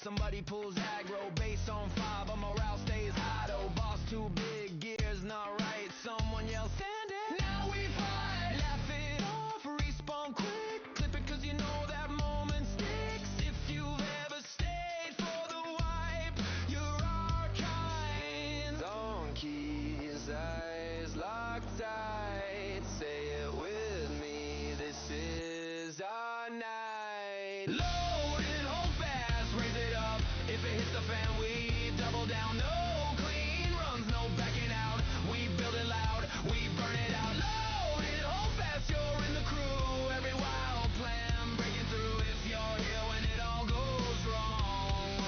Somebody pulls aggro, base on 5, a morale stays high. Oh, boss too big, gears not right. Someone yells, stand it, now we fight. Laugh it off, respawn quick. Clip it 'cause you know that moment sticks. If you've ever stayed for the wipe, you're our kind. Donkeys, eyes locked tight. Say it with me, this is our night. Load it, hold fast, raise it up. If it hits the fan, we double down. No clean runs, no backing out. We build it loud, we burn it out. Load it, hold fast, you're in the crew. Every wild plan breaking through. If you're here when it all goes wrong,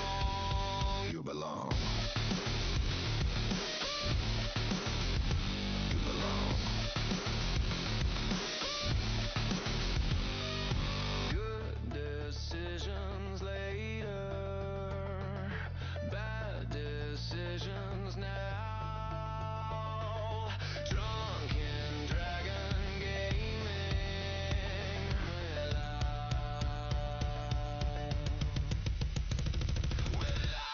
you belong. You belong. Good decisions later, bad decisions now. Drunken dragon gaming, we're live.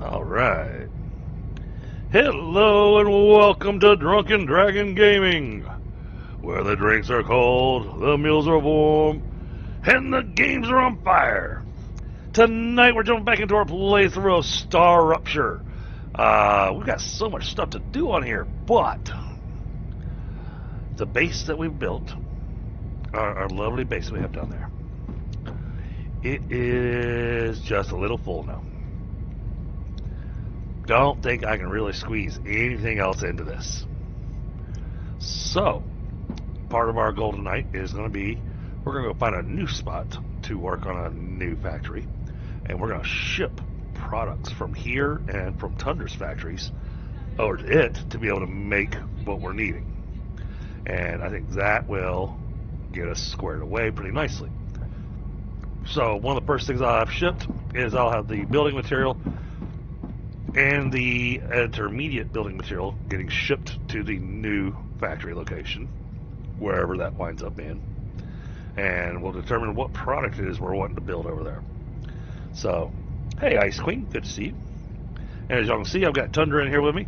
All right. Hello and welcome to Drunken Dragon Gaming, where the drinks are cold, the meals are warm, and the games are on fire. Tonight we're jumping back into our playthrough of StarRupture. We've got so much stuff to do on here, but the base that we've built, our lovely base that we have down there, it is just a little full now. Don't think I can really squeeze anything else into this. So, part of our goal tonight is going to be, we're going to go find a new spot to work on a new factory, and we're going to ship products from here and from Tundra's factories over to it to be able to make what we're needing. And I think that will get us squared away pretty nicely. So, one of the first things I'll have shipped is I'll have the building material and the intermediate building material getting shipped to the new factory location, wherever that winds up in, and we'll determine what product it is we're wanting to build over there. So, hey Ice Queen, good to see you. And as y'all can see, I've got Tundra in here with me.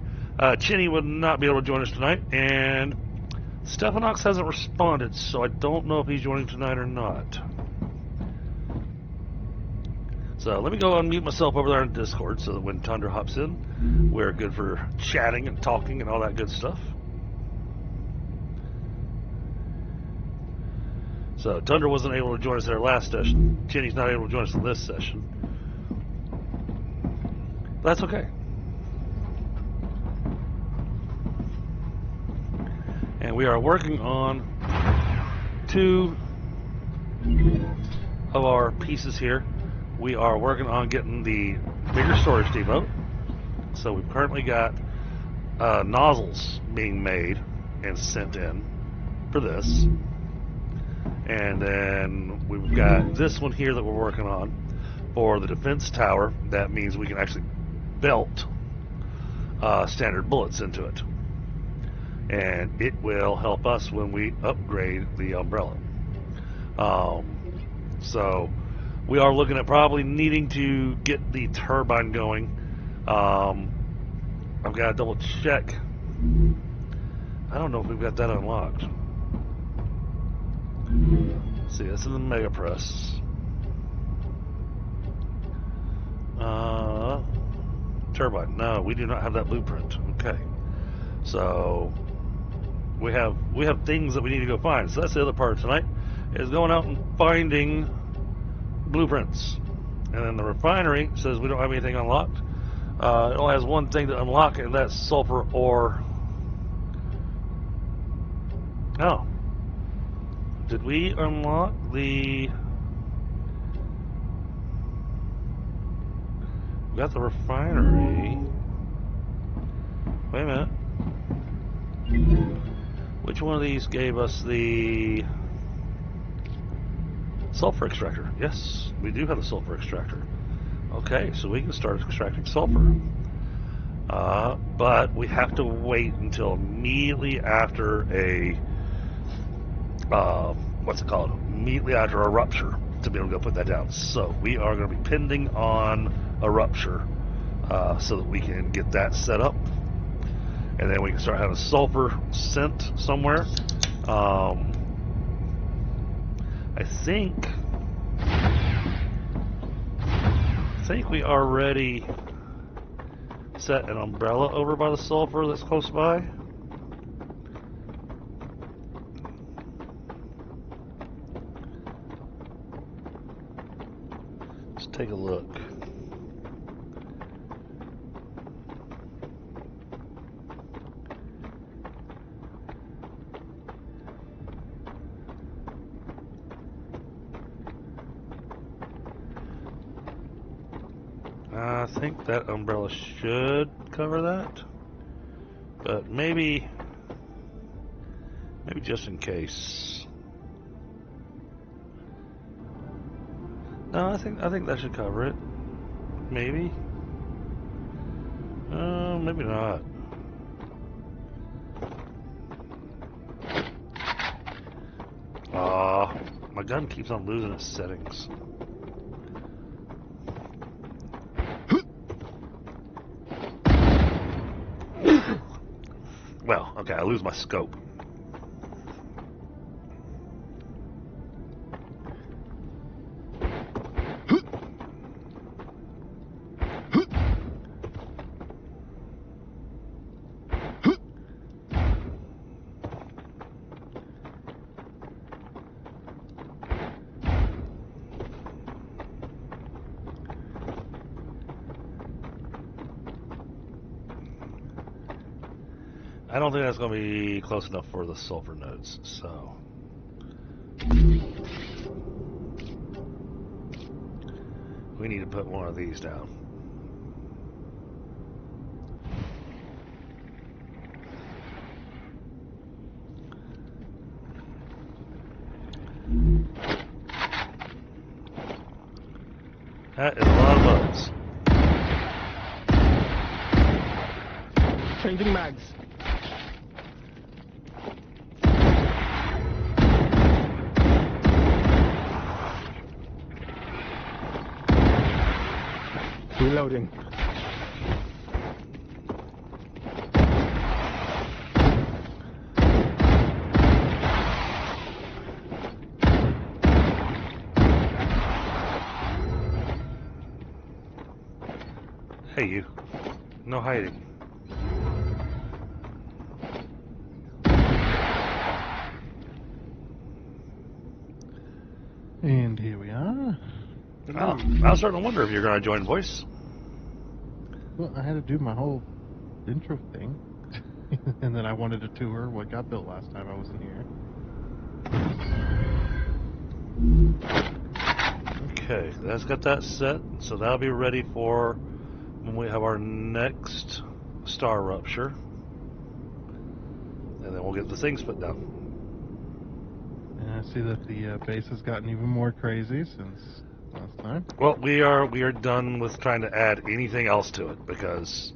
Chinnie would not be able to join us tonight, and Stephanox hasn't responded, so I don't know if he's joining tonight or not. So let me go unmute myself over there in Discord so that when Tundra hops in, we're good for chatting and talking and all that good stuff. So Tundra wasn't able to join us in our last session. Chinnie's not able to join us in this session. That's okay. And we are working on 2 of our pieces here. we are working on getting the bigger storage depot. So we've currently got nozzles being made and sent in for this. And then we've got this one here that we're working on for the defense tower. That means we can actually belt standard bullets into it. And it will help us when we upgrade the umbrella. So we are looking at probably needing to get the turbine going. I've got to double check. I don't know if we've got that unlocked. Let's see, that's in the Mega Press. Turbine. No, we do not have that blueprint. Okay. So we have things that we need to go find. So that's the other part of tonight, is going out and finding blueprints. And then the refinery says we don't have anything unlocked. It only has one thing to unlock, and that's sulfur ore. Oh. Did we unlock the... We got the refinery. Wait a minute. Which one of these gave us the sulfur extractor? Yes, we do have a sulfur extractor. Okay, so we can start extracting sulfur. But we have to wait until immediately after a what's it called? Immediately after a rupture to be able to go put that down. So we are going to be pending on a rupture so that we can get that set up, and then we can start having sulfur sent somewhere. I think we already set an umbrella over by the sulfur that's close by. Let's take a look. I think that umbrella should cover that, but maybe just in case. No, I think that should cover it. Maybe. Maybe not. My gun keeps on losing its settings. Well, okay, I lose my scope. I don't think that's going to be close enough for the sulfur nodes, so... we need to put one of these down. That is a lot of bugs. Changing mags. Reloading. Hey, you. No hiding. And here we are. Oh, I was starting to wonder if you're going to join voice. Well, I had to do my whole intro thing. And then I wanted to tour what got built last time I wasn't here. Okay, that's got that set, so that'll be ready for when we have our next star rupture. And then we'll get the things put down. And I see that the base has gotten even more crazy since last time. Well, we are done with trying to add anything else to it because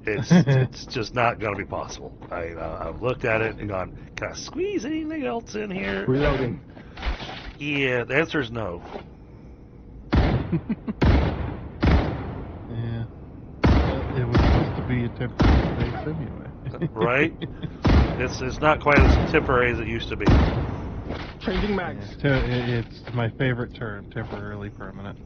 it's just not going to be possible. I've looked at it and gone, can I squeeze anything else in here? Reloading. Yeah, the answer is no. Yeah. Well, it was supposed to be a temporary base anyway. Right? It's not quite as temporary as it used to be. Changing mags. It's my favorite term, temporarily permanent.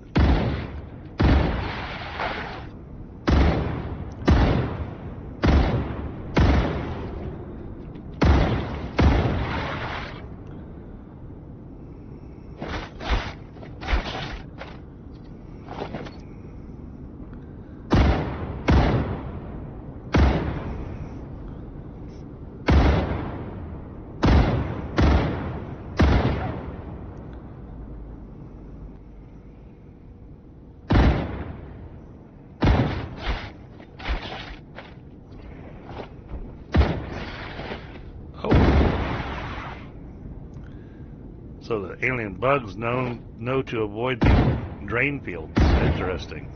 So the alien bugs know to avoid the drain fields. Interesting.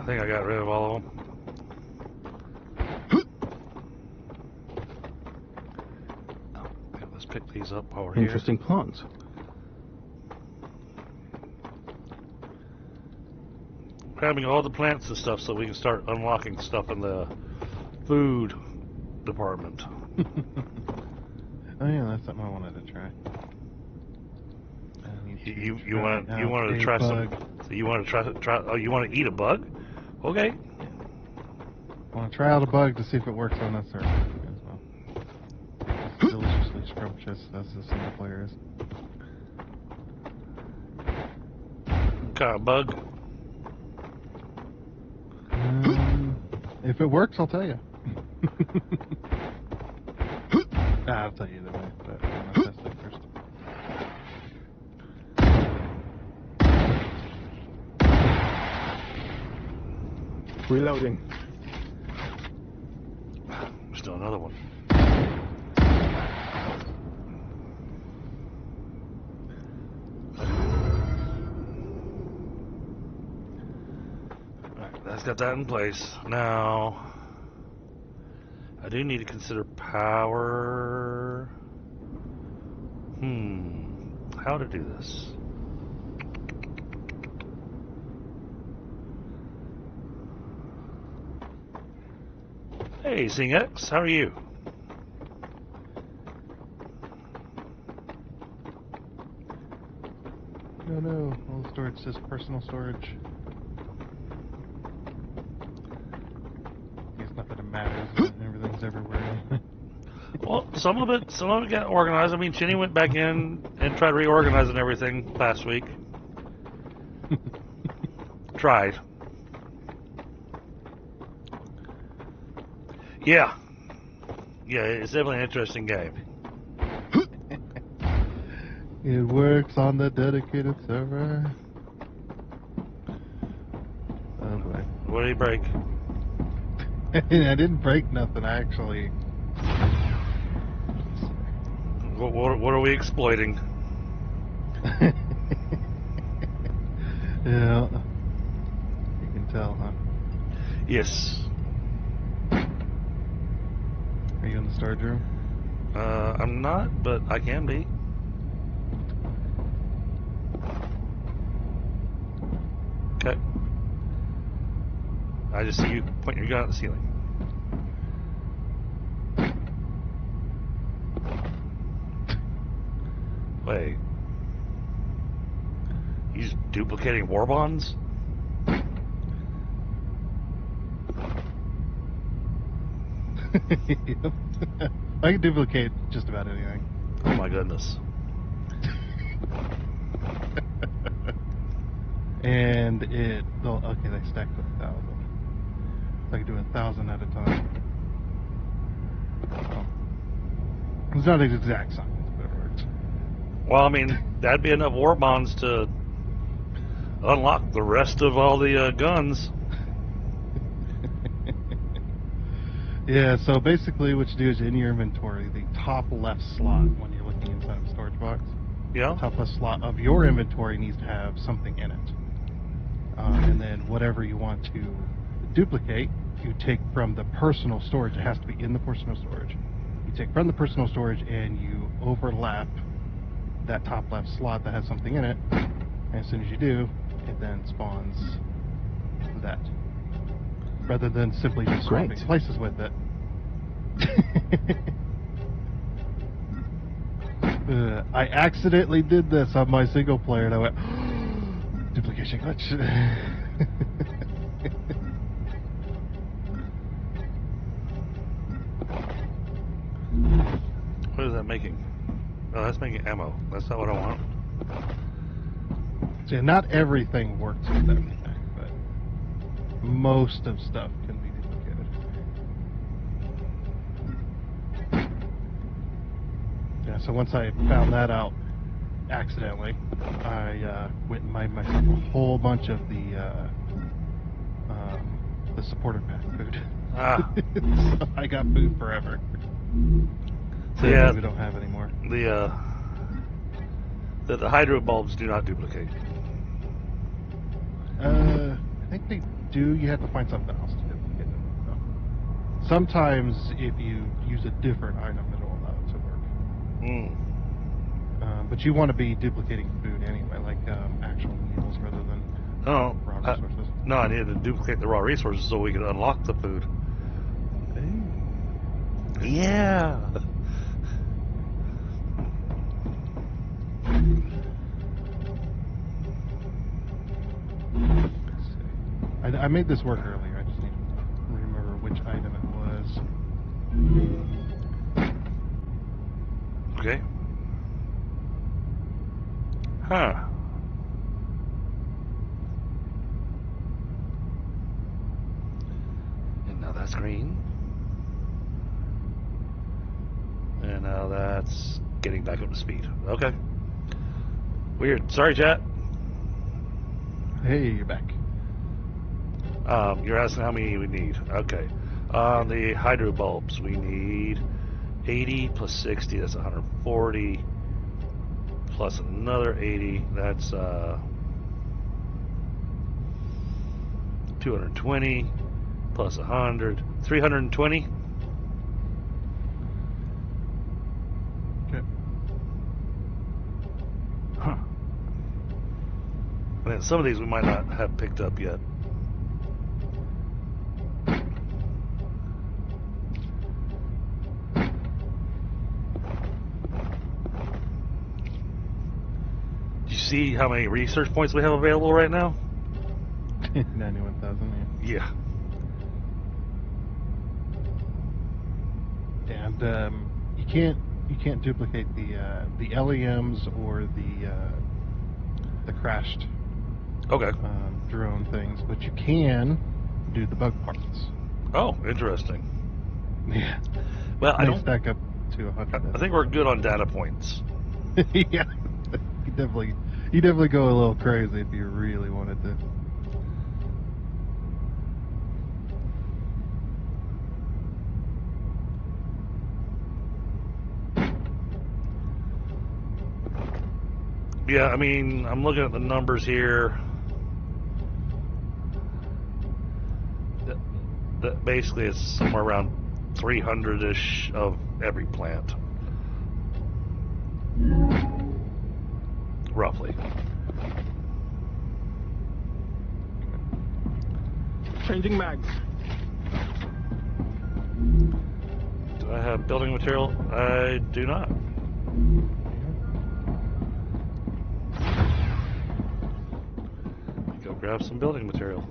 I think I got rid of all of them. Let's pick these up over here. Interesting plants. Grabbing all the plants and stuff so we can start unlocking stuff in the food department. Oh yeah, that's something I wanted to try. You wanted to try some? So you want to try? Oh, you want to eat a bug? Okay. I want to try out a bug to see if it works on that server as well. It's deliciously scrumptious as the single player is. What kind of bug? If it works, I'll tell you. I'll tell you either way, but I'm gonna test it first. Reloading. Still another one. Alright, that's got that in place. Now, I do need to consider power. How to do this? Hey, Sing X, how are you? No, all the storage says personal storage. I guess not that it matters. Everything's everywhere. Well, some of it got organized. I mean, Chinnie went back in and tried reorganizing everything last week. Tried. Yeah, it's definitely an interesting game. It works on the dedicated server. Oh boy. What did he break? I didn't break nothing, actually. What are we exploiting? Yeah. You can tell, huh? Yes. Are you in the storage room? I'm not, but I can be. Okay. I just see you pointing your gun at the ceiling. Wait. You just duplicating war bonds? Yep. I can duplicate just about anything. Oh my goodness. And okay, they stacked to 1,000. So I can do 1,000 at a time. So, it's not an exact science, but it works. Well, I mean, that'd be enough war bonds to unlock the rest of all the guns. Yeah, so basically what you do is in your inventory, the top left slot when you're looking inside of a storage box, Yeah. the top left slot of your inventory needs to have something in it. And then whatever you want to duplicate, you take from the personal storage. It has to be in the personal storage. You take from the personal storage and you overlap that top left slot that has something in it. And as soon as you do, it then spawns that. Rather than simply just swapping Great. places with it. I accidentally did this on my single player and I went, duplication glitch. What is that making? Oh, that's making ammo. That's not what I want. So not everything works with everything, but most of stuff can be duplicated. Yeah, so once I found that out accidentally, I went and made myself a whole bunch of the supporter pack food. Ah. So I got food forever. So Yeah. we don't have anymore. The hydro bulbs do not duplicate. I think they do. You have to find something else to duplicate it. So sometimes if you use a different item, it'll allow it to work. Mm. But you want to be duplicating food anyway, like actual meals rather than Oh, raw resources. no, I needed to duplicate the raw resources so we could unlock the food. Yeah. Let's see. I made this work earlier. I just need to remember which item it was. Okay. Huh. And now that's green. And now that's getting back up to speed. Okay. Weird. Sorry, chat. Hey, you're back. You're asking how many we need. Okay. The hydro bulbs, we need 80 plus 60, that's 140. Plus another 80, that's 220. Plus 100, 320. Okay. Huh. Man, some of these we might not have picked up yet. Do you see how many research points we have available right now? 91,000. Yeah. And you can't duplicate the LEMs or the crashed Okay. drone things, but you can do the bug parts. Oh, interesting. Yeah. Well, I They don't. stack up to 100. I think we're good on data points. Yeah. You definitely go a little crazy if you really wanted to. Yeah, I mean, I'm looking at the numbers here. That basically is somewhere around 300-ish of every plant. Roughly. Changing mags. Do I have building material? I do not. Go grab some building material.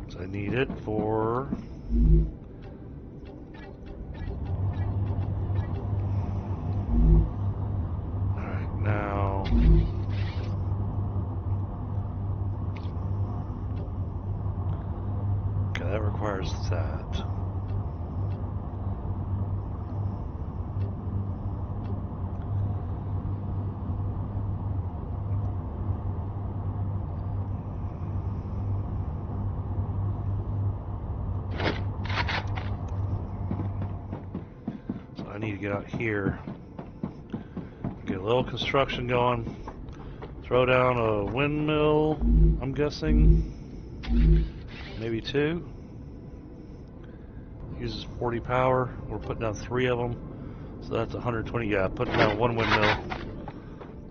So I need it for... Alright, now... need to get out here, get a little construction going, throw down a windmill, I'm guessing, maybe 2. Uses 40 power. We're putting down 3 of them, so that's 120. Yeah, putting down 1 windmill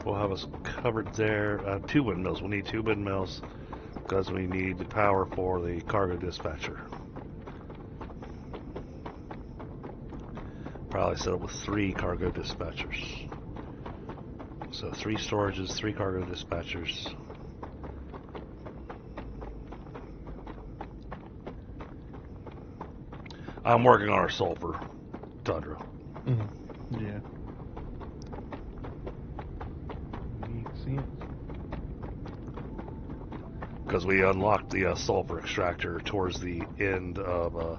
will have us covered there. 2 windmills. We'll need 2 windmills because we need the power for the cargo dispatcher. Probably set up with 3 cargo dispatchers. So 3 storages, 3 cargo dispatchers. I'm working on our sulfur, Tundra. Mm-hmm. Yeah. Makes sense. Because we unlocked the sulfur extractor towards the end of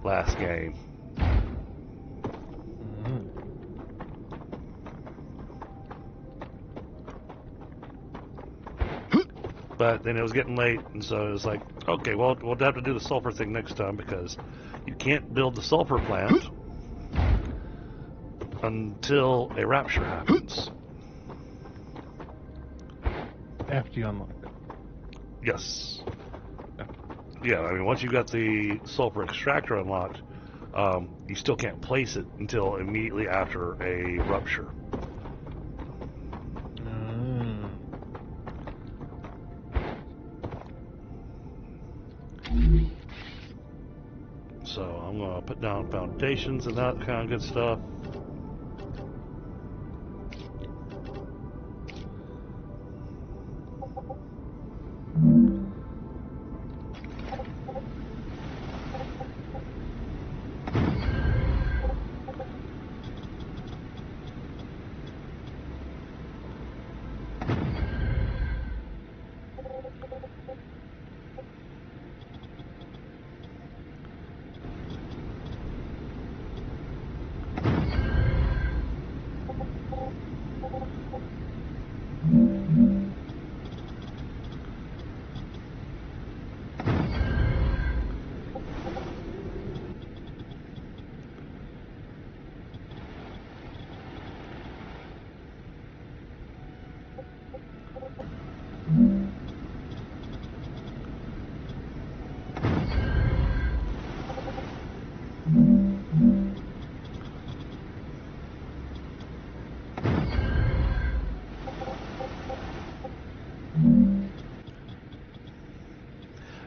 last game. But then it was getting late, and so it was like, okay, well, we'll have to do the sulfur thing next time because you can't build the sulfur plant until a rapture happens. After you unlock it. Yes. Yeah, I mean, once you've got the sulfur extractor unlocked, you still can't place it until immediately after a rupture. So I'm going to put down foundations and that kind of good stuff.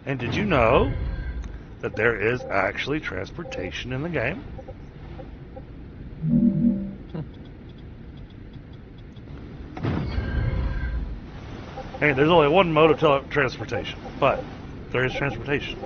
And did you know that there is actually transportation in the game? Hey, there's only one mode of transportation, but there is transportation.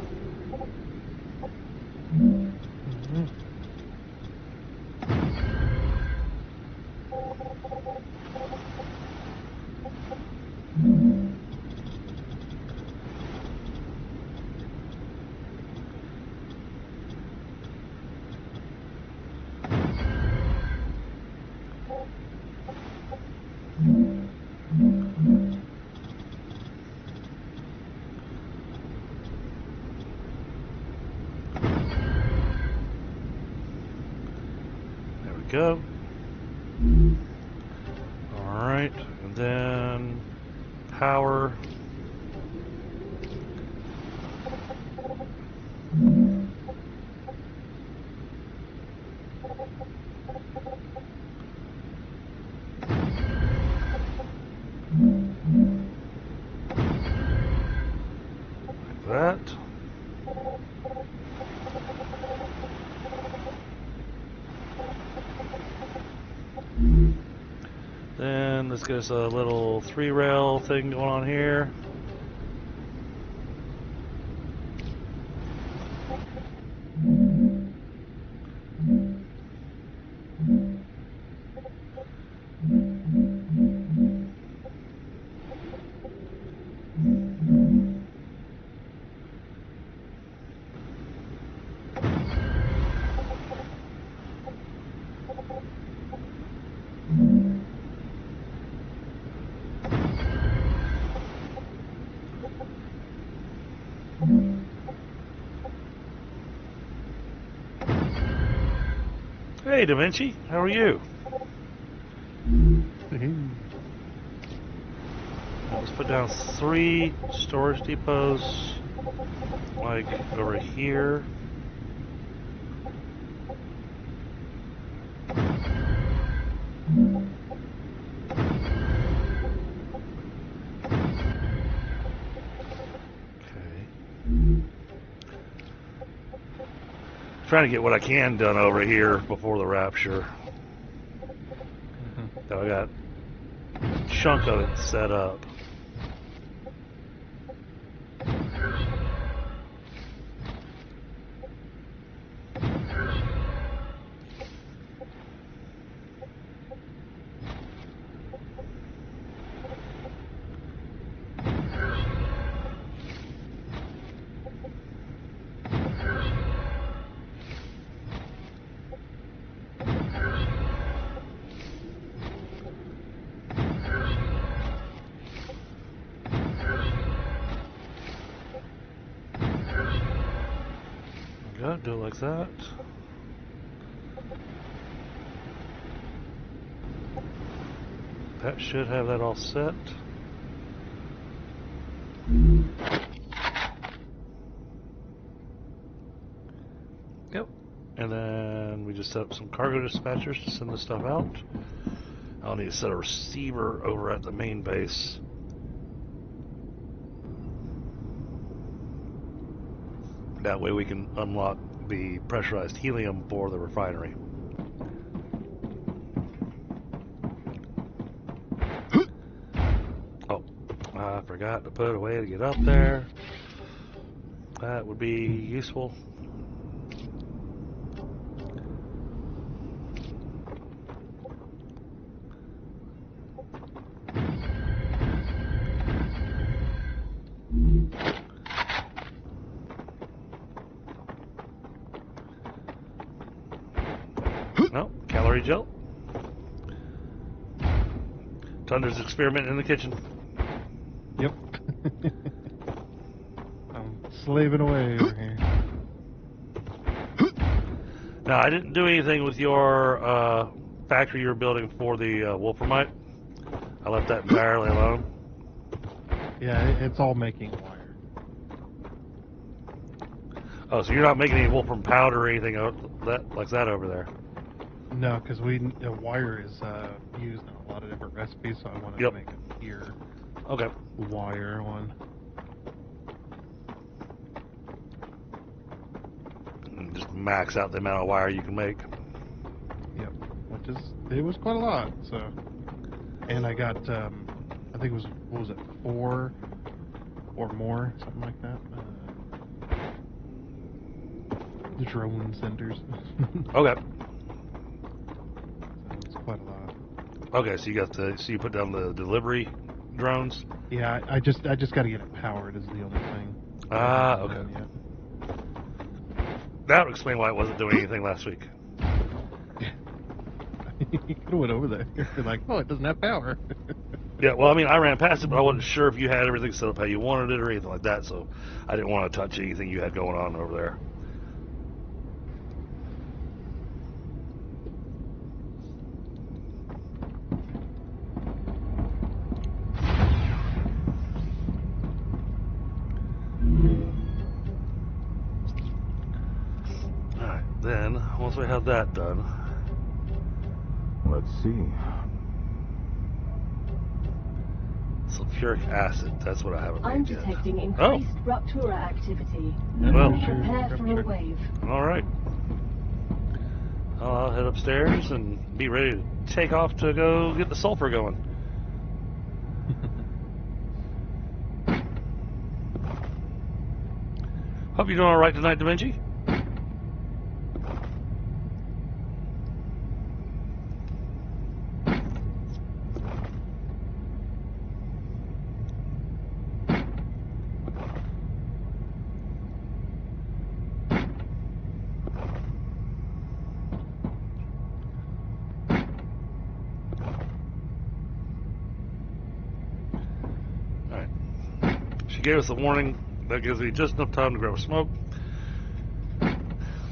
Go. Alright, and then power. Like that. Then let's get us a little 3-rail thing going on here. Hey, Da Vinci, how are you? Let's put down 3 storage depots, like over here. Trying to get what I can done over here before the rapture. So I got a chunk of it set up. Do it like that. That should have that all set. Yep. And then we just set up some cargo dispatchers to send this stuff out. I'll need to set a receiver over at the main base. That way we can unlock the pressurized helium for the refinery. Oh, I forgot to put a way to get up there. That would be useful. No, calorie gel. Tundra's experiment in the kitchen. Yep. I'm slaving away over here. Now, I didn't do anything with your factory you're building for the Wolframite. I left that entirely alone. Yeah, it's all making wire. Oh, so you're not making any Wolfram powder or anything like that over there? No, because the wire is used in a lot of different recipes, so I wanted to make a pure wire one. And just max out the amount of wire you can make. Yep, it was quite a lot. So, and I got I think it was, what was it, 4 or more, something like that. The drone senders. Okay. It's quite a lot. Okay, so you put down the delivery drones? Yeah, I just got to get it powered is the only thing. Ah, okay. That would explain why it wasn't doing anything last week. You could have went over there. You're like, oh, it doesn't have power. Yeah, well, I mean, I ran past it, but I wasn't sure if you had everything set up how you wanted it or anything like that, so I didn't want to touch anything you had going on over there. Then, once we have that done, let's see. Sulfuric acid, that's what I haven't I'm made yet. detecting increased rupture activity. Well, Prepare for a wave. Alright. I'll head upstairs and be ready to take off to go get the sulfur going. Hope you're doing alright tonight, Da Vinci. Gave us a warning that gives me just enough time to grab a smoke.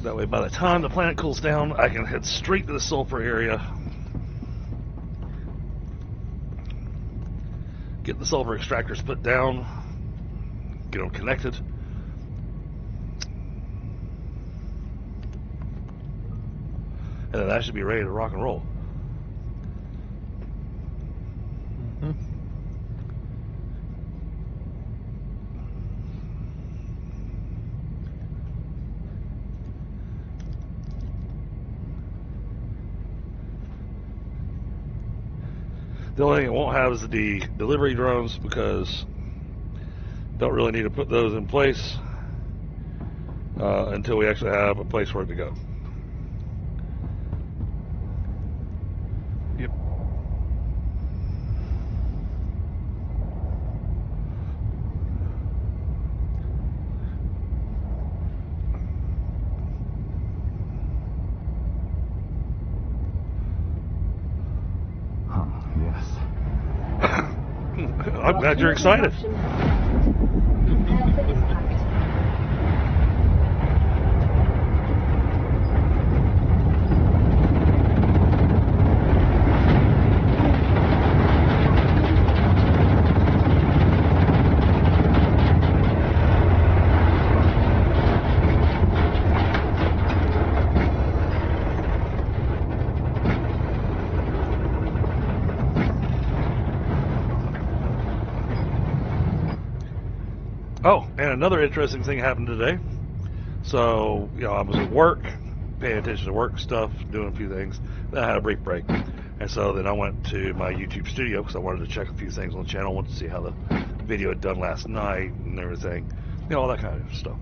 That way, by the time the planet cools down, I can head straight to the sulfur area, get the sulfur extractors put down, get them connected. And then that should be ready to rock and roll. The only thing it won't have is the delivery drones, because don't really need to put those in place until we actually have a place for it to go. Yep. I'm glad you're excited. Prepare for impact. Oh, and another interesting thing happened today. So, I was at work, paying attention to work stuff, doing a few things. Then I had a brief break. And so then I went to my YouTube studio because I wanted to check a few things on the channel. I wanted to see how the video had done last night and everything. All that kind of stuff.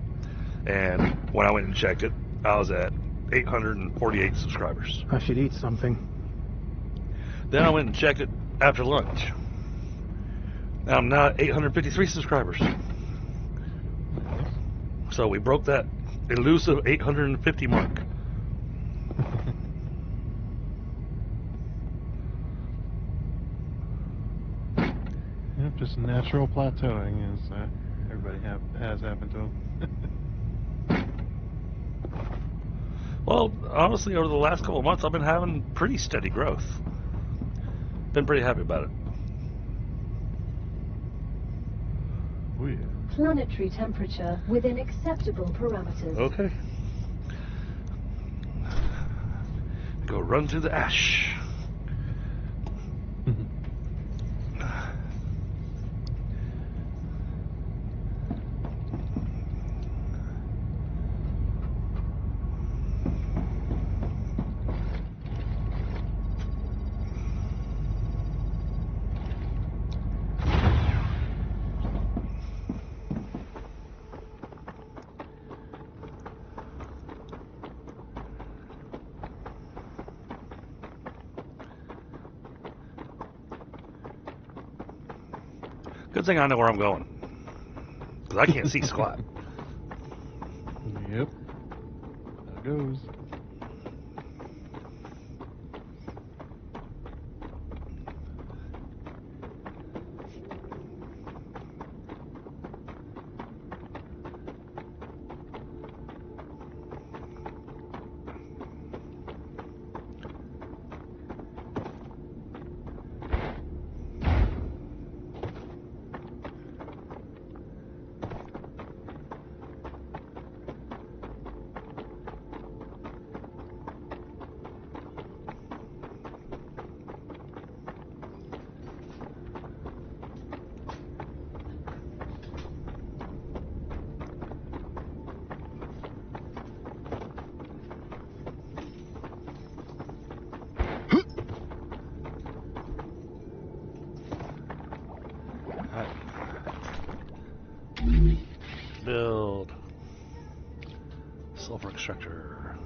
And when I went and checked it, I was at 848 subscribers. I should eat something. Then I went and checked it after lunch. Now I'm now at 853 subscribers. So we broke that elusive 850 mark. Yep, just natural plateauing, as everybody has happened to them. Well, honestly, over the last couple of months, I've been having pretty steady growth. Been pretty happy about it. Oh yeah. Planetary temperature within acceptable parameters. Okay. Go run through the ash. Good thing I know where I'm going, because I can't see squat. Yep. There it goes. Build sulfur extractor.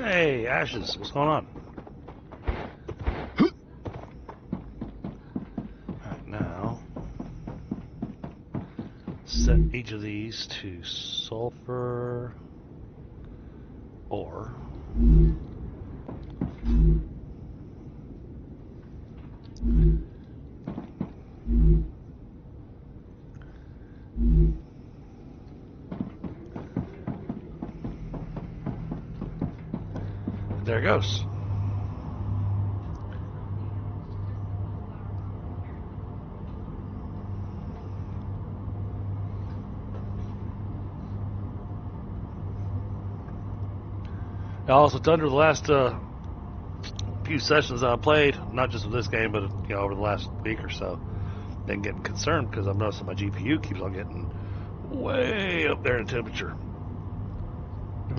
Hey, Ashes, what's going on? Alright, now set each of these to sulfur ore. There it goes. Also, Tundra, the last few sessions I played, not just with this game, but over the last week or so, been getting concerned because I'm noticing my GPU keeps on getting way up there in temperature.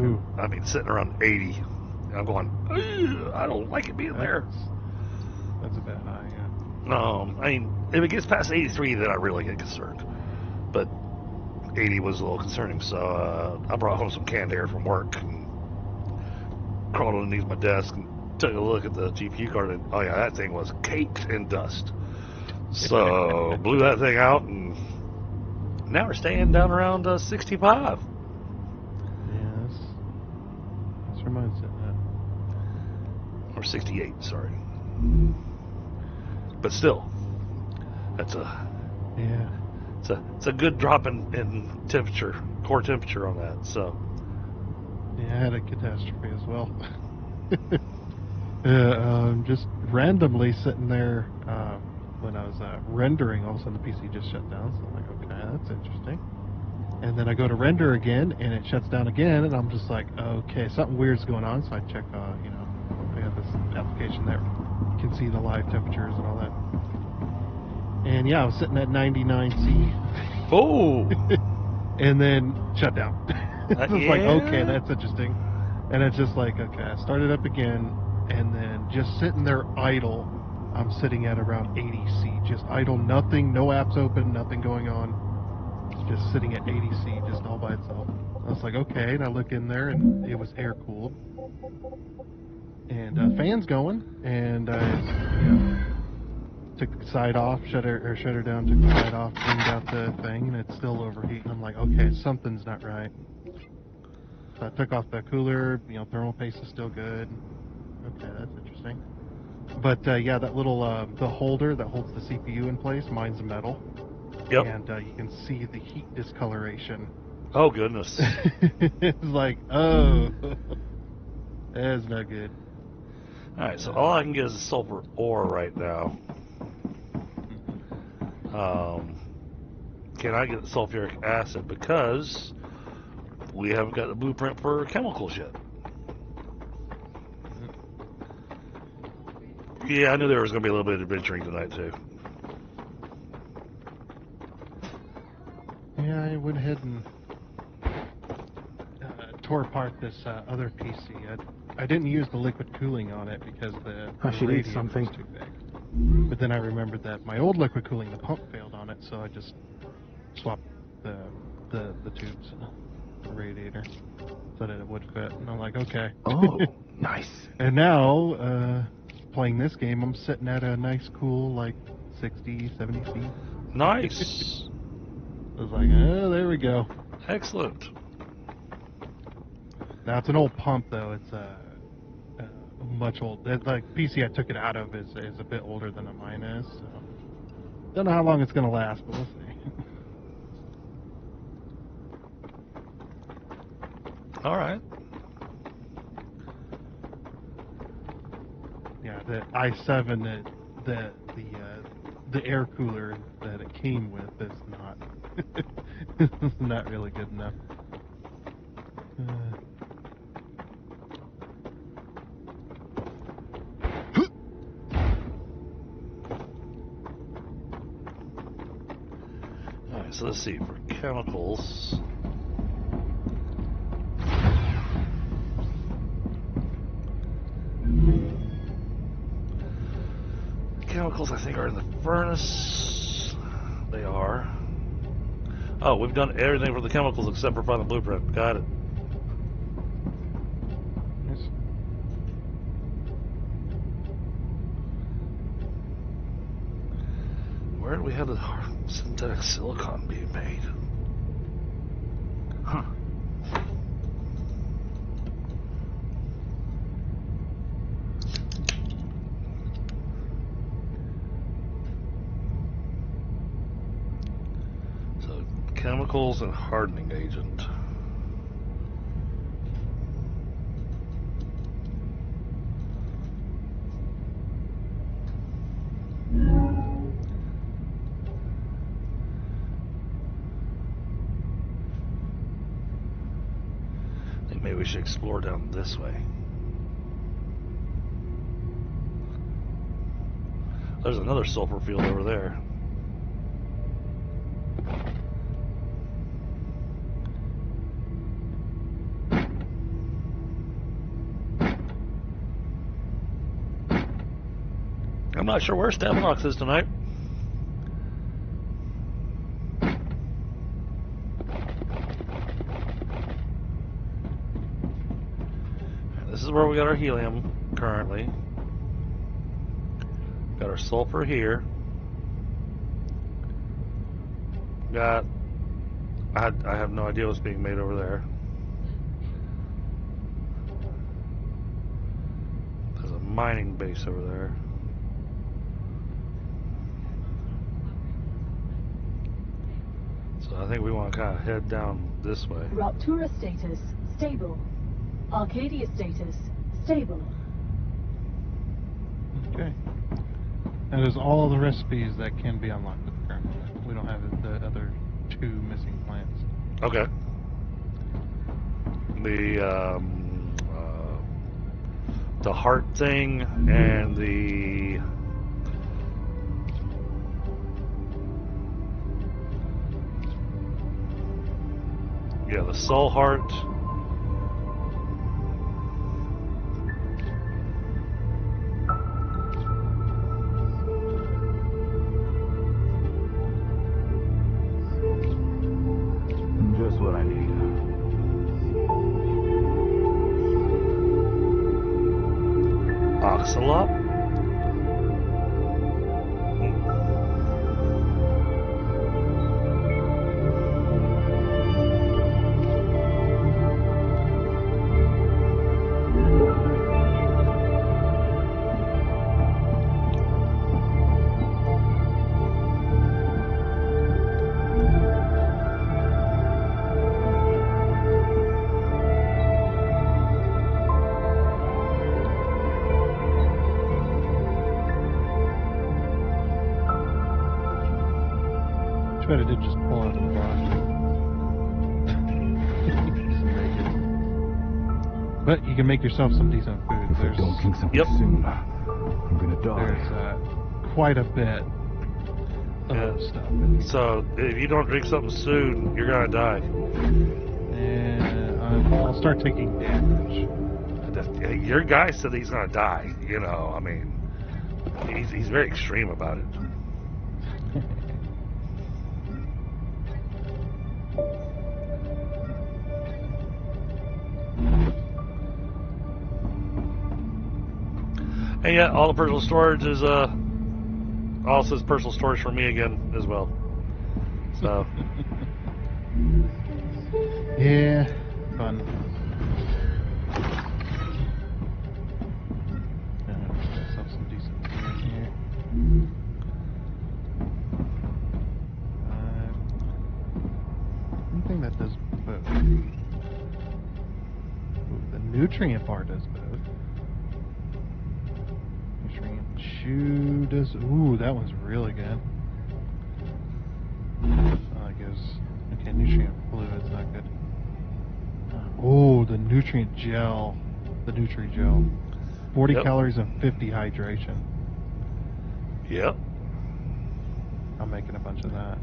Ooh. I mean, sitting around 80. And I'm going, I don't like it being there. That's a bit high, yeah. I mean, if it gets past 83, then I really get concerned. But 80 was a little concerning, so I brought home some canned air from work and crawled underneath my desk and took a look at the GPU card, and oh yeah, that thing was caked in dust. So blew that thing out, and now we're staying down around 65. Yeah, that's where mine's sitting at. Or 68, sorry. But still, that's Yeah. it's a good drop in temperature, core temperature on that. So Yeah, I had a catastrophe as well. Just randomly sitting there when I was rendering, all of a sudden the PC just shut down. So I'm like, okay, that's interesting. And then I go to render again, and it shuts down again, and I'm just like, okay, something weird's going on. So I check, I got this application that can see the live temperatures and all that. And yeah, I was sitting at 99C. oh, And then shut down. It's just like, yeah. okay, that's interesting. And it's just like, okay, I started up again, and then just sitting there idle, I'm sitting at around 80C, just idle, nothing, no apps open, nothing going on, just sitting at 80C, just all by itself. I was like, okay, and I look in there, and it was air cooled, and fans going, and I took the side off, shut her down, took the side off, cleaned out the thing, and it's still overheating. I'm like, okay, something's not right. So I took off the cooler, thermal paste is still good. Okay, that's interesting. But yeah, that little the holder that holds the CPU in place, mine's metal. Yep. And you can see the heat discoloration. Oh goodness. It's like, oh, that's not good. All right, so all I can get is a sulfur ore right now. Can I get sulfuric acid because we haven't got the blueprint for chemicals yet? Yeah, I knew there was going to be a little bit of adventuring tonight too. Yeah, I went ahead and tore apart this other PC. I didn't use the liquid cooling on it because the radiator was too big. But then I remembered that my old liquid cooling, the pump failed on it, so I just swapped the tubes and the radiator so that it would fit. And I'm like, okay. Oh, nice. And now, playing this game, I'm sitting at a nice, cool, like 60, 70 feet. Nice. I was like, oh, there we go. Excellent. Now it's an old pump though. It's much old. Like PC I took it out of is a bit older than mine is. So don't know how long it's gonna last, but we'll see. All right. Yeah, the i7 the air cooler that it came with is not it's not really good enough. Alright, so let's see, for chemicals. Chemicals, I think, are in the furnace. They are. Oh, we've done everything for the chemicals except for finding the blueprint. Got it. Yes. where do we have the synthetic silicon being made? Huh. So, chemicals and hardening agent. Maybe we should explore down this way. There's another sulfur field over there. I'm not sure where Stephanox is tonight. This is where we got our helium currently. Got our sulfur here. Got... I have no idea what's being made over there. There's a mining base over there. So I think we want to kind of head down this way. Ruptura status stable. Arcadia status stable. Okay. That is all the recipes that can be unlocked with the current moment. We don't have the other 2 missing plants. Okay. The heart thing and the the soul heart. Just what I need. Oxalot. I bet it did just pull out of the box. But you can make yourself some decent food. If I don't drink something soon, I'm gonna die. There's quite a bit of stuff. So if you don't drink something soon, you're gonna die. And I'll start taking damage. Your guy said he's gonna die. You know, I mean, he's very extreme about it. And yeah, all the personal storage is also is personal storage for me again as well. So yeah, fun. Myself some decent food in here. Anything that does both. Ooh, the nutrient bar does both. Chew does. Ooh, that one's really good. I guess. Okay, nutrient fluid's not good. Oh, the nutrient gel. The Nutri gel. 40 calories and 50 hydration. Yep. I'm making a bunch of that.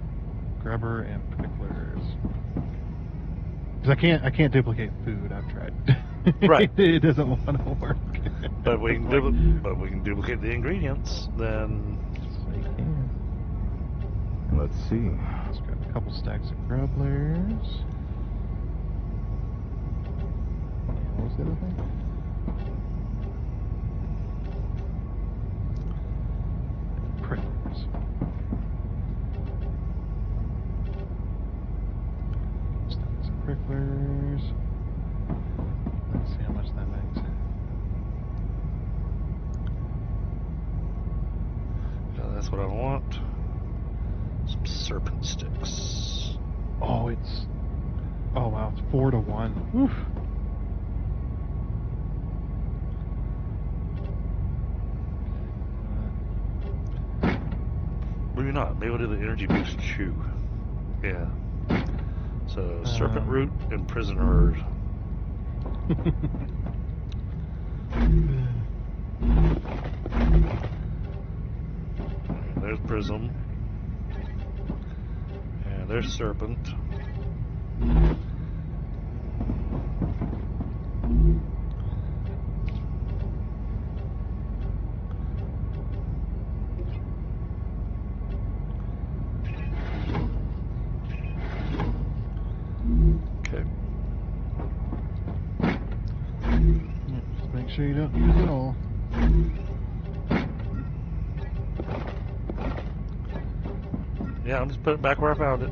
Grubber and picklers. Because I can't duplicate food. I've tried. Right. It doesn't want to work. But we can duplicate the ingredients. Then So you can. Let's see. Let's grab a couple stacks of grubblers. What was the other thing? Pricklers. what I want. Some serpent sticks. Oh, it's... Oh, wow, it's 4 to 1. Oof. Maybe not. Maybe we'll do the energy boost chew. Yeah. So, serpent root and prisoner. There's prism. And there's serpent. Okay. Just make sure you don't use it all. Yeah, I'm just putting it back where I found it.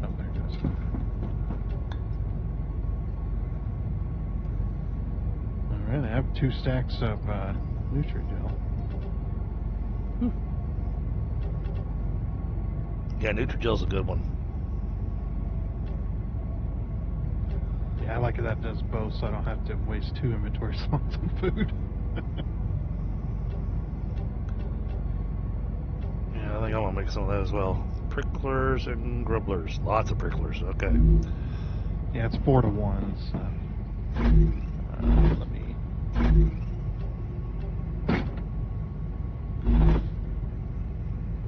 Oh, there it goes. Alright, I have 2 stacks of Nutrigel. Yeah, Nutrigel's a good one. Yeah, I like it that does both, so I don't have to waste 2 inventory slots on food. Yeah, I think I want to make some of that as well. Pricklers and grubblers. Lots of pricklers. Okay. Yeah, it's 4 to 1, so... let me...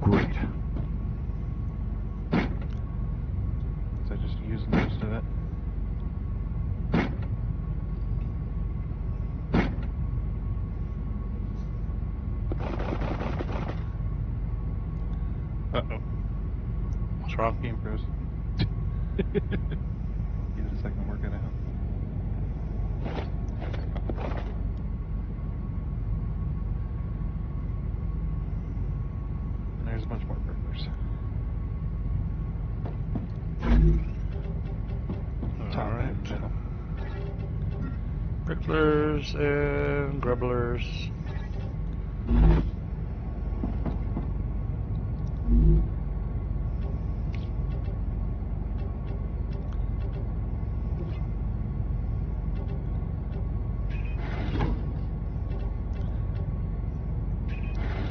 Great. So just use most of it. Uh-oh. What's wrong? Game froze. Give it a second to work it out. And there's a bunch more burglars. Top Alright. and middle. Pricklers and grubblers.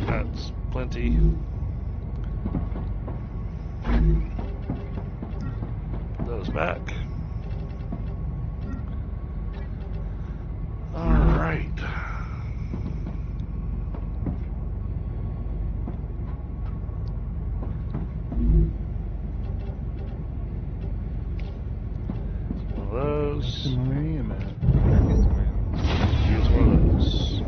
That's plenty. Put those back. Alright. One of those. Use one of those.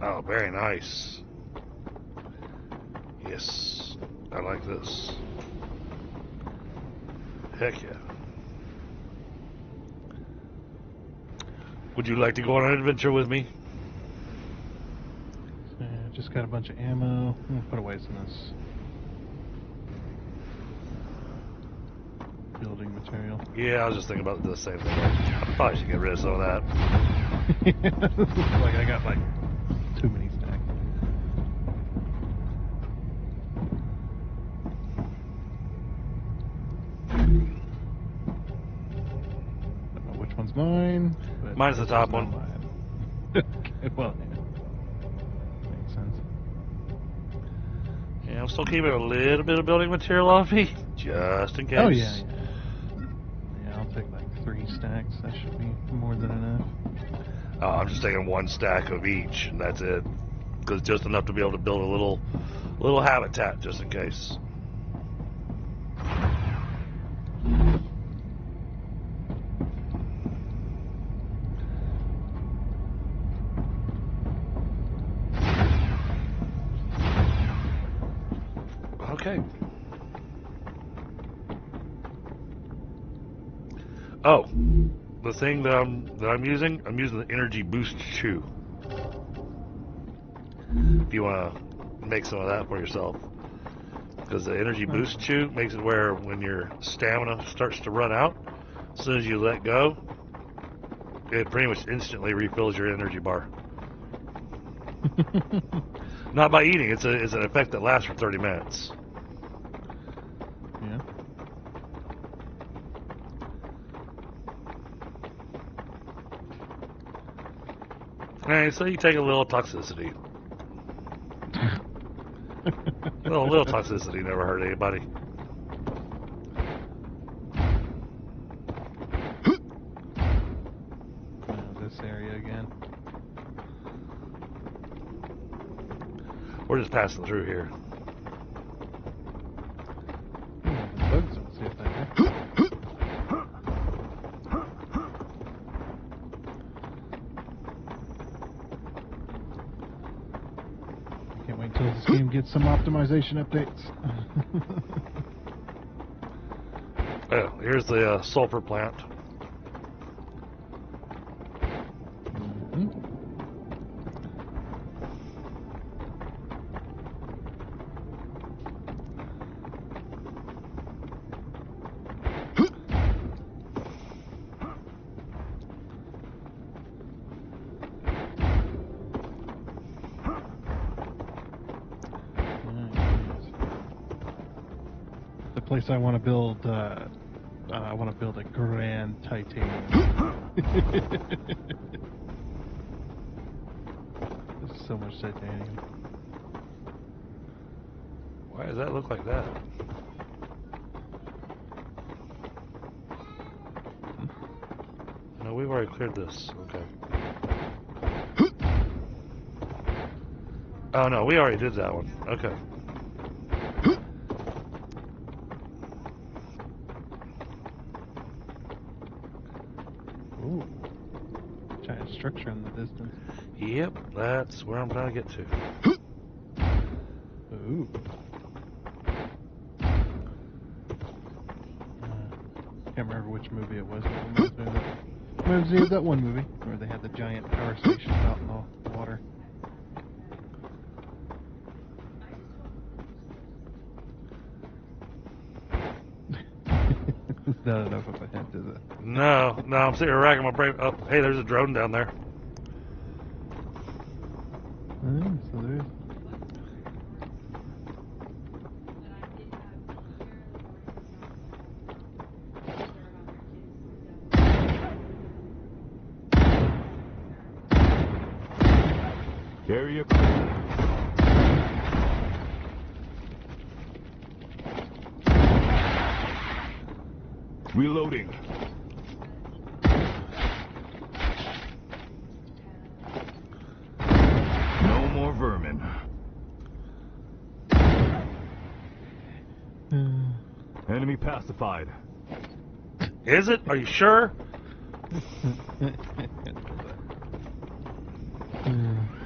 Oh, very nice. Yes, I like this. Heck yeah. Would you like to go on an adventure with me? Just got a bunch of ammo. I'm gonna put away some of this building material. Yeah, I was just thinking about the same thing. I probably should get rid of some of that. Like I got like too many stacks. Don't know which one's mine. But Mine's the top one. mine. Okay, well, yeah. Makes sense. Yeah, I'm still keeping a little bit of building material on me, just in case. Oh yeah, yeah. Yeah, I'll take like 3 stacks. That should be more than enough. I'm just taking 1 stack of each, and that's it. Because just enough to be able to build a little habitat, just in case. Okay. Oh, the thing that I'm using the Energy Boost Chew. If you want to make some of that for yourself, because the Energy Boost Chew makes it where when your stamina starts to run out, as soon as you let go, it pretty much instantly refills your energy bar. Not by eating. It's an effect that lasts for 30 minutes. Yeah. Hey, so you take a little toxicity. little toxicity never hurt anybody. This area again. We're just passing through here. The bugs don't see it that way. Can't wait until this game gets some optimization updates. Oh, here's the sulfur plant. The place I want to build, I want to build a grand titanium. There's so much titanium. Why does that look like that? No, we've already cleared this. Okay. Oh no, we already did that one. Okay. Ooh. Giant structure in the distance. Yep, that's where I'm trying to get to. Ooh. Can't remember which movie it was, but it reminds me of that one movie where they had the giant power station out in the water. It's not enough of a hint, is it? No, I'm sitting here racking my brain. Oh, hey, there's a drone down there. So there's... Area clear. Reloading. No more vermin. Enemy pacified. Is it? Are you sure? You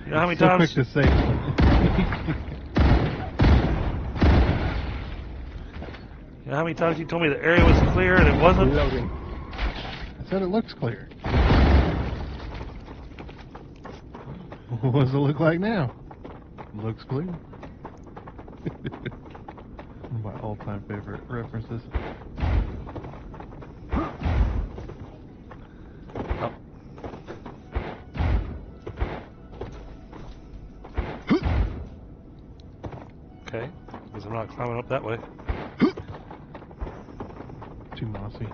know how many so times? quick to say. You know how many times you told me the area was clear and it wasn't? Reloading. I said it looks clear. What does it look like now? Looks clear. One of my all-time favorite references. Oh. Okay, because I'm not climbing up that way. Too mossy.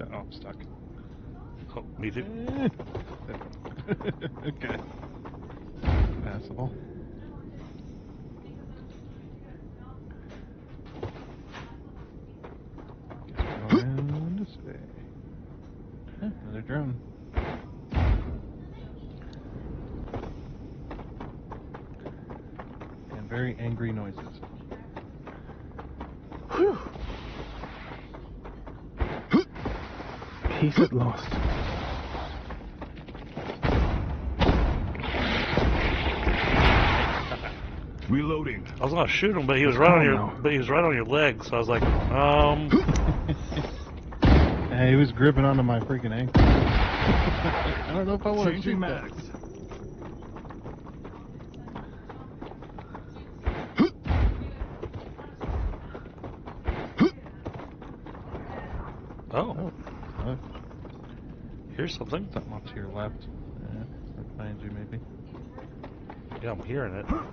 Oh, I'm stuck. Oh, me too. Okay. Passable. Guess we're going this way. Another drone. And very angry noises. Whew. Peace at last. Reloading. I was gonna shoot him, but he was He's right on calm your, now. but he was right on your leg. So I was like, Hey, he was gripping onto my freaking ankle. I don't know if I want to Changing shoot mags. oh, Oh, here's something. something off to your left. Yeah, right behind you, maybe. Yeah, I'm hearing it. Oh,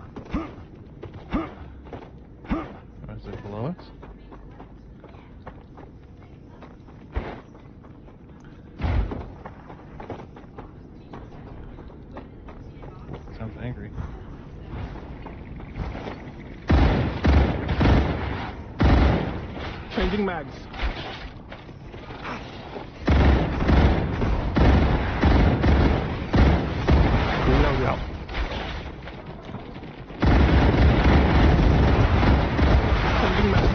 is it below us? Sounds angry. Changing mags. Reloading. Out. Changing mags.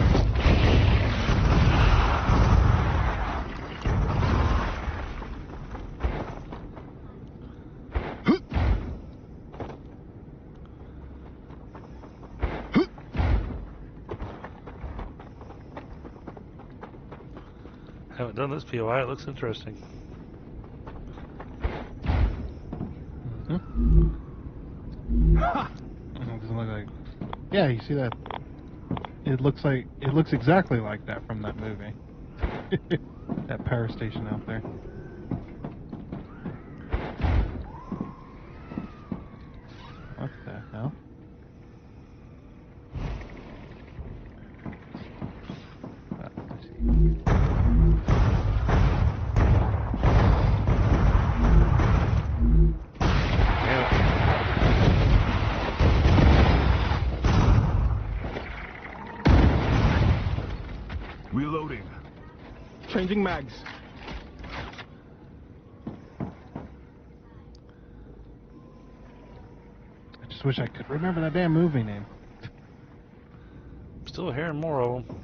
Haven't done this POI. It looks interesting. It doesn't look like. Yeah, you see that? It looks exactly like that from that movie. That power station out there. What the hell? I see. Reloading. Changing mags. I just wish I could remember that damn movie name. Still hearing more of them.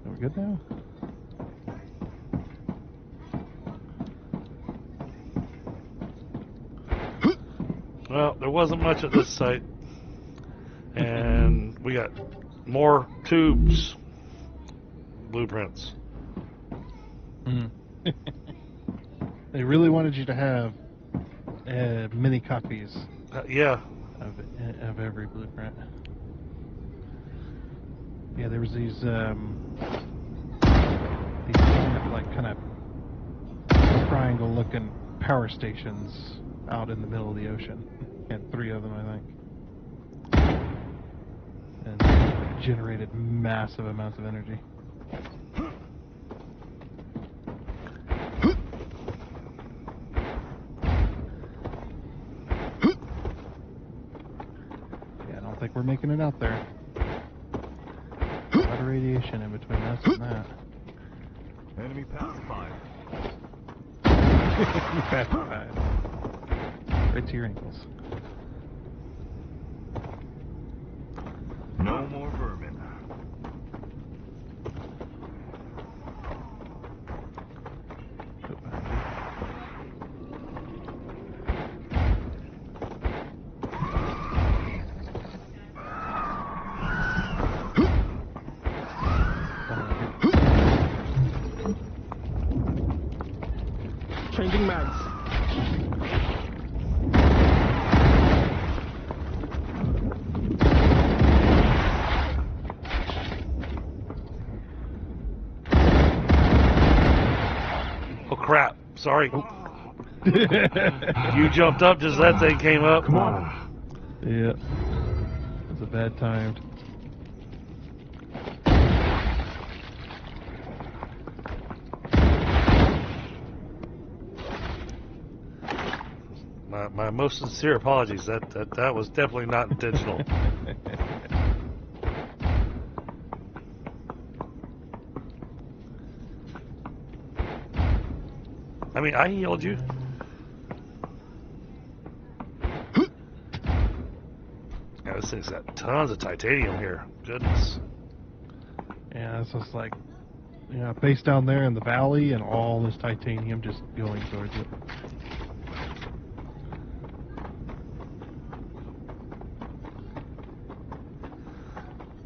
Are we good now? Well, there wasn't much at this site, and we got more tubes, blueprints. They really wanted you to have many copies Yeah, of every blueprint. Yeah, there was these like kind of triangle-looking power stations out in the middle of the ocean. Had 3 of them, I think, and generated massive amounts of energy. Yeah, I don't think we're making it out there. A lot of radiation in between us and that. Enemy pacified. Pacified. Right to your ankles. No more vermin. Changing mags. Oh crap! Sorry. You jumped up just as that thing came up. Come on. Yeah. It's a bad time. My most sincere apologies. That was definitely not intentional. I mean, I healed you. Yeah, this thing's got tons of titanium here. Goodness. Yeah, it's just like, base down there in the valley and all this titanium just going towards it.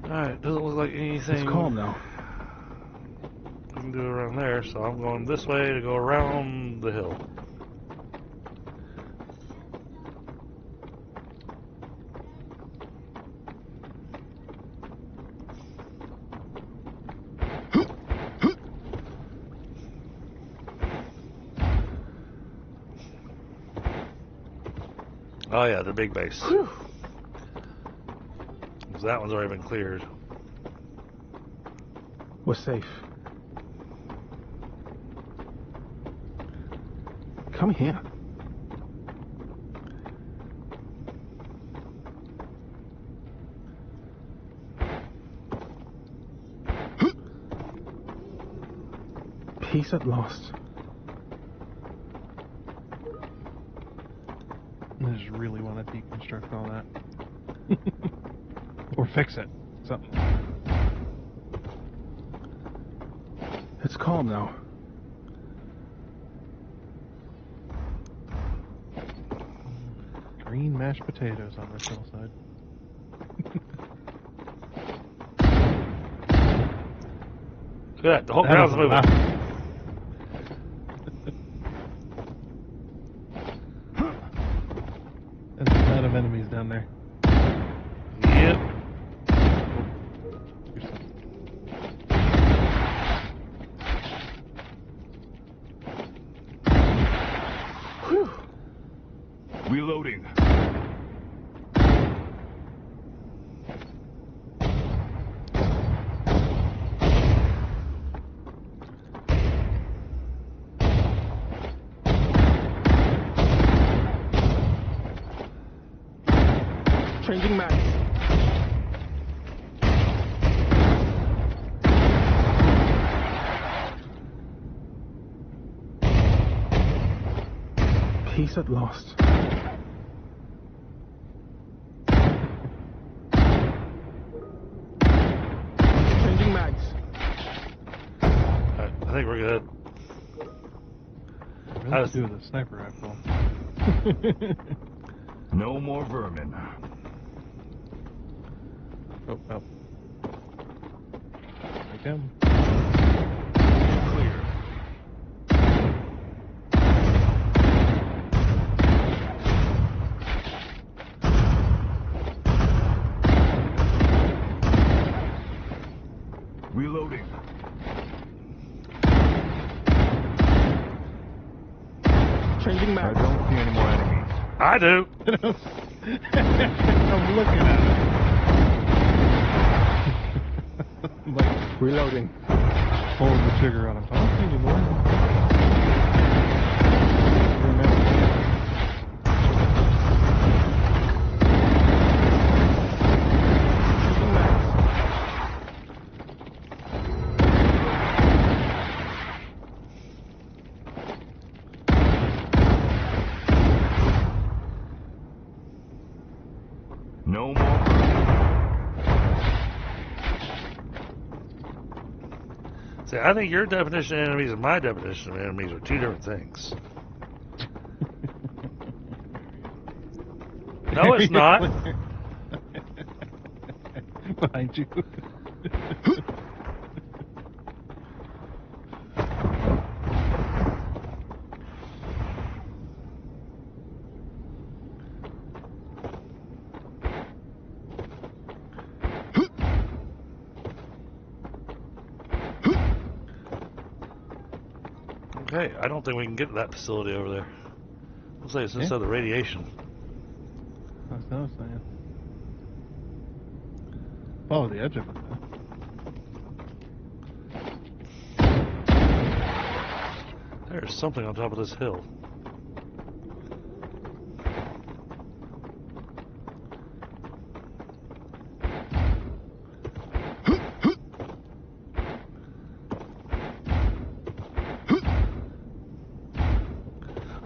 Alright, doesn't look like anything. It's calm now. We can do around there, so I'm going this way to go around the hill. Oh yeah, the big base. Whew. So that one's already been cleared. We're safe. Come here. Peace at last. I just really want to deconstruct all that. Or fix it. Something. It's calm now. Green mashed potatoes on this hillside. Look at that, the whole ground's moving. There's a lot of enemies down there. Yep. Whew. Reloading. Changing mags. Peace at last. Changing mags. Alright, I think we're good. What to do with a sniper rifle? No more vermin. Oh. There we go. Clear. Reloading. Changing I mags. don't see any more enemies. I do. I'm looking at it. I'm like Reloading. pulling the trigger on him. I don't see any more. Changing mags. No more vermin. See, I think your definition of enemies and my definition of enemies are two different things. No, it's not. Behind you. Okay, I don't think we can get to that facility over there. Looks like it's inside the radiation. That's what I was saying. Follow the edge of it, though. There's something on top of this hill.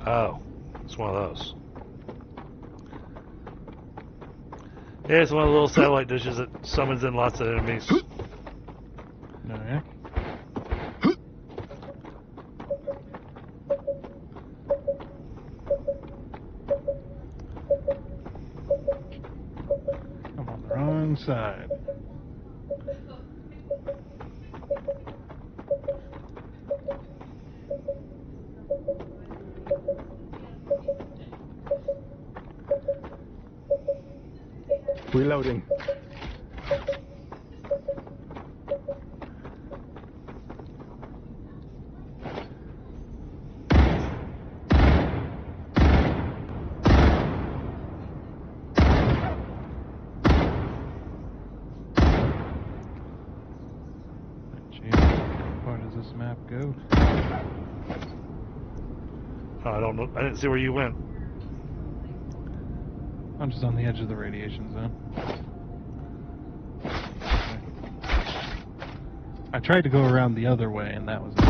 Oh, it's one of those. Yeah, it's one of the little satellite dishes that summons in lots of enemies. No, yeah. I'm on the wrong side. Reloading. Gee, how far does this map go? I don't know. I didn't see where you went. I'm just on the edge of the radiation zone. I tried to go around the other way, and that was it.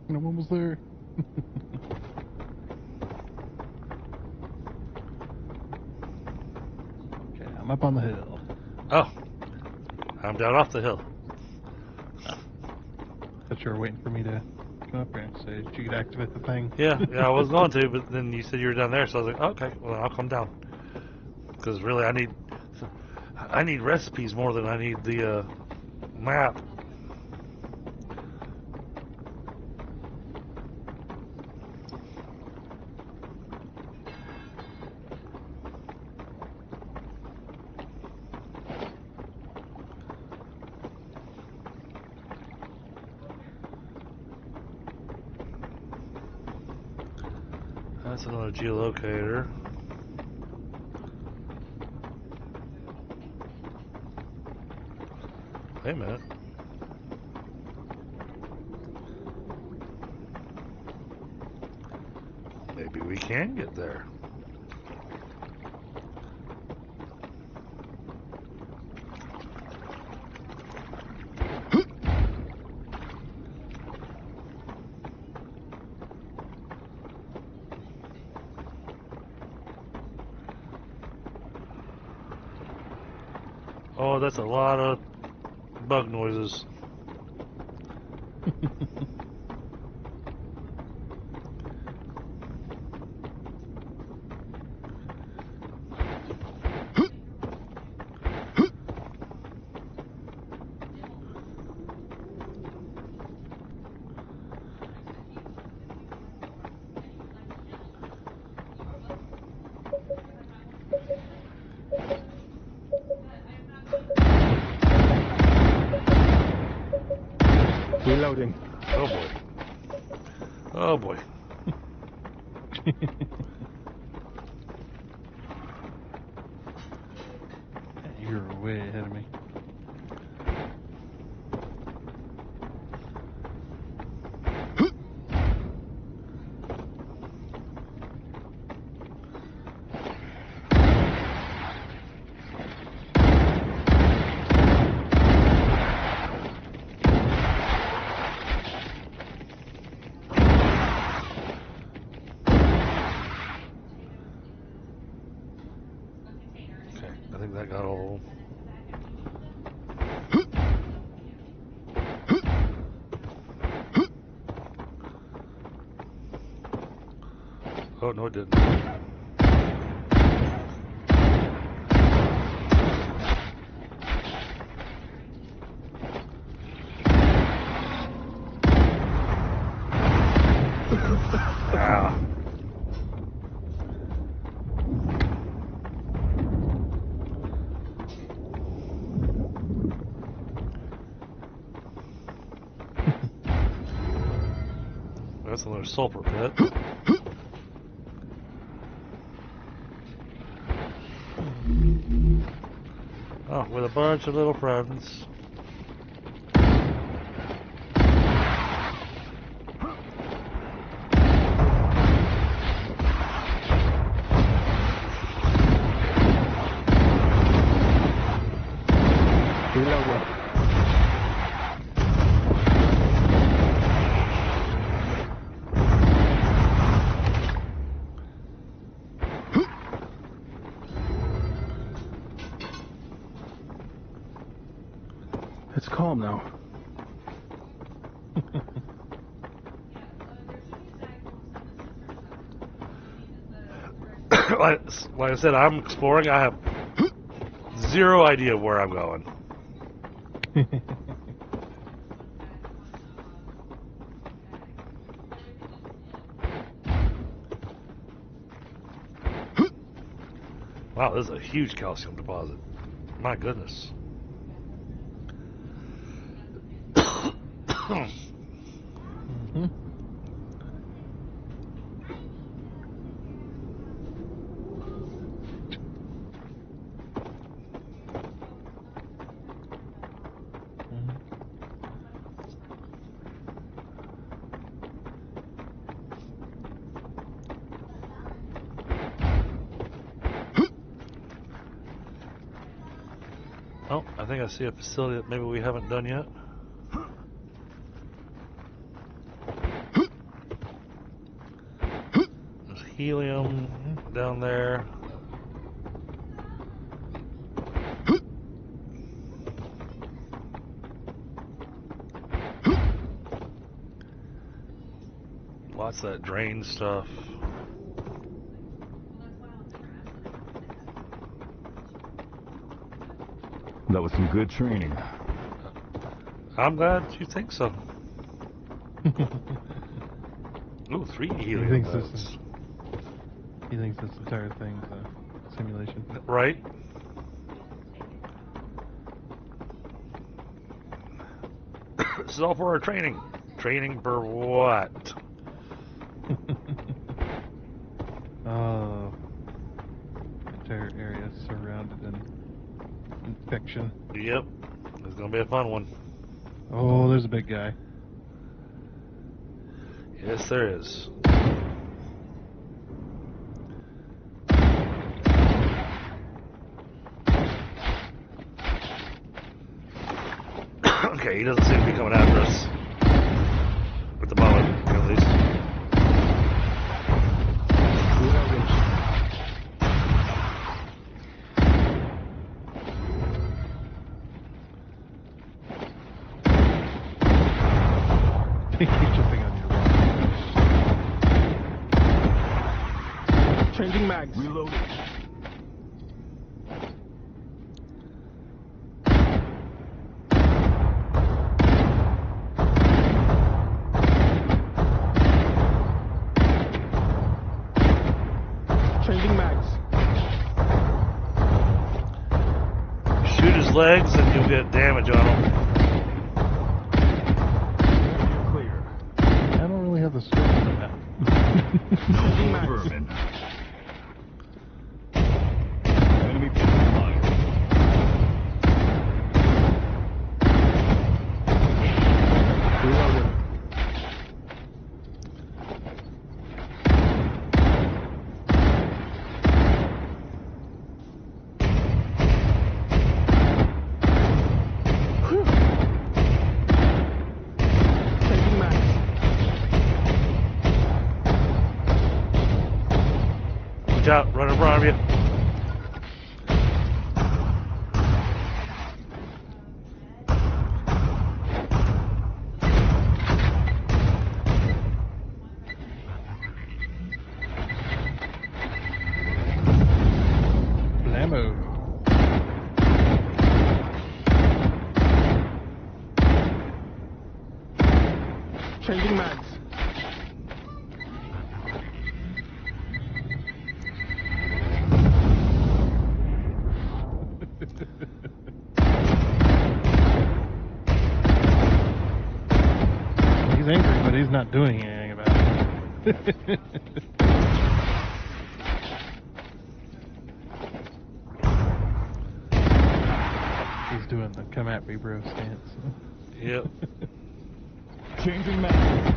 And I'm almost there. Okay, I'm up on the hill. Oh, I'm down off the hill. Thought you were waiting for me to come up here and say, did you get to activate the thing? Yeah, I was going to, but then you said you were down there, so I was like, okay, well, I'll come down. Because really, I need recipes more than I need the map. That's another geolocator. Wait a minute. Maybe we can get there. Oh, that's a lot of bug noises. Reloading. Oh boy. Oh boy. You're way ahead of me. Okay, I think that got all. Oh no, it didn't. Ah. That's another sulfur pit. with a bunch of little friends. Reloading. It's calm now. Like I said, I'm exploring. I have zero idea where I'm going. Wow, this is a huge calcium deposit. My goodness. Mhm. Oh, I think I see a facility that maybe we haven't done yet. There's helium down there. Lots of that drain stuff. That was some good training. I'm glad you think so. Ooh, 3 helium thinks this boats. is- He thinks this entire thing's a simulation. Right? This is all for our training. Training for what? Oh, entire area surrounded in infection. Yep. It's gonna be a fun one. Oh, there's a big guy. Yes, there is. Okay, he doesn't seem to be coming after us. At the moment, at least. Reloading. He's jumping on your wall. Changing mags. Reloading. Changing mags. Shoot his legs and you'll get damage on him. Clear. I don't really have the scope for that. No more vermin. Enemy line. Reloading. Changing mags. Watch out, right in front of you. Blammo. Changing mags. He's angry, but he's not doing anything about it. come at me, bro stance. Yep. Changing mags.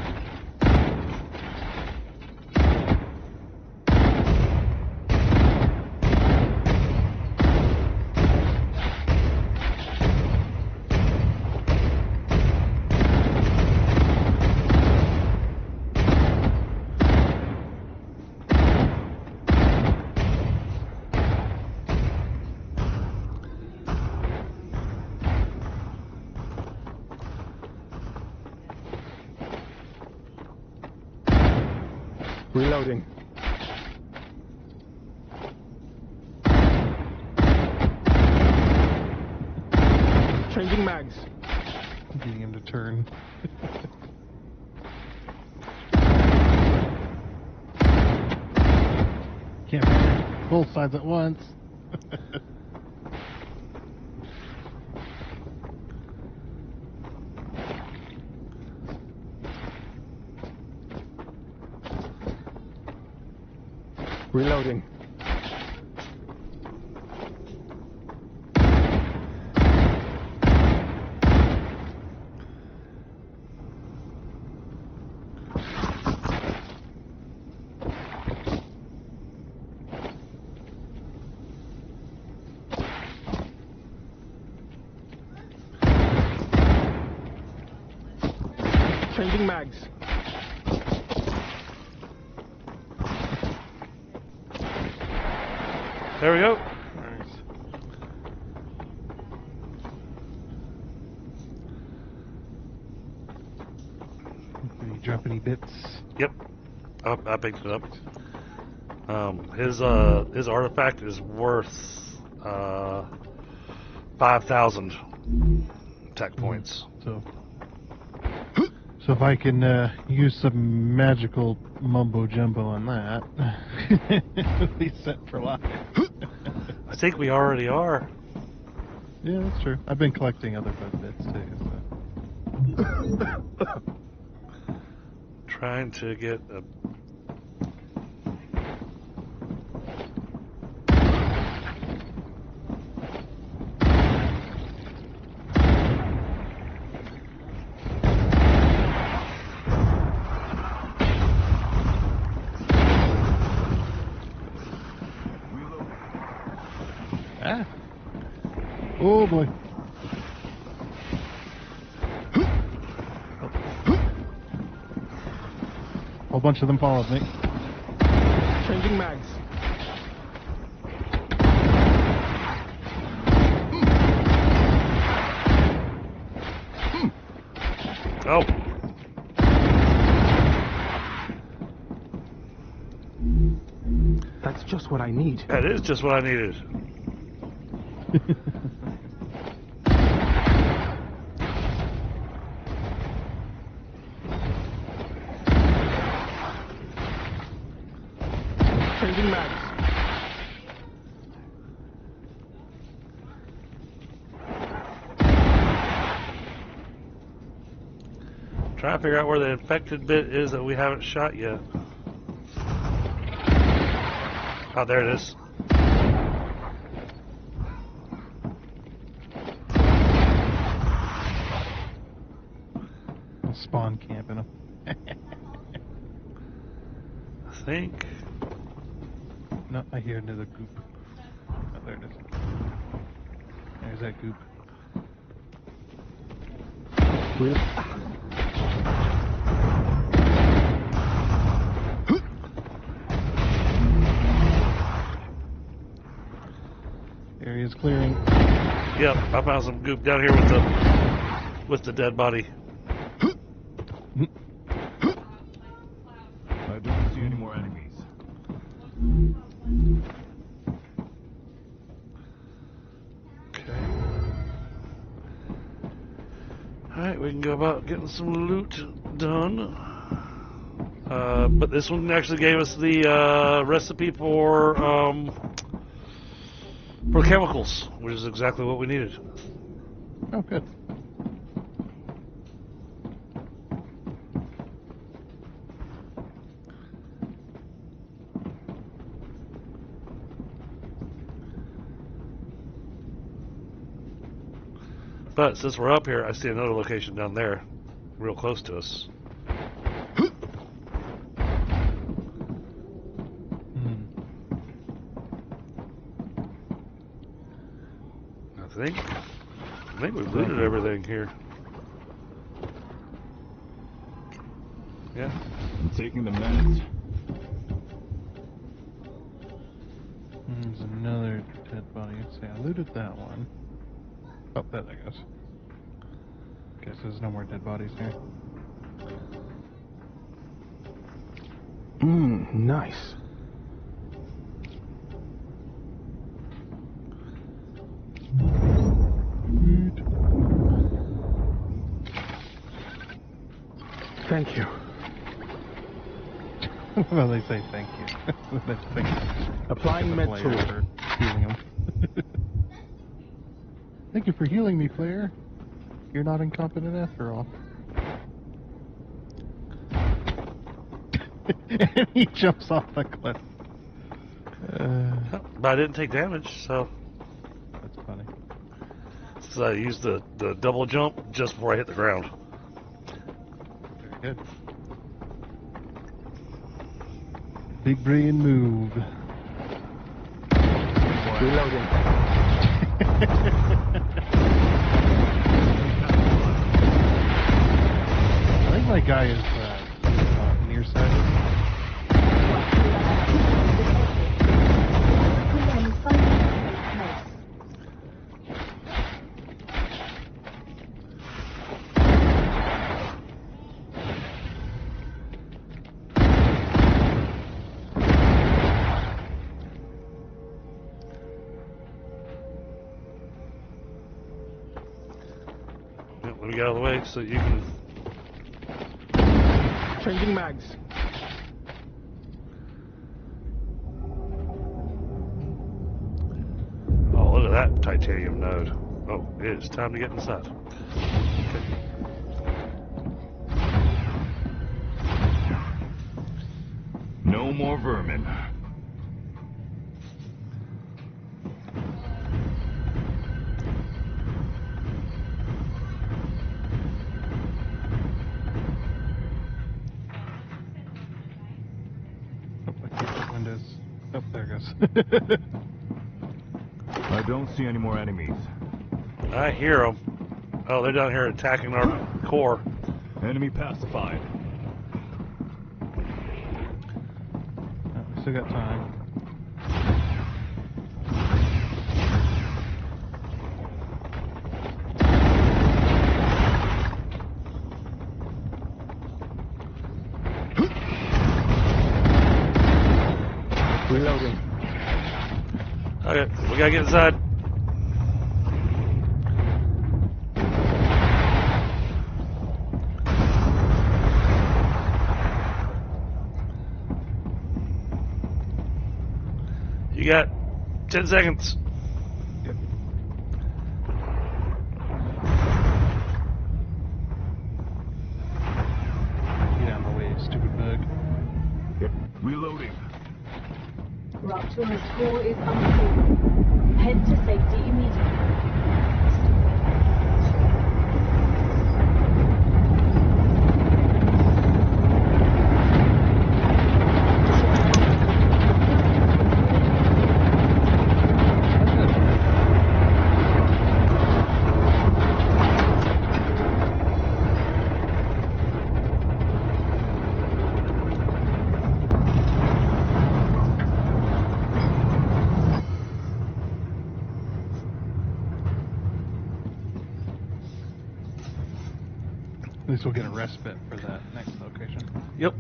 Reloading. Changing mags. Getting him to turn. Can't be both sides at once. Reloading. Changing mags. There we go. Nice. Did you drop any bits? Yep. I picked it up. His artifact is worth 5,000 tech points. So if I can use some magical mumbo jumbo on that, we'll be set for life. I think we already are. Yeah, that's true. I've been collecting other bug bits too. So. Trying to get a. Ah. Oh boy. A whole bunch of them followed me. Changing mags. Oh. That's just what I need. That is just what I needed. Changing mags. Trying to figure out where the infected bit is that we haven't shot yet. Oh, there it is. I'll spawn camping them. I think. No, I hear another goop. Oh, there it is. There's that goop. Area's clearing. Yep, I found some goop down here with the dead body. I don't see any more enemies. Okay. Alright, we can go about getting some loot done. But this one actually gave us the recipe for chemicals, which is exactly what we needed. Oh, good. But since we're up here, I see another location down there, real close to us. I think we've looted everything here. Yeah. I'm taking the meds. There's another dead body. Let's see, I looted that one. Oh, that I guess. Guess there's no more dead bodies here. Nice. Thank you. Well, they say thank you. That's thank you. Applying med Player tool. for healing him. Thank you for healing me, player. You're not incompetent after all. And he jumps off the cliff. But I didn't take damage, so That's funny. so I used the double jump just before I hit the ground. Very good. Big brain move. Reloading. I think my guy is nearsighted. Within 5 meters. Yep, let me get out of the way so you can. Changing mags. Oh, look at that titanium node. Oh, it's time to get inside. Okay. No more vermin. Oh, I can't get windows. Oh, there it goes. I don't see any more enemies. I hear them. Oh, they're down here attacking our core. Enemy pacified. Oh, we still got time. Reloading. Okay, we gotta get inside. You got 10 seconds. Yep. Get out of my way, stupid bug. Yep. Reloading. Rapture's core is unstable. Head to safety immediately. At least we'll get a respite for that next location. Yep.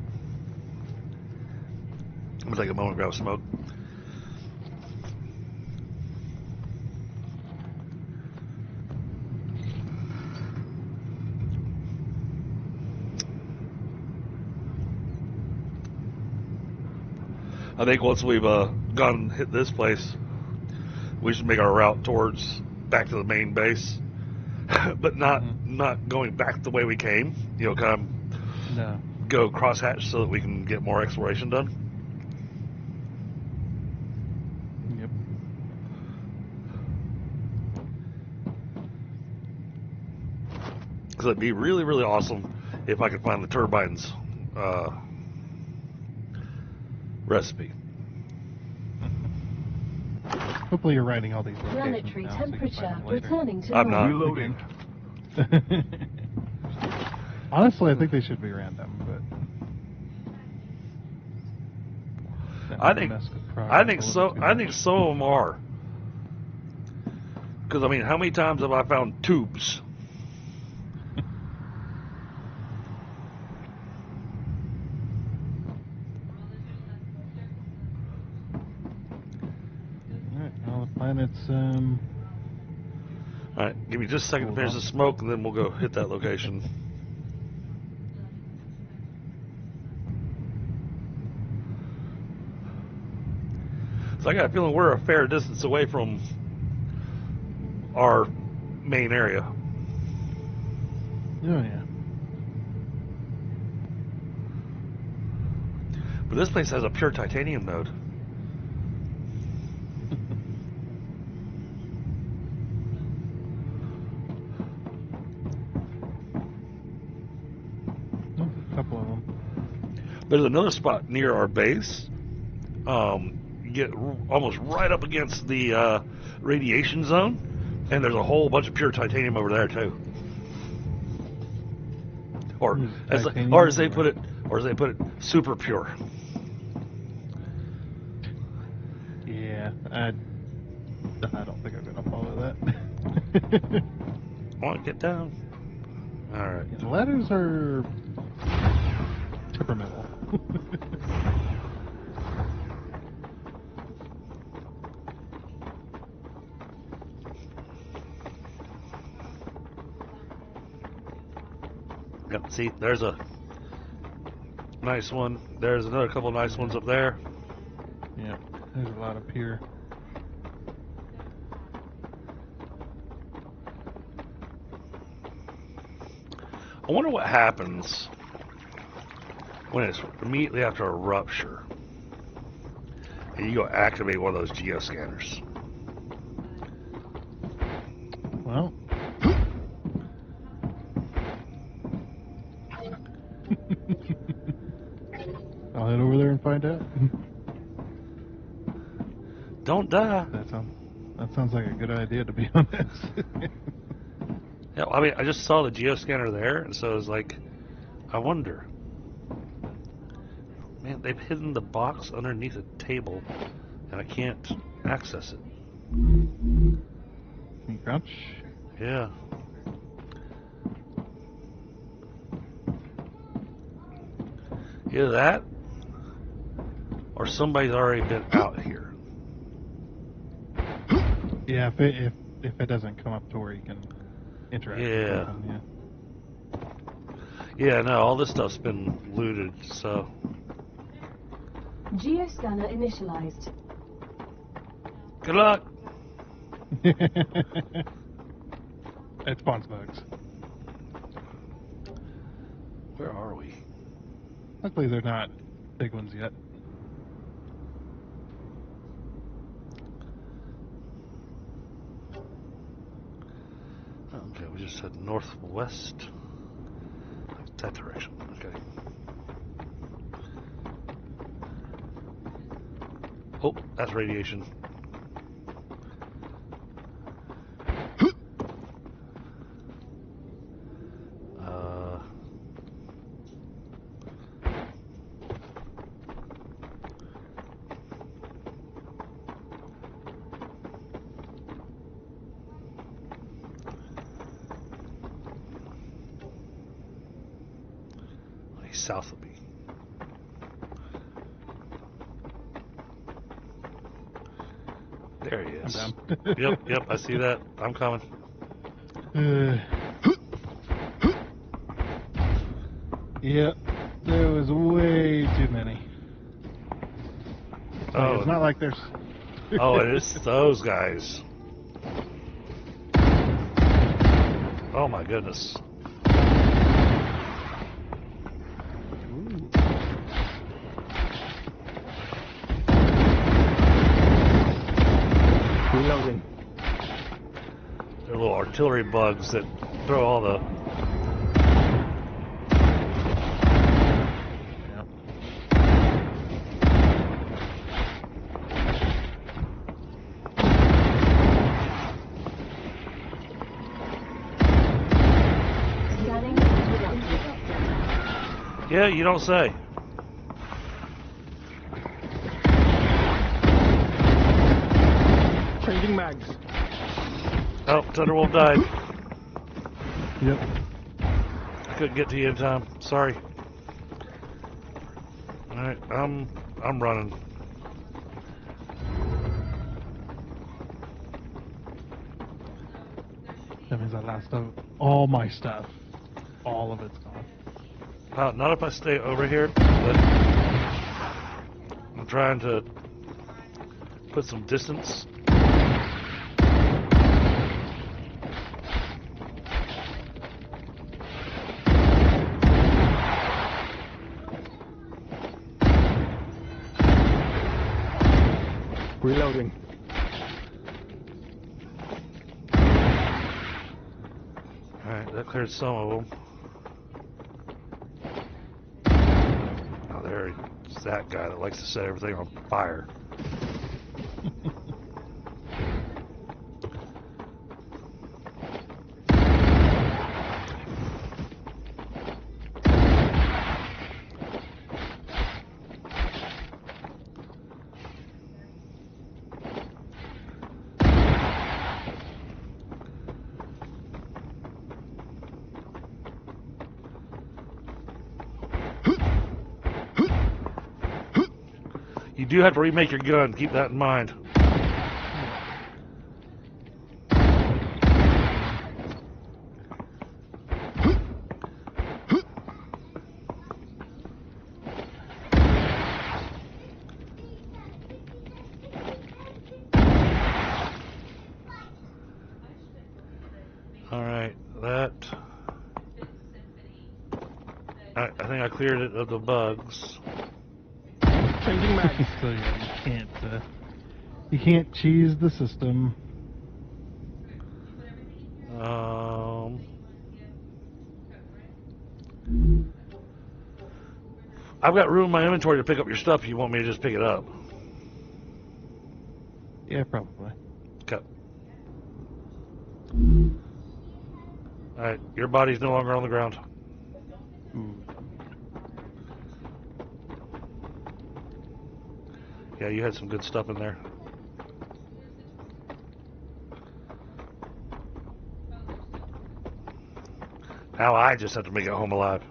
I'm gonna take a moment to grab a smoke. I think once we've gone and hit this place, we should make our route towards back to the main base, but not going back the way we came. You know, kind of No. go crosshatch so that we can get more exploration done. Yep. Because it'd be really, really awesome if I could find the turbines recipe. Hopefully you're writing all these locations Planetary down so you can temperature find them later. returning to I'm not. normal. Reloading. Honestly, I think they should be random, but that I might think mess with progress I a think little so. too I think much. some of them are. Because I mean, how many times have I found tubes? Alright, all the planets, All right, give me just a second to Hold finish on. the smoke, and then we'll go hit that location. So I got a feeling we're a fair distance away from our main area. oh yeah. But this place has a pure titanium node. There's a couple of them. There's another spot near our base. You get almost right up against the radiation zone, and there's a whole bunch of pure titanium over there too. Or There's as titanium or as they everywhere. put it, super pure. Yeah, I don't think I'm gonna follow that. I want to get down. All right. Yeah, the ladders are temperamental. Yep. See, there's a nice one. There's another couple nice ones up there. Yeah, there's a lot up here. I wonder what happens when it's immediately after a rupture and you go activate one of those geoscanners. Well, I'll head over there and find out. Don't die. That sounds like a good idea, to be honest. Yeah, I mean, I just saw the geoscanner there, and so I was like, I wonder. Man, they've hidden the box underneath a table, and I can't access it. Can you crouch? Yeah. Either that, or somebody's already been out here. Yeah, if it doesn't come up to where you can interact Yeah. with them, Yeah, no, all this stuff's been looted, so. Geoscanner initialized. Good luck! yeah. It spawns bugs. Where are we? Luckily, they're not big ones yet. Okay, we just head northwest. That direction, okay. Oh, that's radiation. South of me. There he is. I'm down. Yep, I see that. I'm coming. Yep, there was way too many. Oh. It's not like there's. Oh, it is those guys. Oh my goodness. Reloading. They're little artillery bugs that throw all the Yeah, you don't say. Changing mags. Oh, Thunderwolf died. Yep. Couldn't get to you in time. Sorry. Alright, I'm running. That means I lost all my stuff. All of it's gone. Not if I stay over here, but I'm trying to put some distance. Reloading. Alright, that cleared some of them. Oh, there's that guy that likes to set everything on fire. You do have to remake your gun. Keep that in mind. All right, that. I think I cleared it of the bugs. Changing mags. So yeah, you can't cheese the system. I've got room in my inventory to pick up your stuff if you want me to just pick it up. Yeah, probably. Okay. Alright, your body's no longer on the ground. Ooh. Yeah, you had some good stuff in there. Now I just have to make it home alive.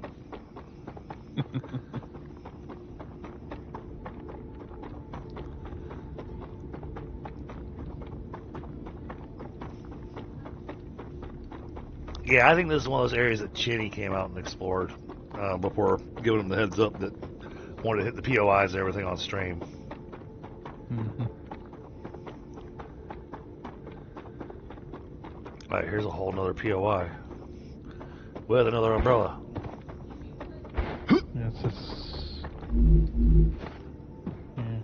Yeah, I think this is one of those areas that Chinnie came out and explored before giving them the heads up that wanted to hit the POIs and everything on stream. Mm-hmm. Alright, here's a whole nother POI with another umbrella. Yeah, it's just... Yeah.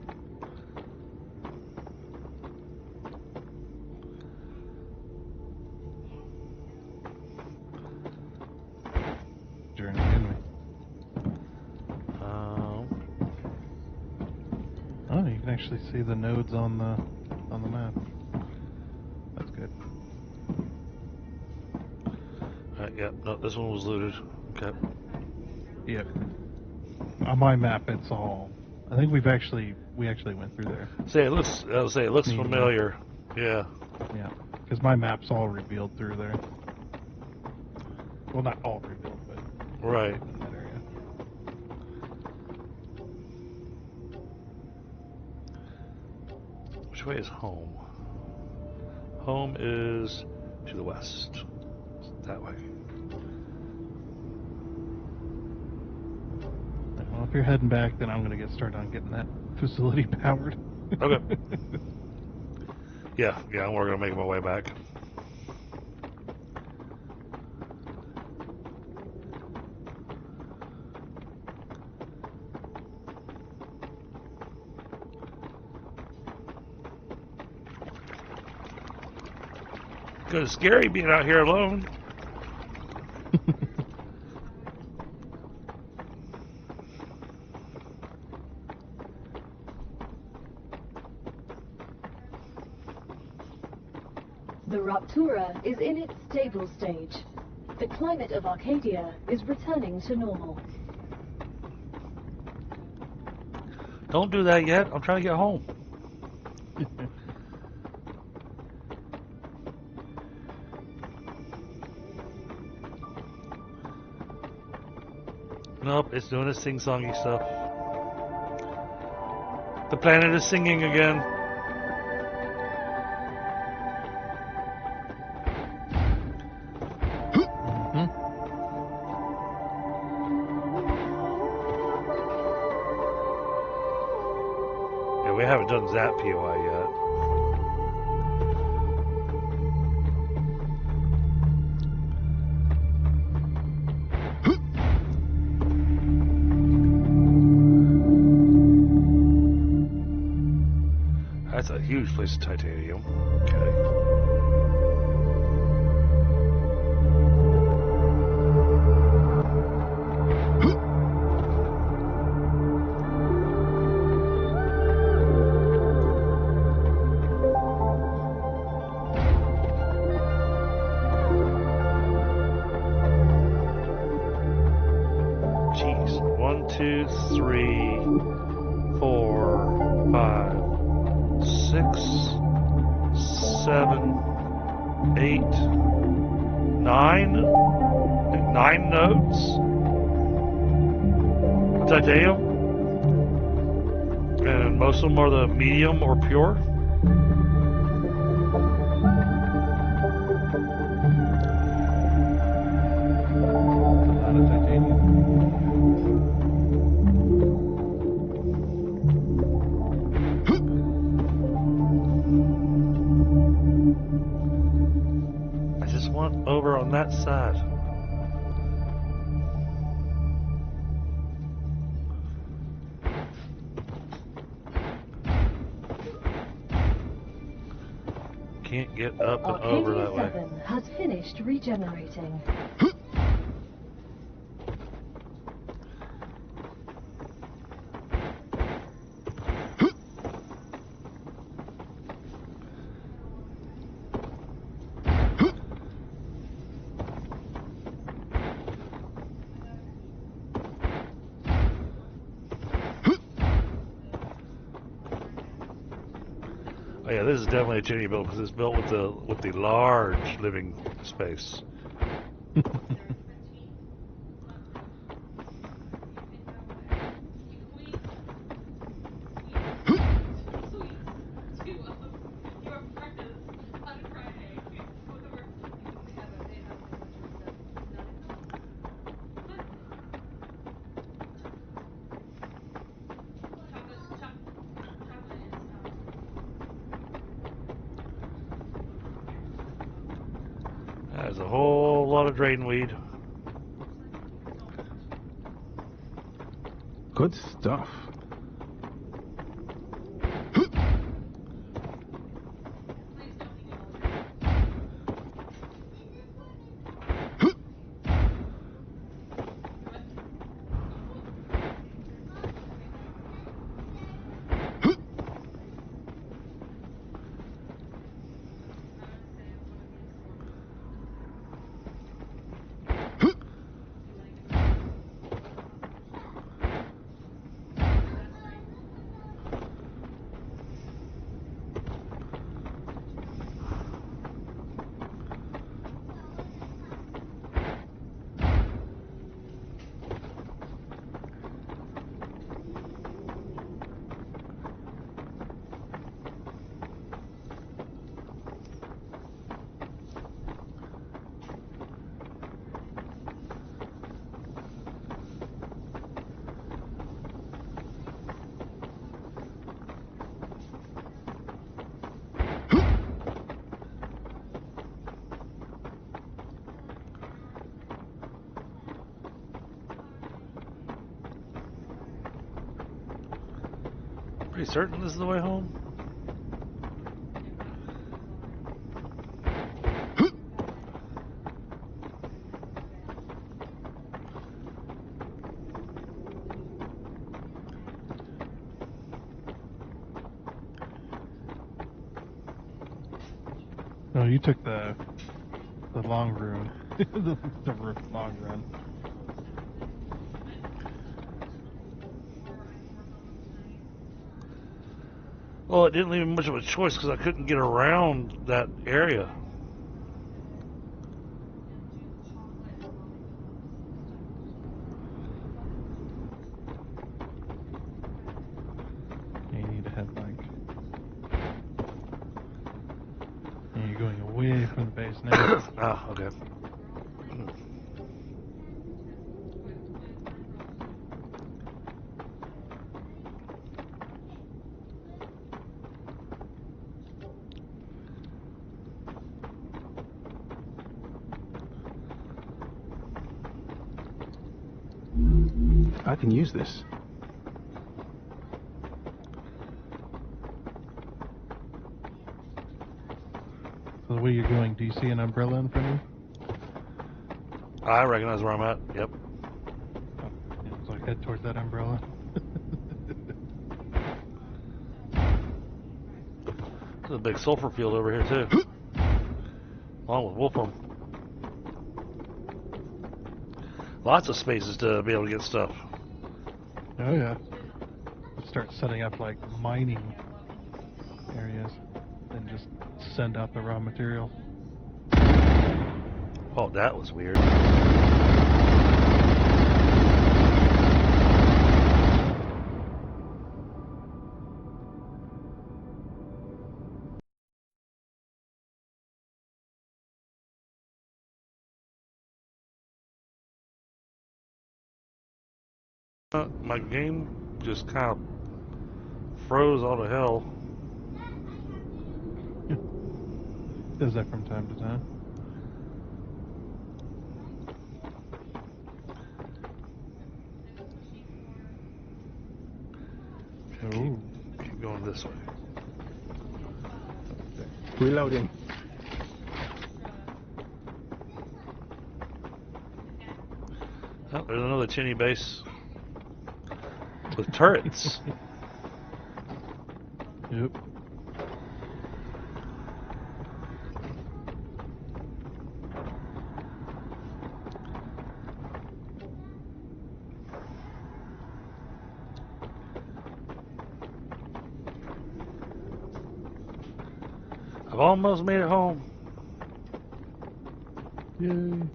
Journey anyway. Oh, you can actually see the nodes on the map. That's good. Yeah, no, this one was looted. Okay. Yep. On my map, it's all. I think we actually went through there. It looks familiar. Yeah. Yeah, because my map's all revealed through there. Well, not all revealed, but Right. in that area. Which way is home? Home is to the west. That way. Well, if you're heading back, then I'm going to get started on getting that facility powered. Okay. Yeah, I'm working on making my way back. Because it's scary being out here alone. The Raptura is in its stable stage. The climate of Arcadia is returning to normal. Don't do that yet. I'm trying to get home. Nope, it's doing its sing-songy stuff. The planet is singing again. Yeah, we haven't done that POI yet. That's a huge place of titanium. Okay. Jeez. 1, 2, 3, 4, 5. 6, 7, 8, 9. I think 9 nodes. Titanium. And most of them are the medium or pure. That's a lot of titanium. I just want over on that side. Can't get up and over that way. Arcadia 7 has finished regenerating. Oh yeah, this is definitely a Chinnie build because it's built with the large living space. There's a whole lot of drain weed. Good stuff. Pretty certain this is the way home? No, you took the long run, the long run. Well, it didn't leave me much of a choice because I couldn't get around that area. You need to head like. And you're going away from the base now. Ah, okay. I can use this. So the way you're going, do you see an umbrella in front of you? I recognize where I'm at. Yep. Yeah, so head towards that umbrella. There's a big sulfur field over here too, along with wolfram. Lots of spaces to be able to get stuff. Oh yeah. Start setting up like mining areas, and just send out the raw material. Oh, that was weird. My game just kind of froze all to hell. Does that from time to time. Keep going this way. Reloading. Oh, there's another Chinnie base with turrets. Yep. I've almost made it home. Yay.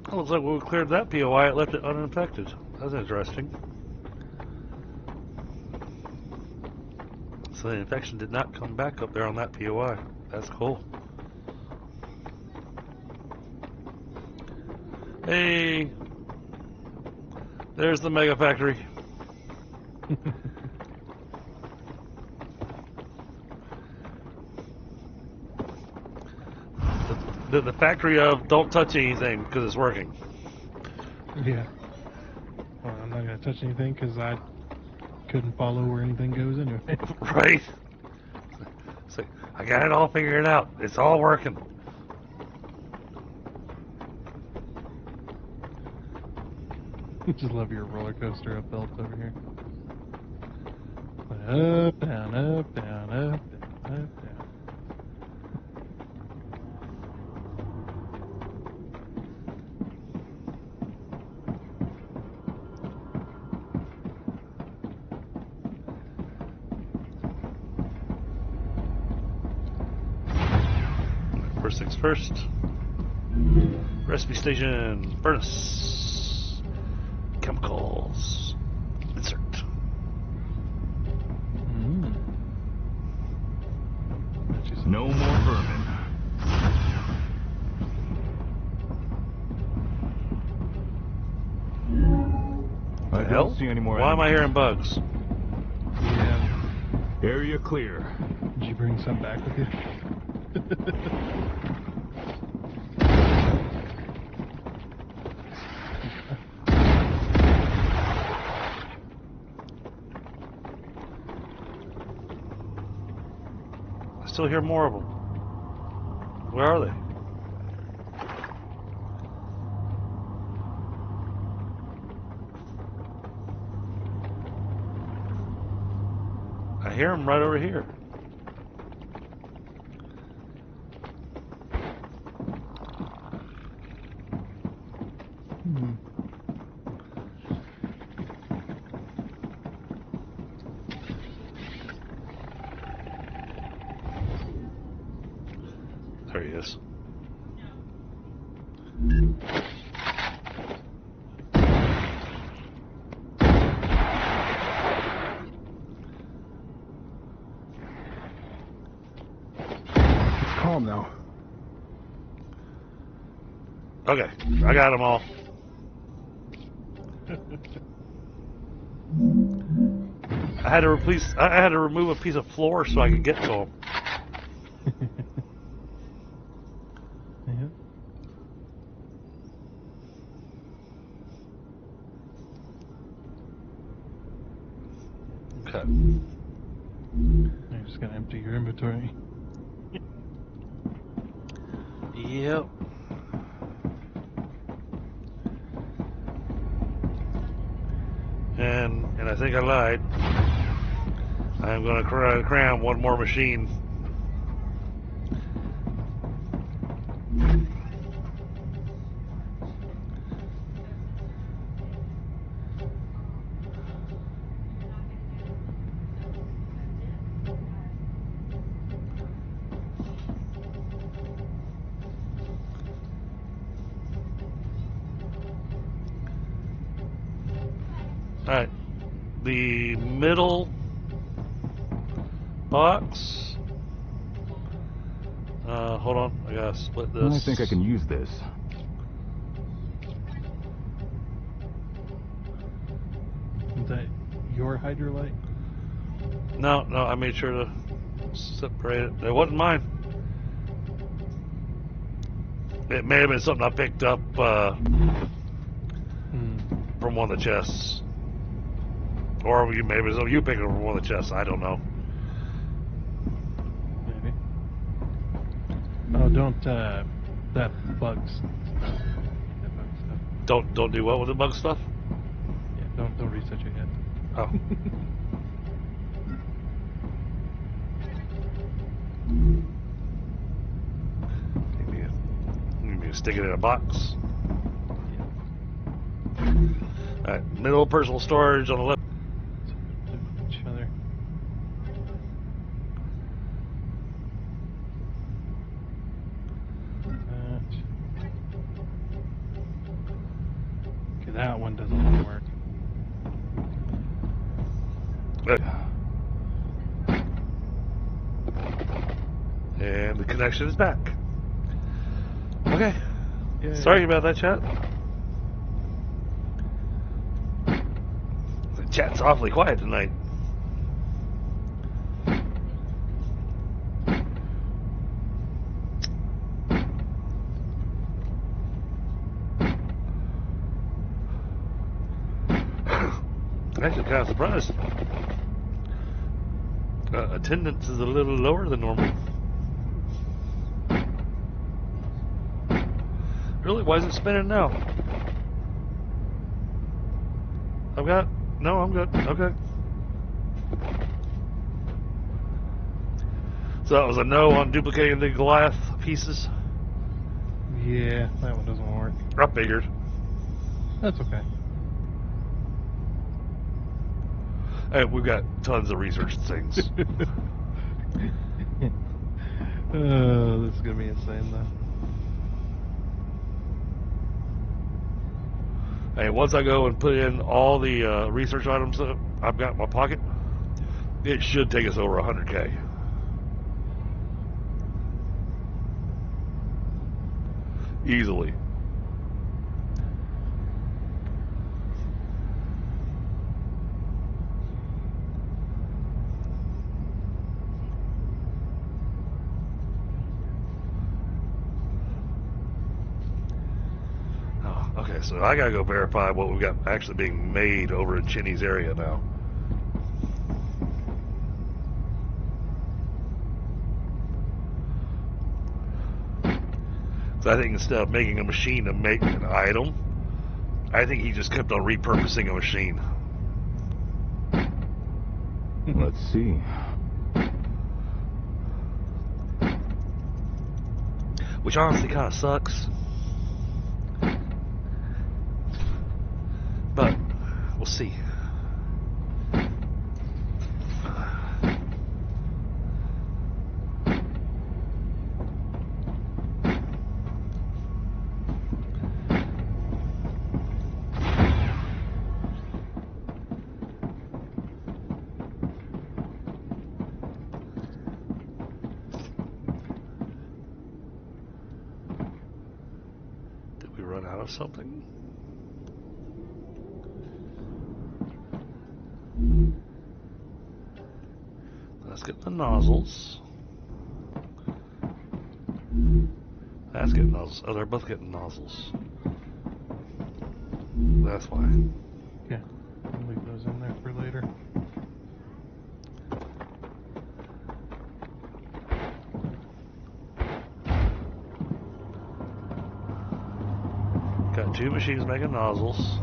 It looks like when we cleared that POI, it left it uninfected. That's interesting. So the infection did not come back up there on that POI. That's cool. Hey, there's the mega factory. The factory of don't touch anything because it's working. Yeah. Well, I'm not gonna touch anything because I couldn't follow where anything goes anyway. Right? It's like, I got it all figured out. It's all working. Just love your roller coaster of belts over here. Up, down, up, down, up, down, up, down. First things first. Recipe station. Furnace. Chemicals. Insert. No more vermin. I Hell? don't see any more Why am I enemies. hearing bugs? Yeah. Area clear. Did you bring some back with you? I still hear more of them. Where are they? hear him right over here. There he is. It's calm now. Okay, I got them all. I had to remove a piece of floor so I could get to them. Yeah. Okay. You're just gonna empty your inventory. Yep. And I think I lied. I'm going to cram one more machine. Alright, the middle box. Hold on, I gotta split this. I think I can use this. Is that your hydrolite? No, I made sure to separate it. It wasn't mine. It may have been something I picked up from one of the chests. Or maybe you picked it up from one of the chests. I don't know. Maybe. Oh, don't that bugs stuff. That bug stuff. Don't do what with the bug stuff? Yeah, don't reset your head. Oh. Maybe stick it in a box. Alright, middle personal storage on the left. Each other. Okay, that one doesn't work. And the connection is back. Okay. Yay. Sorry about that, chat. The chat's awfully quiet tonight. Actually, kind of surprised. Attendance is a little lower than normal. Really? Why is it spinning now? No, I'm good. Okay. So that was a no on duplicating the Goliath pieces? Yeah, that one doesn't work. I figured. That's okay. Hey, we've got tons of research things. Oh, this is gonna be insane though. Hey, once I go and put in all the research items that I've got in my pocket, it should take us over 100K. Easily. Okay, so I gotta go verify what we've got actually being made over in Chinnie's area now. So I think instead of making a machine to make an item, I think he just kept on repurposing a machine. Let's see. Which honestly kind of sucks. But we'll see. Did we run out of something? Let's get the nozzles. That's getting nozzles. Oh, they're both getting nozzles. That's why. Yeah, I'll leave those in there for later. Got two machines making nozzles.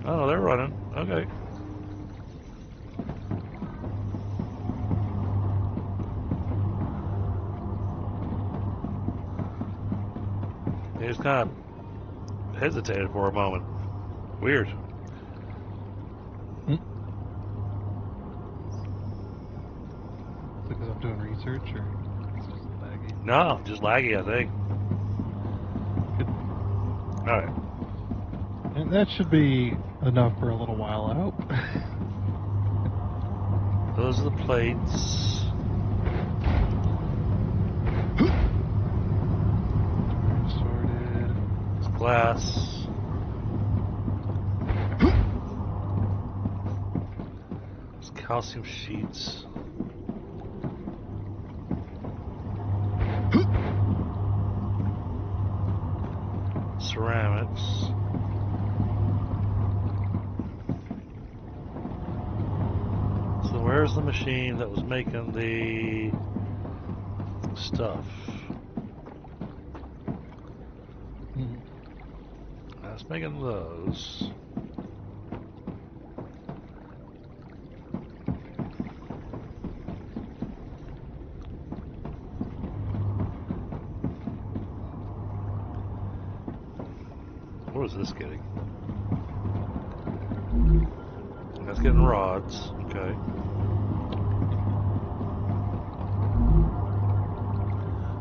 Oh, they're running. Okay. They just kind of hesitated for a moment. Weird. Because I'm doing research, or it's just laggy? No, just laggy, I think. Good. Alright. And that should be enough for a little while out. Those are the plates. Sorted. It's glass. It's calcium sheets. Ceramics. So where's the machine that was making the stuff? That's making those. What is this getting? That's getting rods. Okay.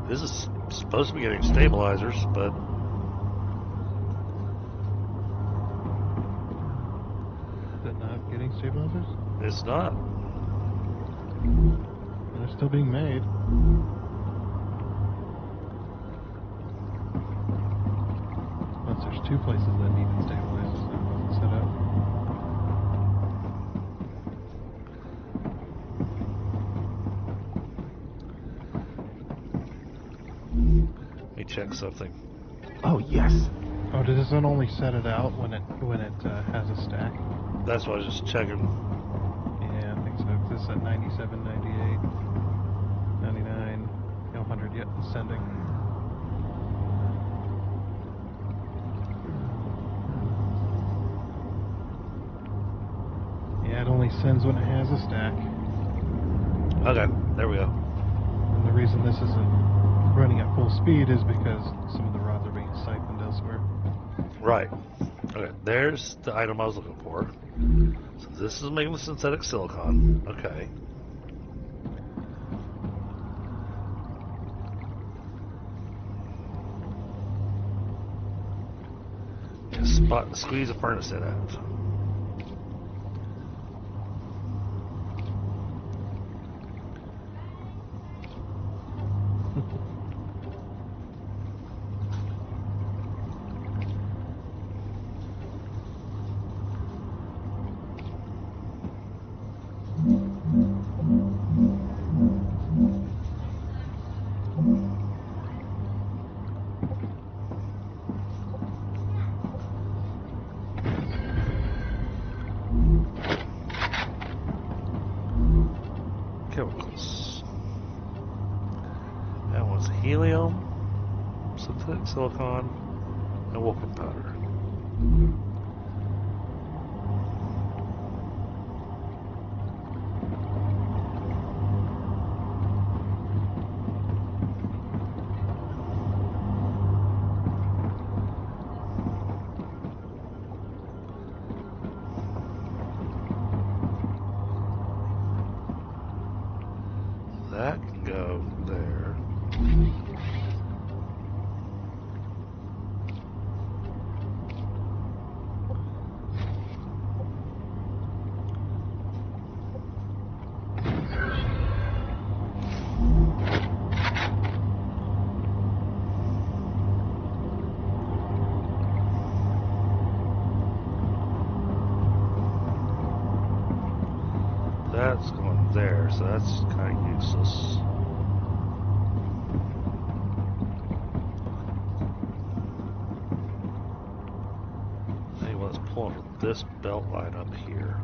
This is supposed to be getting stabilizers, but Is it not getting stabilizers? it's not. They're still being made. Plus, there's two places that need stabilizers that wasn't set up. Let me check something. Oh, yes. Oh, does this one only set it out when it has a stack? That's what I was just checking. Yeah, I think so. 'Cause it's at 97, 98, 99, 100 yet ascending. Yeah, it only sends when it has a stack. Okay, there we go. And the reason this isn't running at full speed is because some of the rods are being siphoned elsewhere. Right. Okay, there's the item I was looking for. So this is making the synthetic silicon. Okay. Just squeeze a furnace in it. Chemicals. That one's helium, synthetic silicon, and wolfram powder. That can go there. That's going there, so that's kind of useless. Anyway, let's pull into this belt line up here.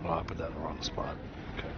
Oh, I put that in the wrong spot. Okay.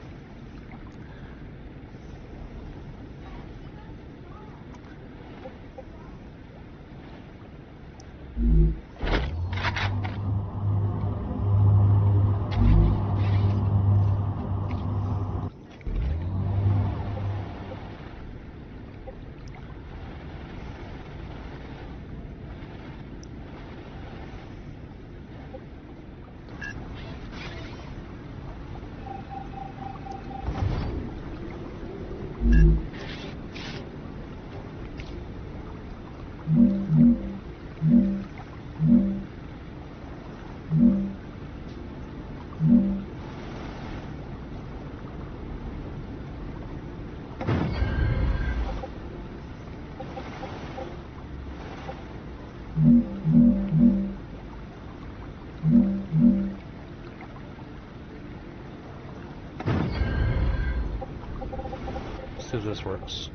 See if this works.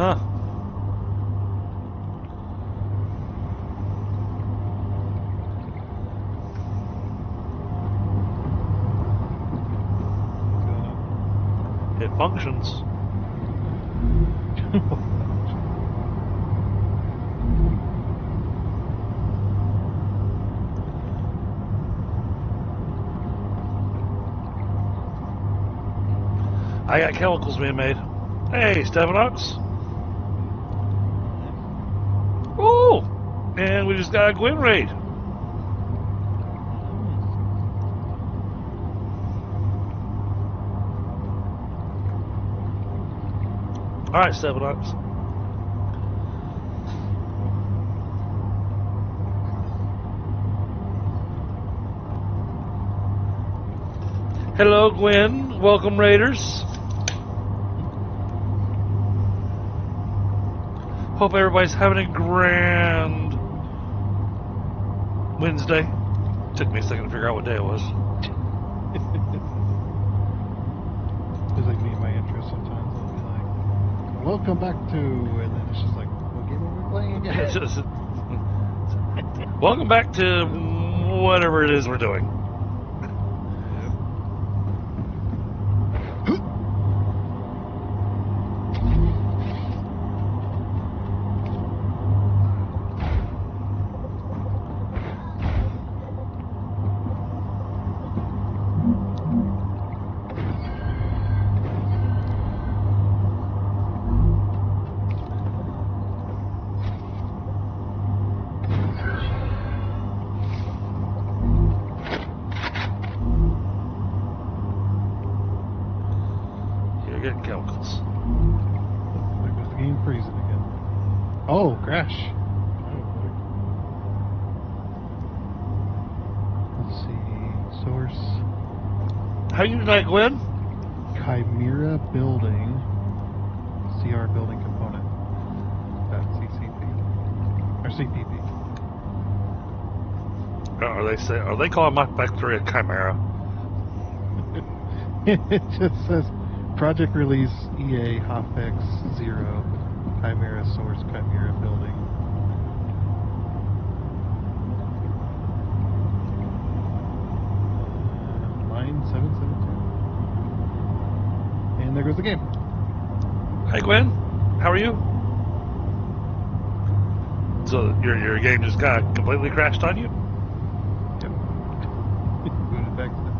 Huh. It functions. I got chemicals being made. Hey, Stephanox. Oh, and we just got a Gwyn raid. All right, Stephanox. Hello, Gwyn. Welcome, Raiders. Hope everybody's having a grand Wednesday. Took me a second to figure out what day it was. It's like me and my intro sometimes. I'll be like, welcome back to, and then it's just like, what game are we playing again? It's just, welcome back to whatever it is we're doing. Getting chemicals. There goes the game freezing again. Oh, crash. Oh, boy. Let's see. Source. How are you tonight, Gwen? Chimera building. CR building component. CCP. Or CPP. Are they calling my factory a chimera? It just says project release EA Hopx 0 Chimera source Chimera building. Line 772. And there goes the game. Hey, Gwen. How are you? So your game just kind of completely crashed on you? Yep. Booted back to the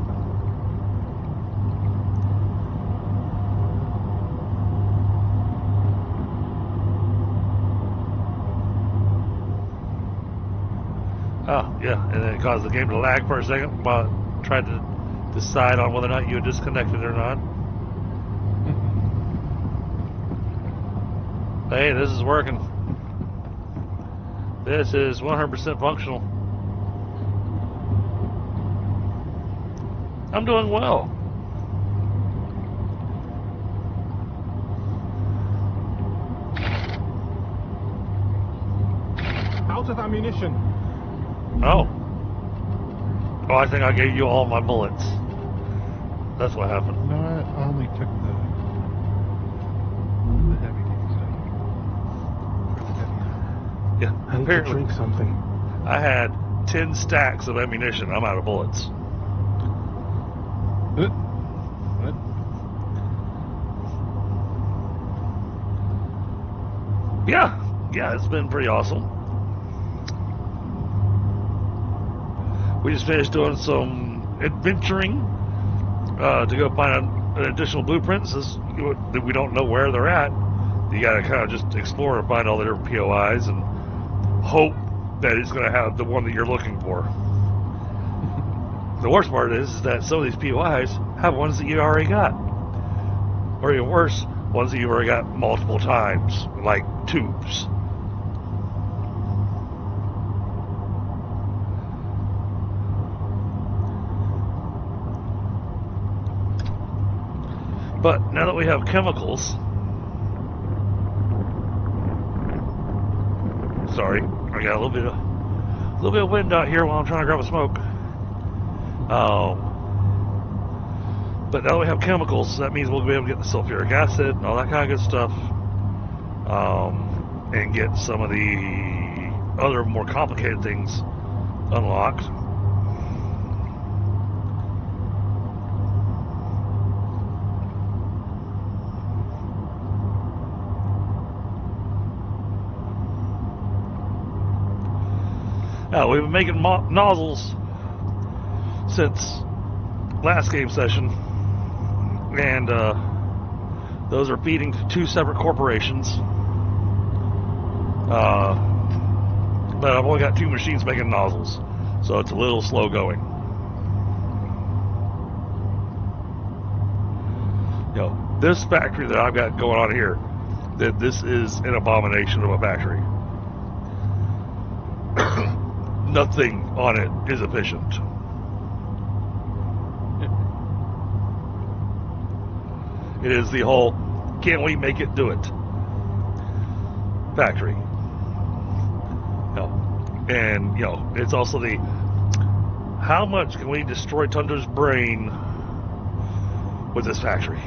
Oh, yeah, and then it caused the game to lag for a second while I tried to decide on whether or not you had disconnected or not. Hey, this is working. This is 100% functional. I'm doing well. Out of ammunition. Oh. Oh, I think I gave you all my bullets. That's what happened. No, I only took the heavy duty stuff. Or the heavy. Yeah, I need to apparently drink something. I had 10 stacks of ammunition. I'm out of bullets. What? Yeah, it's been pretty awesome. We just finished doing some adventuring to go find an additional blueprints that we don't know where they're at. You got to kind of just explore and find all the different POIs and hope that it's going to have the one that you're looking for. the worst part is that some of these POIs have ones that you already got. Or even worse, ones that you already got multiple times, like tubes. But now that we have chemicals, sorry, I got a little bit of wind out here while I'm trying to grab a smoke. But now that we have chemicals, that means we'll be able to get the sulfuric acid and all that kind of good stuff, and get some of the other more complicated things unlocked. We've been making nozzles since last game session, and those are feeding to 2 separate corporations. But I've only got 2 machines making nozzles, so it's a little slow going. You know, this factory that I've got going on here, this is an abomination of a factory. Nothing on it is efficient. It is the whole, can we make it do it factory. And, you know, it's also the, how much can we destroy Tundra's brain with this factory?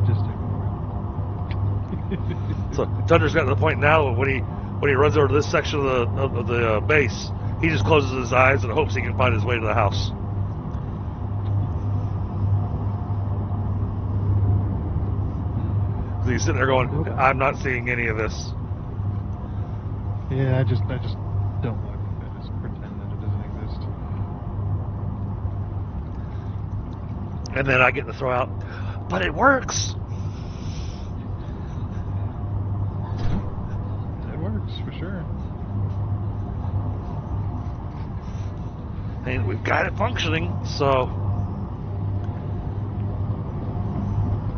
Just ignore it. So Tundra's got to the point now when he runs over to this section of the base, he just closes his eyes and hopes he can find his way to the house. So he's sitting there going, I'm not seeing any of this. Yeah, I just don't look. I just pretend that it doesn't exist. And then I get to throw out, but it works. It works for sure. And we've got it functioning, so.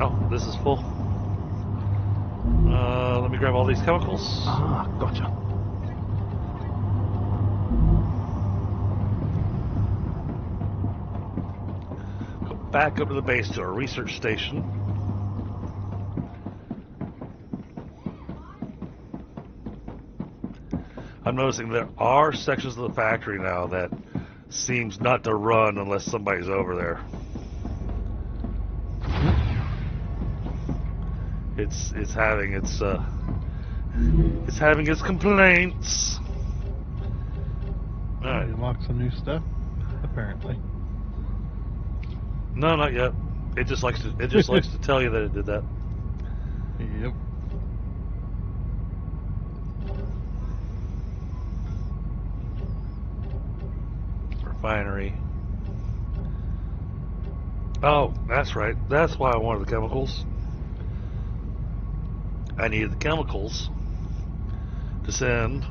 Oh, this is full. Let me grab all these chemicals. Ah, gotcha. Go back up to the base to our research station. I'm noticing there are sections of the factory now that seems not to run unless somebody's over there. It's having its complaints. All right. Unlock some new stuff, apparently. No, not yet. It just likes to tell you that it did that. Yep. Refinery. Oh, that's right. That's why I wanted the chemicals. I needed the chemicals to send.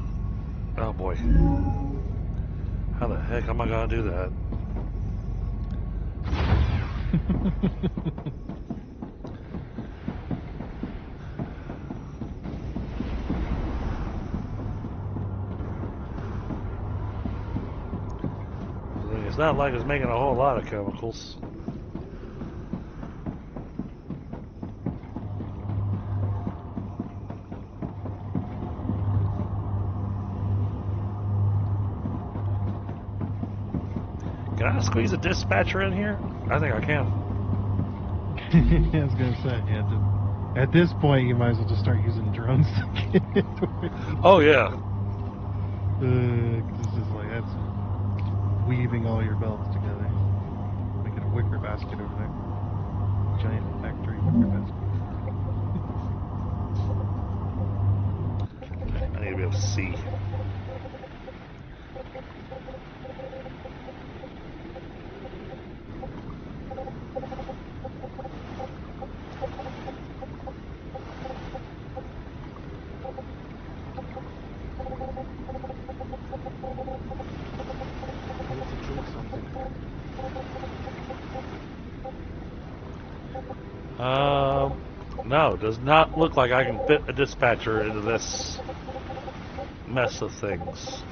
Oh boy. How the heck am I going to do that? It's not like it's making a whole lot of chemicals. Can I squeeze a dispatcher in here? I think I can. I was gonna say, yeah. At this point, you might as well just start using drones to get it. Oh yeah. 'Cause it's just like that's weaving all your belts together, making a wicker basket over there. Giant factory wicker basket. I need to be able to see. something. No, does not look like I can fit a dispatcher into this mess of things.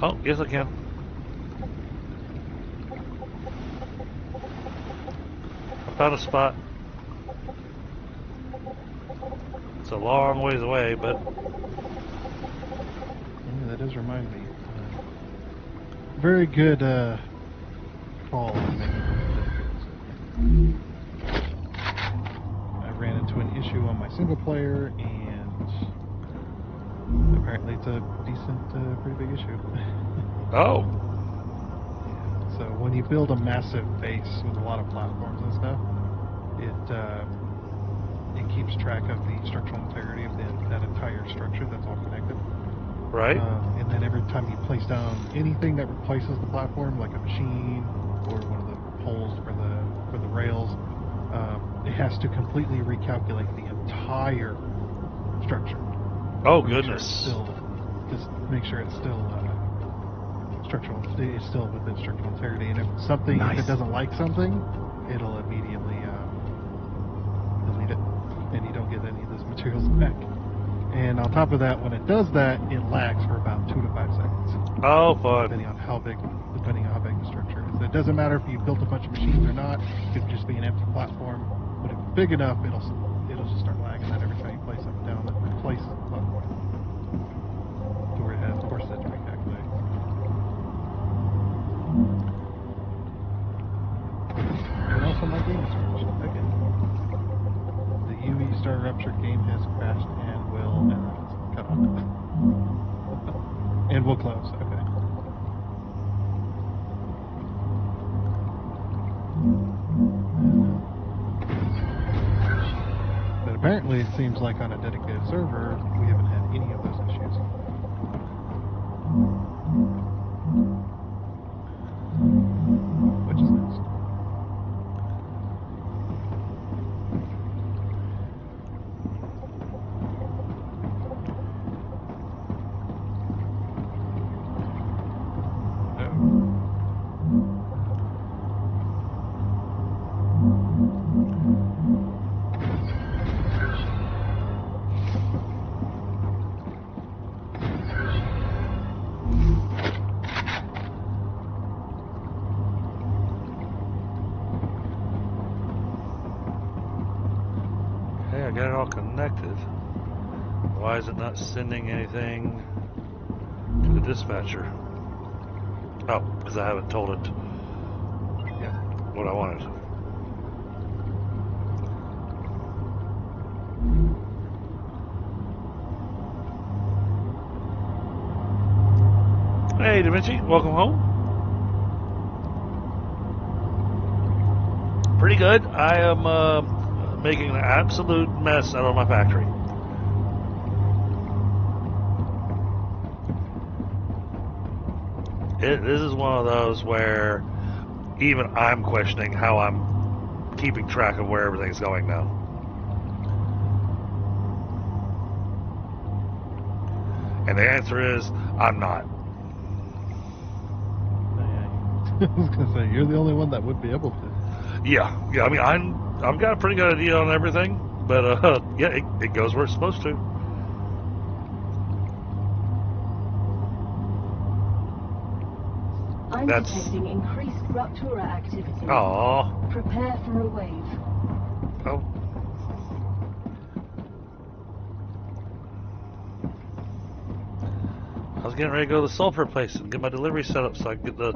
Oh, yes I can. I found a spot. It's a long ways away, but Yeah, that does remind me. Very good call on making this. I ran into an issue on my single player, and apparently it's a decent, pretty big issue. oh, So when you build a massive base with a lot of platforms and stuff, it keeps track of the structural integrity of that entire structure that's all connected. right. And then every time you place down anything that replaces the platform, like a machine or one of the poles for the rails, it has to completely recalculate the entire structure. Oh Make sure goodness. it's still, just make sure it's still structural. It's still within structural integrity. And if it doesn't like something, it'll immediately delete it, and you don't get any of those materials back. And on top of that, when it does that, it lags for about 2 to 5 seconds. Oh, fun. Depending on how big the structure is. It doesn't matter if you built a bunch of machines or not. It could just be an empty platform. But if it's big enough, it'll just start lagging that every time you place something down that replaces the platform. To where it has forced it to recalculate. And also my game is crashed again. The UE StarRupture game has crashed and will cut off. And will close. Okay. But apparently it seems like on a dedicated server, we haven't had any of those issues. Which is nice. Hey, I got it all connected. Why is it not sending anything to the dispatcher? Oh, because I haven't told it what I wanted. Hey, Da Vinci, welcome home. Pretty good. I am making an absolute mess out of my factory. This is one of those where even I'm questioning how I'm keeping track of where everything's going now. And the answer is, I'm not. I was gonna say, you're the only one that would be able to. Yeah. I mean, I've got a pretty good idea on everything, but yeah, it goes where it's supposed to. I'm detecting increased Ruptura activity. Aww. Prepare for a wave. Oh. I was getting ready to go to the sulfur place and get my delivery set up so I can get the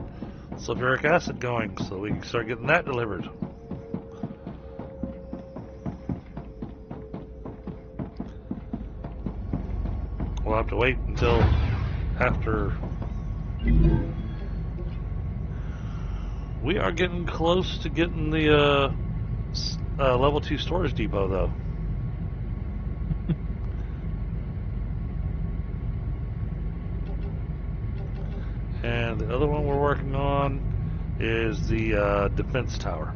sulfuric acid going so we can start getting that delivered. We'll have to wait until after. We are getting close to getting the level 2 storage depot though. And the other one we're working on is the defense tower.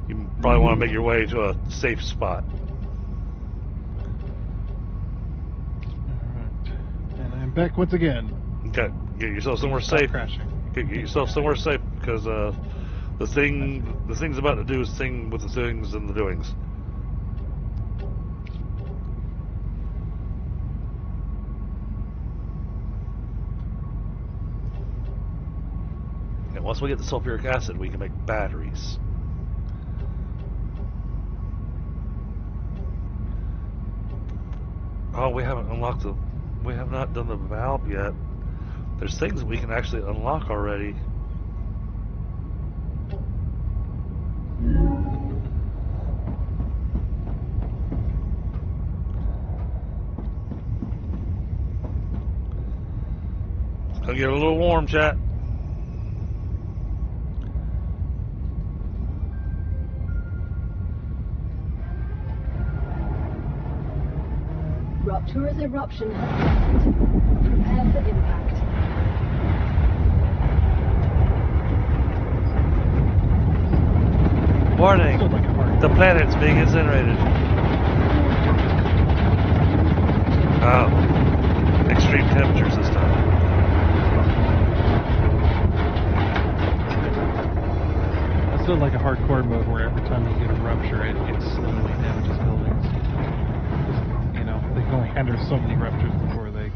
You Probably want to make your way to a safe spot. Alright. And I'm back once again. Okay, get yourself somewhere Stop safe. crashing. Get yourself somewhere safe because the thing's about to do its thing with the things and the doings. And once we get the sulfuric acid, we can make batteries. Oh, we haven't unlocked the. We have not done the valve yet. There's things that we can actually unlock already. It's gonna get a little warm, chat. Rupture's eruption has started. Prepare for impact. Warning! The planet's being incinerated. Oh. Extreme temperatures this time. It's still like a hardcore mode where every time you get a rupture, it slowly damages buildings. You know, they can only handle so many ruptures before they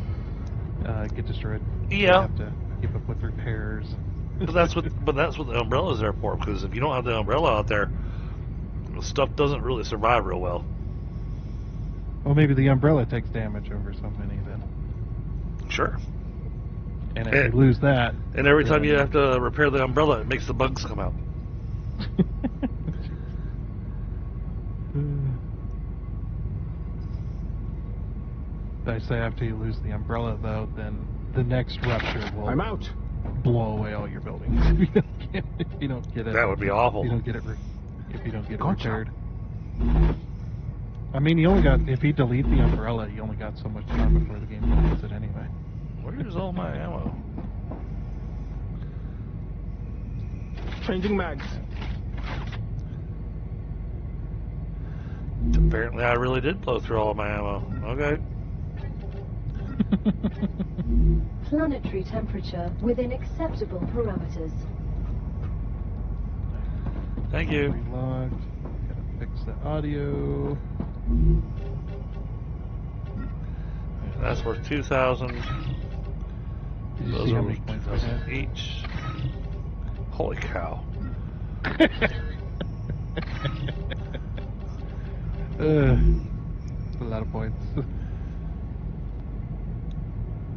get destroyed. Yeah. You have to keep up with repairs. But that's what the umbrella's there for, because if you don't have the umbrella out there, stuff doesn't really survive real well. Well, maybe the umbrella takes damage over so many then. Sure. And if you lose that... And every time you have to repair the umbrella, it makes the bugs come out. I say after you lose the umbrella, though, then the next rupture will... I'm out. Blow away all your buildings. If you don't get it. That would be awful. If you don't get it repaired. I mean, you only got, if you delete the umbrella, you only got so much time before the game deletes it anyway. Where's all my ammo? Changing mags. Apparently, I really did blow through all of my ammo. Okay. Planetary temperature within acceptable parameters. Thank you. Relogged. Gotta fix the audio. That's worth 2,000. Did you Those see how are many worth points I 2,000 had? each. Holy cow. A lot of points.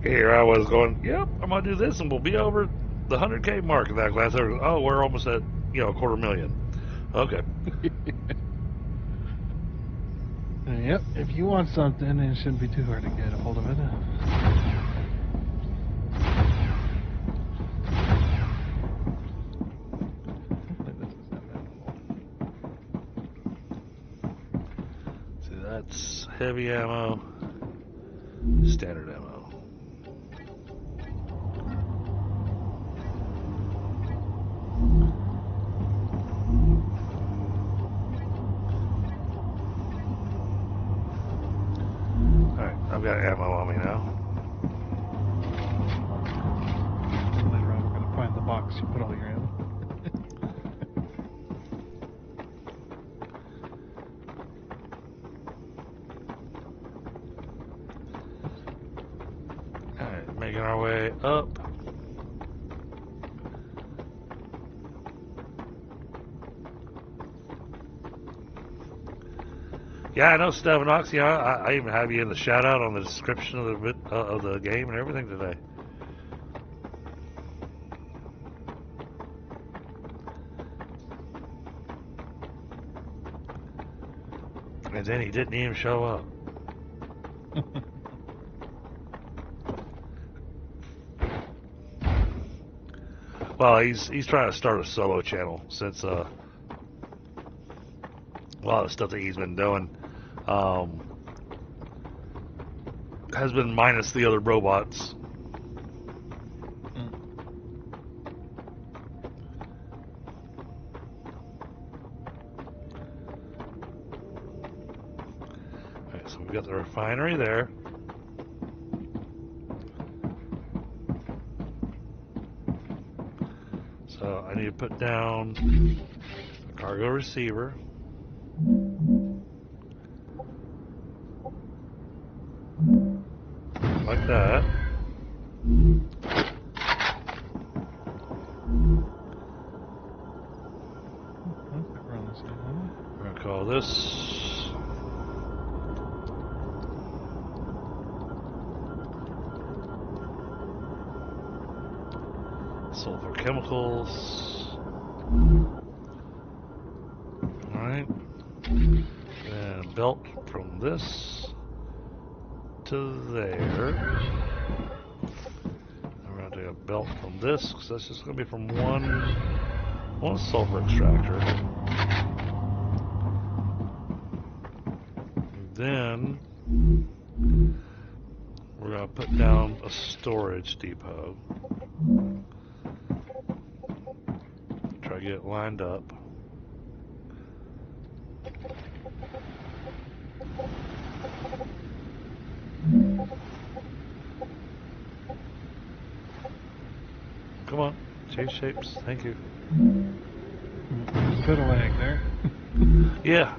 Here I was going, yep, I'm going to do this and we'll be over the 100K mark in that class. Oh, we're almost at, 250,000. Okay. Yep, if you want something, it shouldn't be too hard to get a hold of it. See, that's heavy ammo, standard ammo. I've got ammo on me now. Later on, we're going to find the box you put all your ammo. Alright, making our way up. Yeah, I know, Stephanox. Yeah, I even have you in the shout out on the description of the game and everything today. And then he didn't even show up. Well, he's trying to start a solo channel since a lot of stuff that he's been doing has been minus the other Brobots. Alright, so we've got the refinery there. So I need to put down a cargo receiver. Like that. We're going to call this sulfur chemicals. Alright. And belt from this to there. I'm going to take a belt from this because that's just going to be from one sulfur extractor. Then we're going to put down a storage depot. Try to get it lined up. Come on, change shapes. Thank you. There's a bit of lag there. Yeah.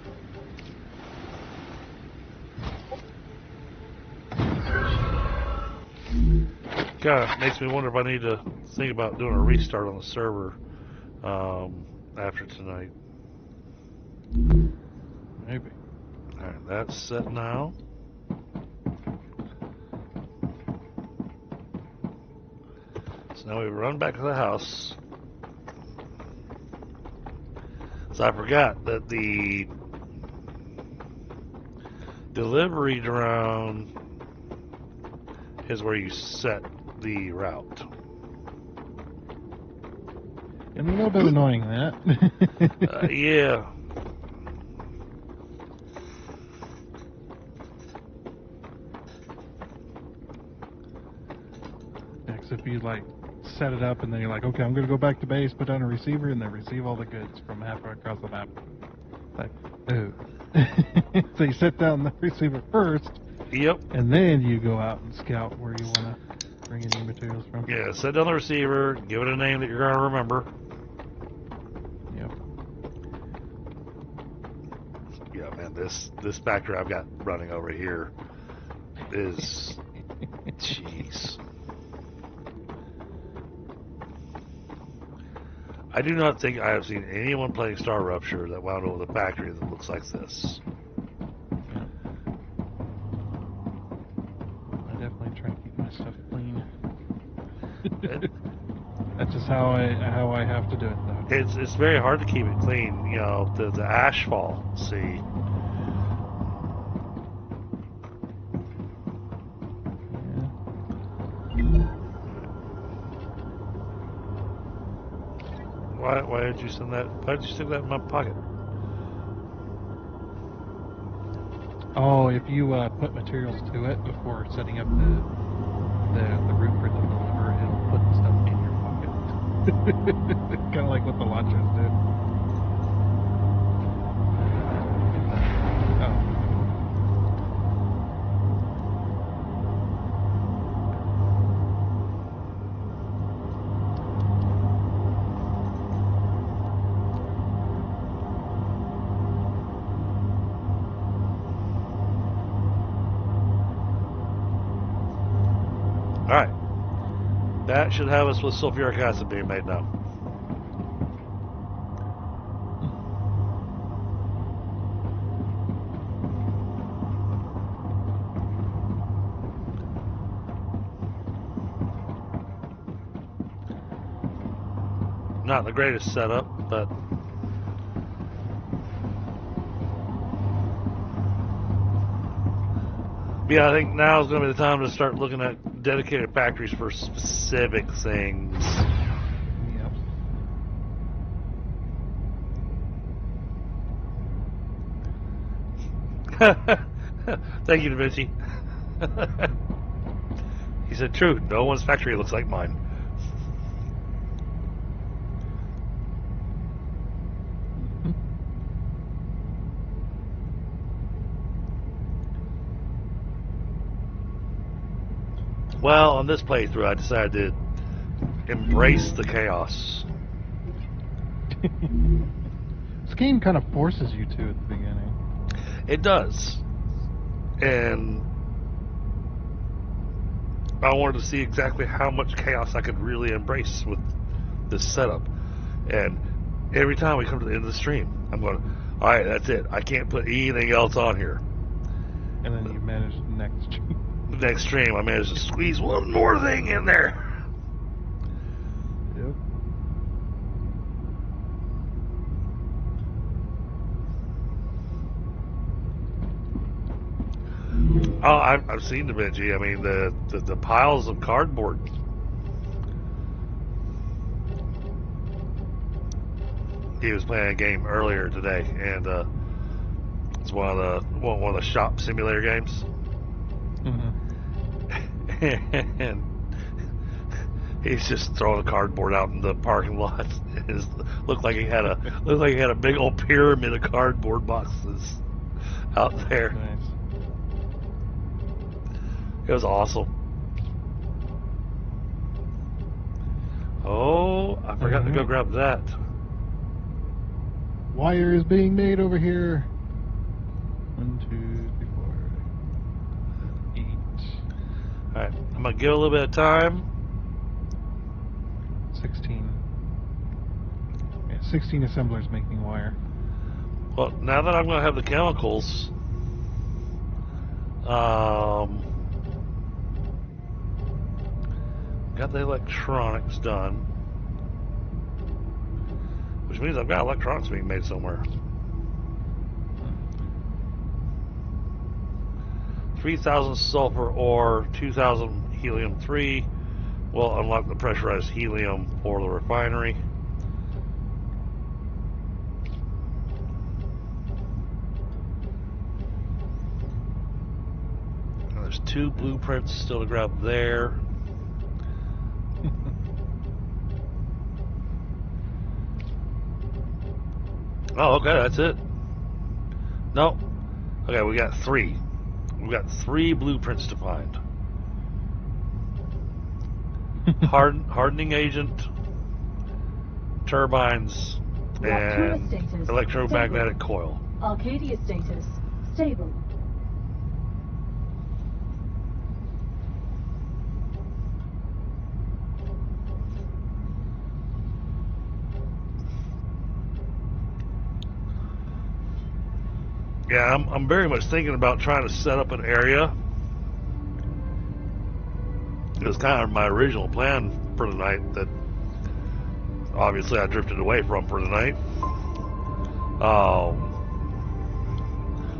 God, it makes me wonder if I need to think about doing a restart on the server after tonight. Maybe. Alright, that's set now. So now we run back to the house. So I forgot that the delivery drone is where you set the route. And a little bit annoying that. Yeah. Because if you like set it up and then you're like, okay, I'm going to go back to base, put down a receiver, and then receive all the goods from halfway across the map. Like, ooh. So you set down the receiver first. Yep. And then you go out and scout where you want to bring any materials from. Yeah, set down the receiver, give it a name that you're going to remember. Yep. Yeah, man, this factory I've got running over here is... Jeez. I do not think I have seen anyone playing StarRupture that wound up with a factory that looks like this. Yep. I definitely try to keep my stuff clean. That's just how I have to do it, though. It's very hard to keep it clean, you know, the ashfall, see. Why did you send that? Why did you stick that in my pocket? Oh, if you put materials to it before setting up the route for it to deliver, it'll put stuff in your pocket. Kind of like what the launchers do. Alright. That should have us with sulfuric acid being made now. Not the greatest setup, but yeah, I think now is going to be the time to start looking at dedicated factories for specific things. Yep. Thank you, Da Vinci. He said, true, no one's factory looks like mine. Well, on this playthrough, I decided to embrace the chaos. This game kind of forces you to at the beginning. It does. And I wanted to see exactly how much chaos I could really embrace with this setup. And every time we come to the end of the stream, I'm going, all right, that's it. I can't put anything else on here. And then you manage the next. The next stream, I managed to squeeze one more thing in there. Yep. Oh, I've seen the Benji. I mean, the piles of cardboard. He was playing a game earlier today, and it's one of the shop simulator games. Mm-hmm. And he's just throwing the cardboard out in the parking lot. It looked like he had a big old pyramid of cardboard boxes out there. Nice. It was awesome. Oh, I forgot to go grab that. Wire is being made over here. 1, 2, 3, 4, 8. Alright, I'm gonna give it a little bit of time. 16. Yeah, 16 assemblers making wire. Well, now that I'm gonna have the chemicals, got the electronics done, which means I've got electronics being made somewhere. 3,000 sulfur ore, 2,000 helium-3 will unlock the pressurized helium for the refinery. Now there's 2 blueprints still to grab there. Oh, okay, that's it. No. Okay, we got 3. We've got 3 blueprints to find. Hardening agent, turbines, and status electromagnetic stable. coil. Arcadia status stable. Yeah, I'm very much thinking about trying to set up an area. It was kind of my original plan for tonight that obviously I drifted away from for tonight. So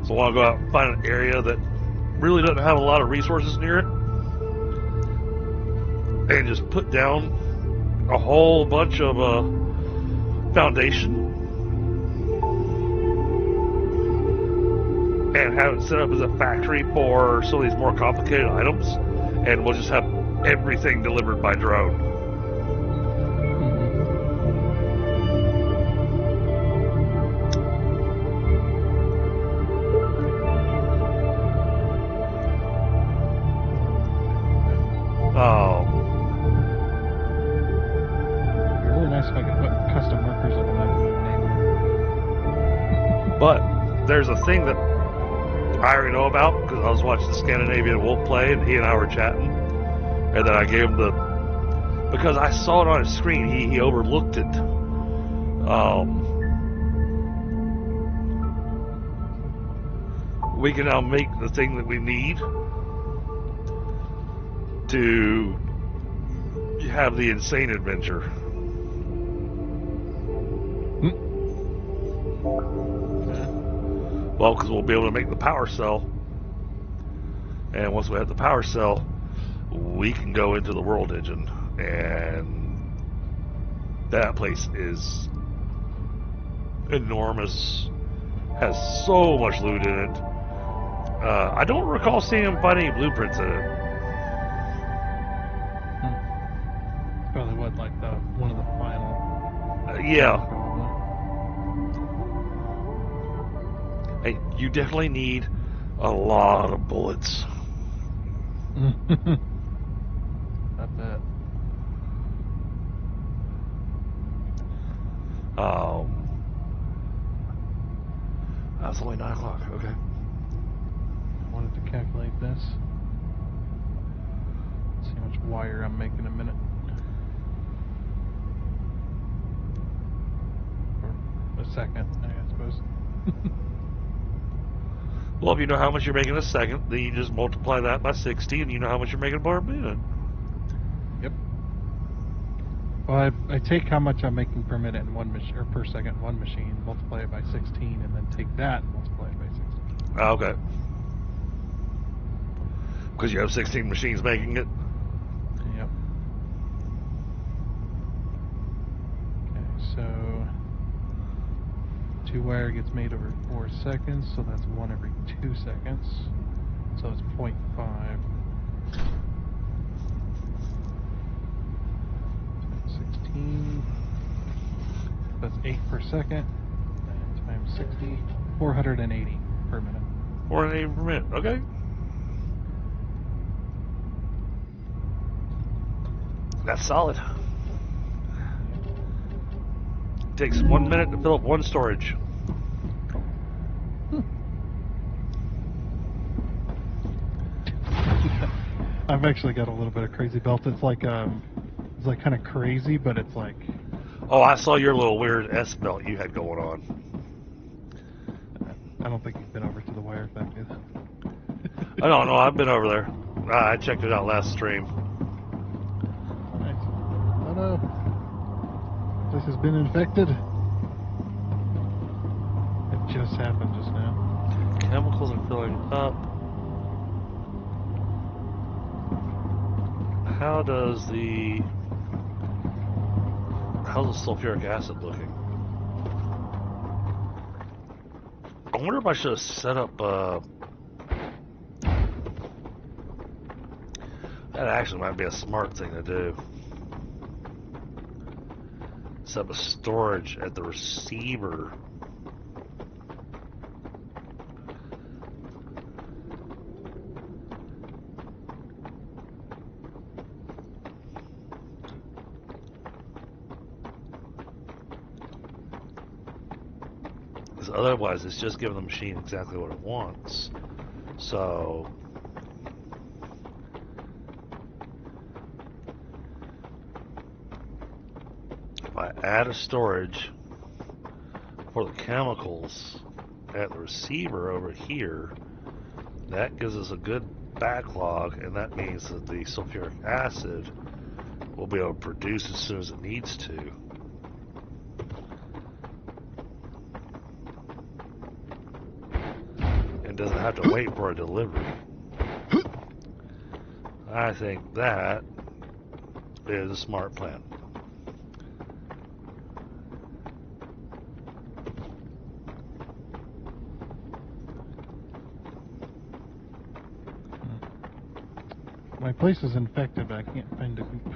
I want to go out and find an area that really doesn't have a lot of resources near it and just put down a whole bunch of foundation and have it set up as a factory for some of these more complicated items, and we'll just have everything delivered by drone. Oh. It'd be really nice if I could put custom markers on the map with my name. But there's a thing that I already know about because I was watching the Scandinavian Wolf play, and he and I were chatting, and then I gave him because I saw it on his screen, he overlooked it. We can now make the thing that we need to have the insane adventure. Well, because we'll be able to make the power cell, and once we have the power cell, we can go into the world engine, and that place is enormous, has so much loot in it. I don't recall seeing him find any blueprints in it. Probably what, like one of the final. Yeah. Hey, you definitely need a lot of bullets. bet. That's only 9 o'clock. Okay. Wanted to calculate this. See how much wire I'm making a minute. Or a second, I suppose. Well, if you know how much you're making a second, then you just multiply that by 60, and you know how much you're making per minute. Yep. Well, I take how much I'm making per minute in one machine, or per second in one machine, multiply it by 16, and then take that and multiply it by 16. Okay. Because you have 16 machines making it. Yep. Okay, so 2 wire gets made over 4 seconds, so that's 1 every 2 seconds. So it's 0.5. 16. That's 8 per second. And times 60. 480 per minute. 480 per minute. Okay. That's solid. Takes 1 minute to fill up 1 storage. I've actually got a little bit of crazy belt. It's like kind of crazy, but it's like. Oh, I saw your little weird S belt you had going on. I don't think you've been over to the wire factory. I don't know. I've been over there. I checked it out last stream. Nice. Oh no. This has been infected. It just happened just now. Chemicals are filling up. How's the sulfuric acid looking? I wonder if I should have set up that actually might be a smart thing to do. Set up a storage at the receiver. Because otherwise it's just giving the machine exactly what it wants. So if I add a storage for the chemicals at the receiver over here, that gives us a good backlog, and that means that the sulfuric acid will be able to produce as soon as it needs to. And doesn't have to wait for a delivery. I think that is a smart plan. My place is infected, but I can't find a goop.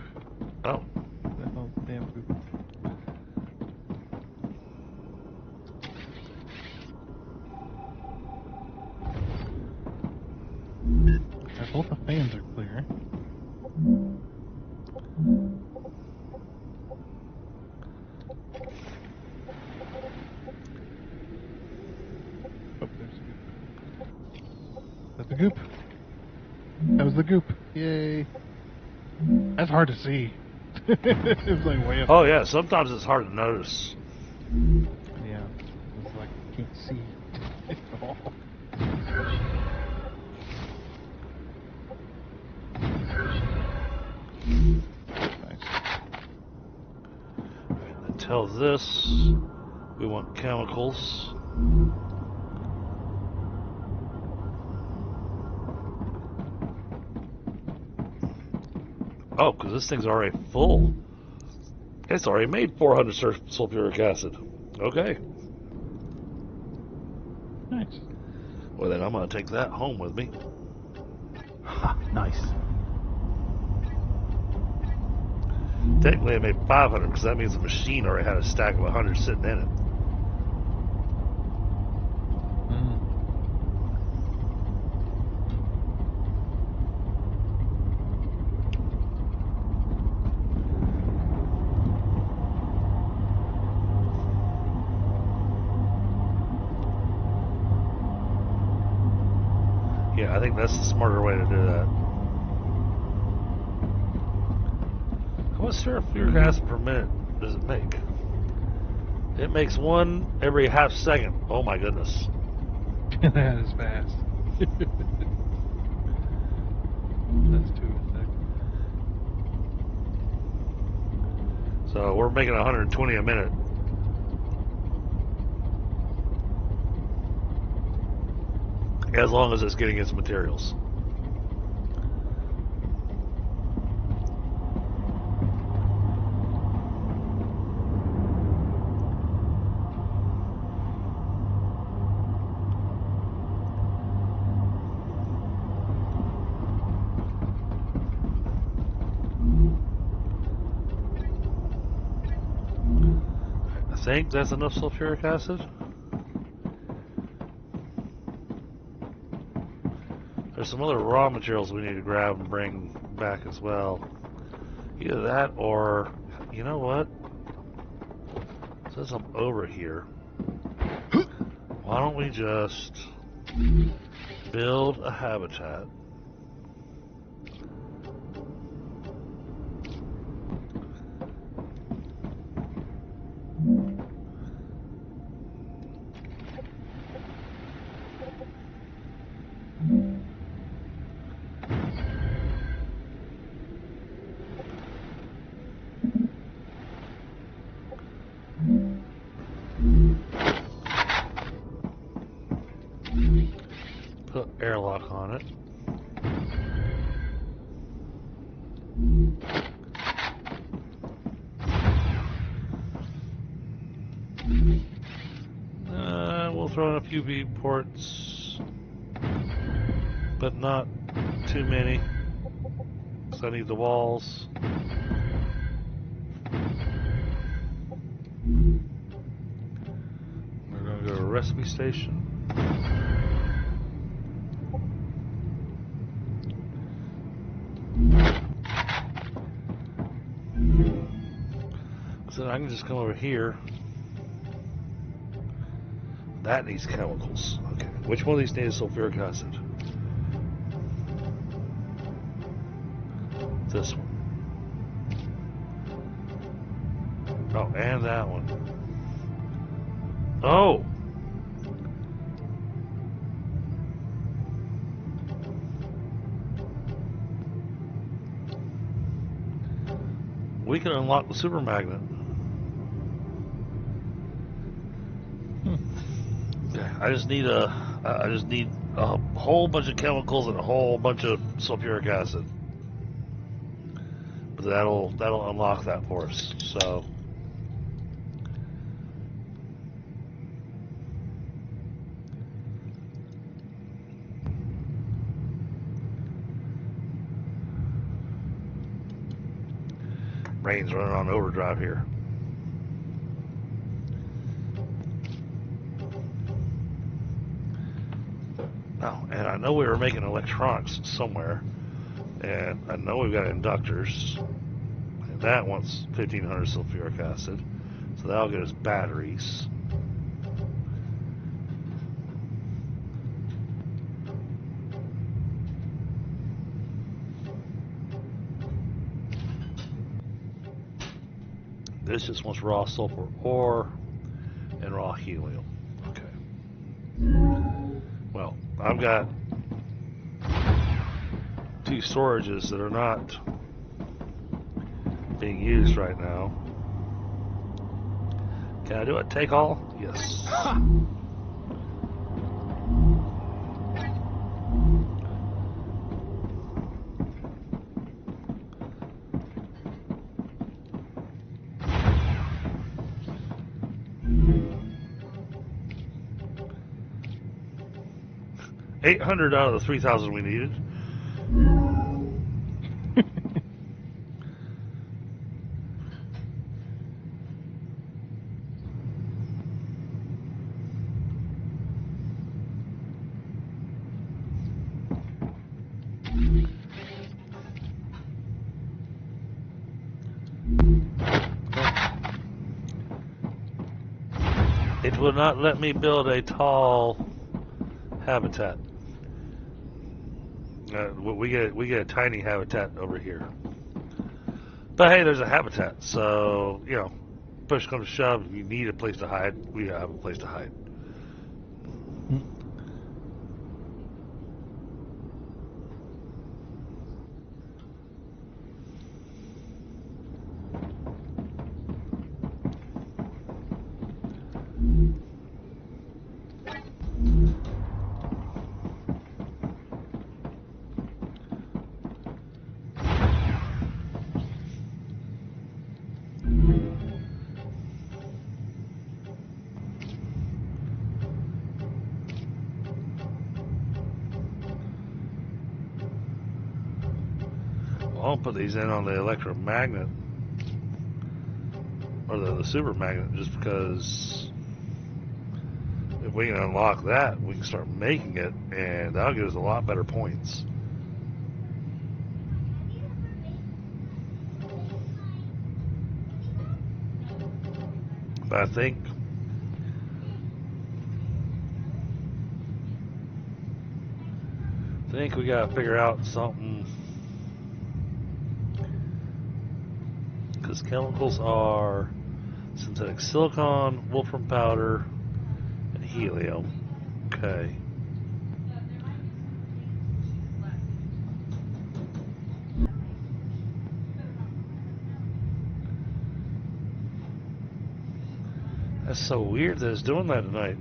Oh. The hell's the damn goop? Both the fans are clear. Oh, there's a goop. That's the goop. That was the goop. Yay. That's hard to see. It was like way up. Oh yeah, sometimes it's hard to notice. Yeah. It's like you can't see at all. Tell this we want chemicals. Oh, because this thing's already full. It's already made 400 sulfuric acid. Okay. Nice. Well, then I'm going to take that home with me. Ha, nice. Technically, I made 500 because that means the machine already had a stack of 100 sitting in it. Yeah, I think that's the smarter way to do that. How much sulfuric acid per minute does it make? It makes one every half second. Oh my goodness. That is fast. That's too thick. So we're making 120 a minute. As long as it's getting its materials. I think that's enough sulfuric acid. There's some other raw materials we need to grab and bring back as well. Either that or, you know what? Since I'm over here, why don't we just build a habitat? Put airlock on it. We'll throw in a few V ports, but not too many, because I need the walls. We're going to go to a recipe station. So I can just come over here. That needs chemicals. Okay. Which one of these needs sulfuric acid? This one. Oh, and that one. Oh! We can unlock the super magnet. I just need a whole bunch of chemicals and a whole bunch of sulfuric acid. But that'll unlock that for us. So brain's running on overdrive here. Oh, and I know we were making electronics somewhere, and I know we've got inductors, and that wants 1500 sulfuric acid, so that'll get us batteries. This just wants raw sulfur ore and raw helium. Okay. Well, I've got 2 storages that are not being used right now. Can I do a take all? Yes. $800 out of the 3,000 we needed. It will not let me build a tall habitat. We get a tiny habitat over here. But hey, there's a habitat, so you know, push comes to shove. If you need a place to hide, we have a place to hide. I'll put these in on the electromagnet or the super magnet just because if we can unlock that, we can start making it, and that'll give us a lot better points. But I think we gotta figure out something. Because chemicals are synthetic silicon, wolfram powder, and helium. Okay. That's so weird that it's doing that tonight.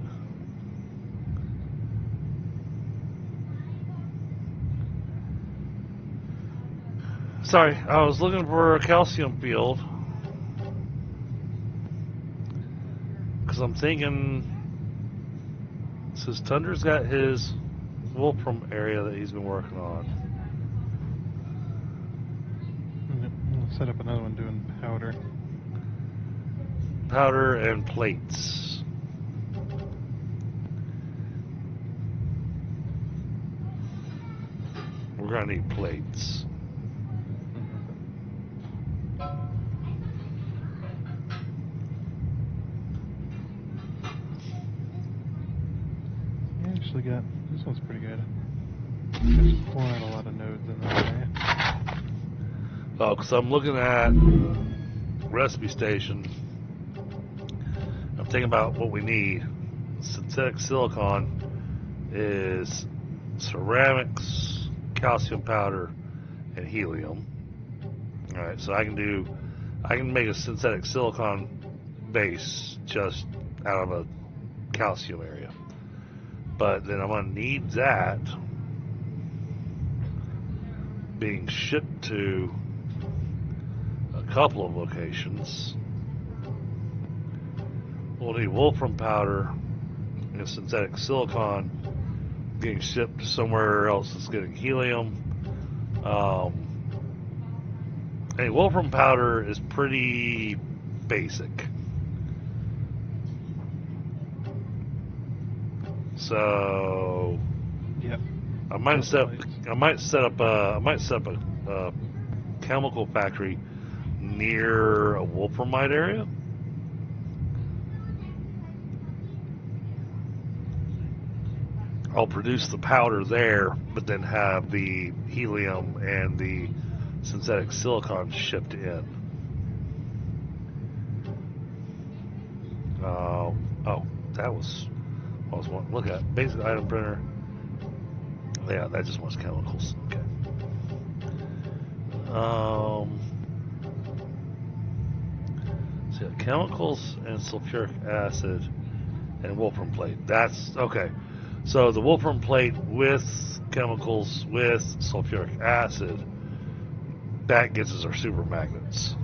Sorry, I was looking for a calcium field. Because I'm thinking, since Tundra's got his wolfram area that he's been working on. We'll set up another one doing powder. Powder and plates. We're going to need plates. Actually got, this one's pretty good. Just pulling out a lot of nodes in that area. Oh, because I'm looking at recipe station. I'm thinking about what we need. Synthetic silicon is ceramics, calcium powder, and helium. Alright, so I can make a synthetic silicon base just out of a calcium area. But then I'm going to need that being shipped to a couple of locations. We'll need wolfram powder and synthetic silicon being shipped to somewhere else that's getting helium. And wolfram powder is pretty basic. So yep. I might set up a chemical factory near a wolframite area. I'll produce the powder there, but then have the helium and the synthetic silicon shipped in. Oh, that was one. Look at basic item printer. Yeah, that just wants chemicals. Okay. So yeah, chemicals and sulfuric acid and wolfram plate. That's okay. So the wolfram plate with chemicals with sulfuric acid, that gets us our super magnets.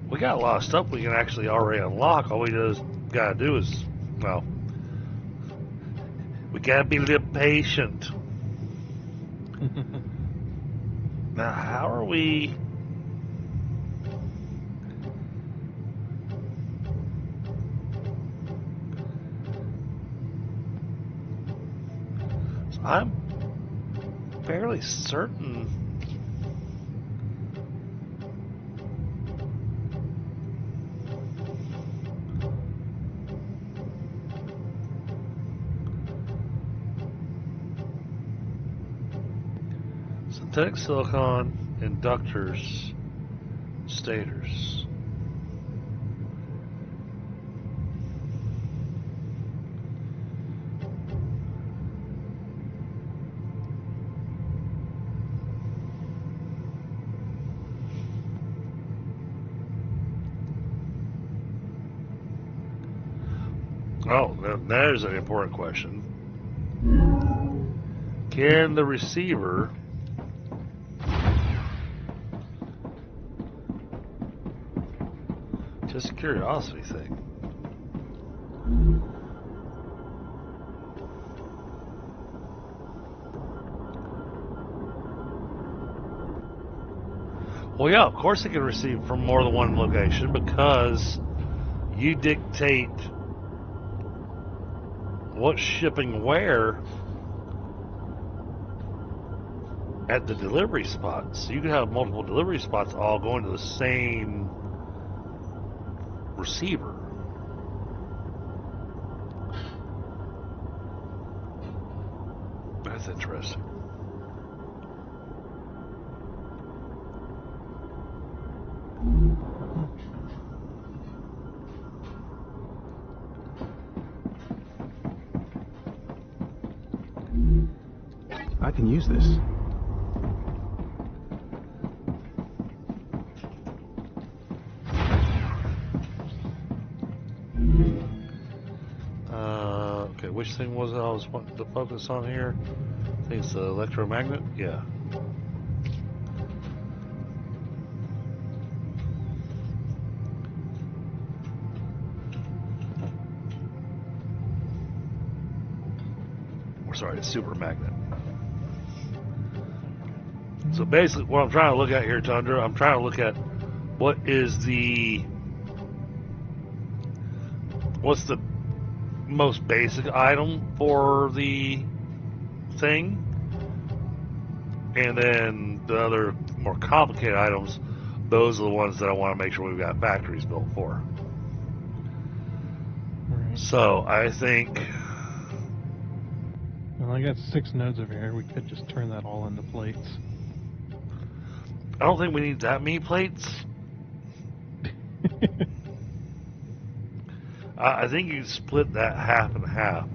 We got a lot of stuff we can actually already unlock. All we gotta do is, well, we gotta be a little patient. Now, how are we? I'm fairly certain. Synthetic silicon, inductors, stators. Oh, there's an important question. Can the receiver just a curiosity thing. Well, yeah, of course it can receive from more than one location because you dictate what's shipping where at the delivery spots. So you can have multiple delivery spots all going to the same receiver. That's interesting. I can use this. Okay, which thing was it I was wanting to focus on here? I think it's the electromagnet. Yeah. Or sorry, it's super magnet. So basically, what I'm trying to look at here, Tundra, I'm trying to look at what's the most basic item for the thing, and then the other more complicated items, those are the ones that I want to make sure we've got factories built for. Right. So I think, Well, I got 6 nodes over here. We could just turn that all into plates. I don't think we need that many plates. I think you split that half and half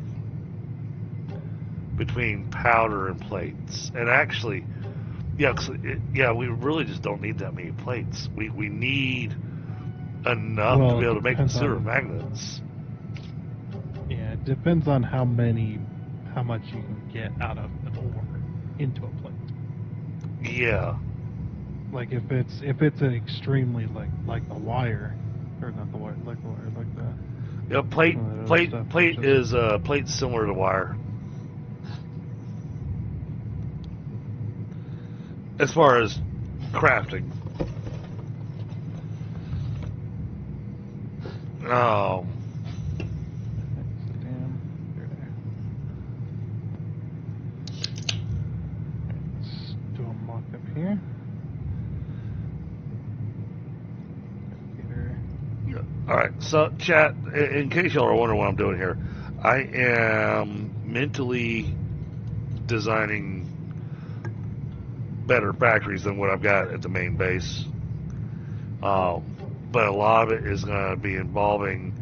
between powder and plates. And actually, yeah, we really just don't need that many plates. We need enough to be able to make the super magnets. Yeah, it depends on how much you can get out of an ore into a plate. Yeah. Like if it's an extremely like the wire, or not the wire, like the wire, like the. Yeah, plate is plate similar to wire. As far as crafting. Let's do a mock up here. Alright, so chat, in case y'all are wondering what I'm doing here, I am mentally designing better factories than what I've got at the main base. But a lot of it is going to be involving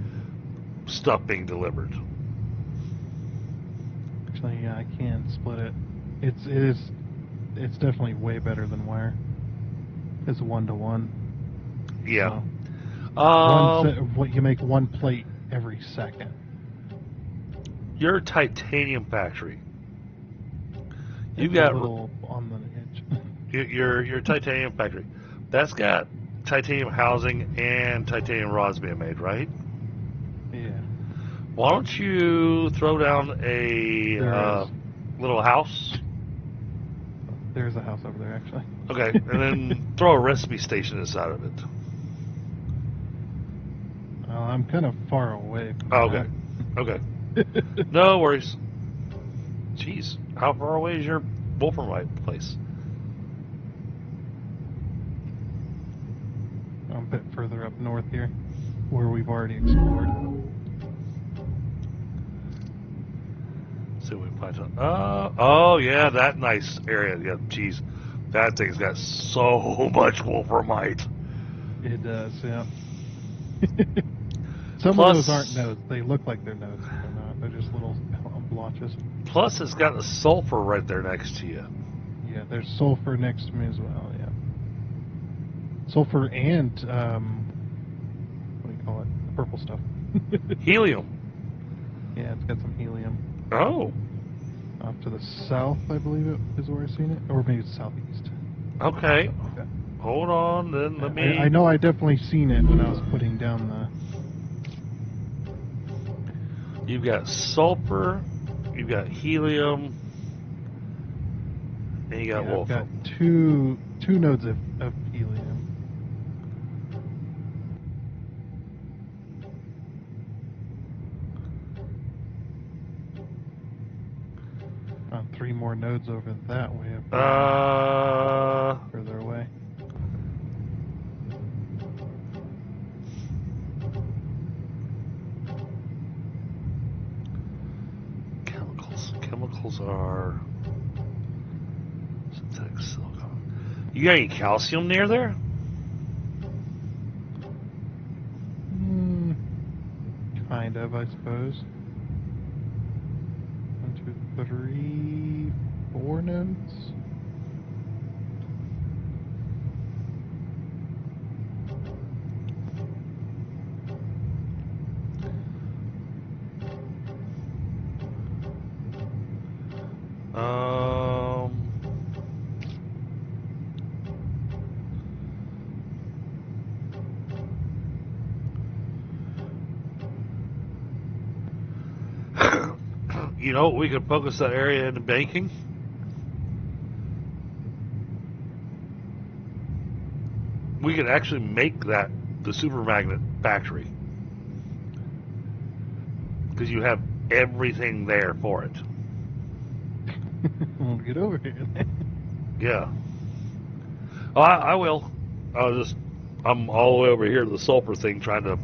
stuff being delivered. Actually, yeah, I can split it. It's definitely way better than wire. It's 1-to-1. Yeah. So, you make 1 plate every second. Your titanium factory. You've It's got a little on the edge. your titanium factory. That's got titanium housing and titanium rods being made, right? Yeah. Why don't you throw down a little house? There's a house over there, actually. Okay, and then throw a recipe station inside of it. I'm kind of far away from Okay. Okay. No worries. Jeez, how far away is your wolframite place? I'm a bit further up north here, where we've already explored. So we plateau. Oh yeah, that nice area. Yeah, jeez, that thing's got so much wolframite. It does, yeah. Some Plus- of those aren't nodes. They look like they're nodes, but they're not. They're just little blotches. Plus, it's got the sulfur right there next to you. Yeah, there's sulfur next to me as well, yeah. Sulfur and, what do you call it? The purple stuff. Helium. Yeah, it's got some helium. Oh, Off to the south, I believe it is where I've seen it. Or maybe it's southeast. okay. Something like that. Hold on, then let me. I know I definitely seen it when I was putting down the... You've got sulfur, you've got helium, and you got I've wolfram. got two nodes of helium. 3 more nodes over that way. Further away. Chemicals are synthetic silicon. You got any calcium near there? Kind of, I suppose. 1, 2, 3, 4 nodes. You know, we could focus that area into banking. We could actually make that the super magnet factory. Because you have everything there for it. We'll get over here. Yeah. Oh, I will. I'm all the way over here to the sulfur thing trying to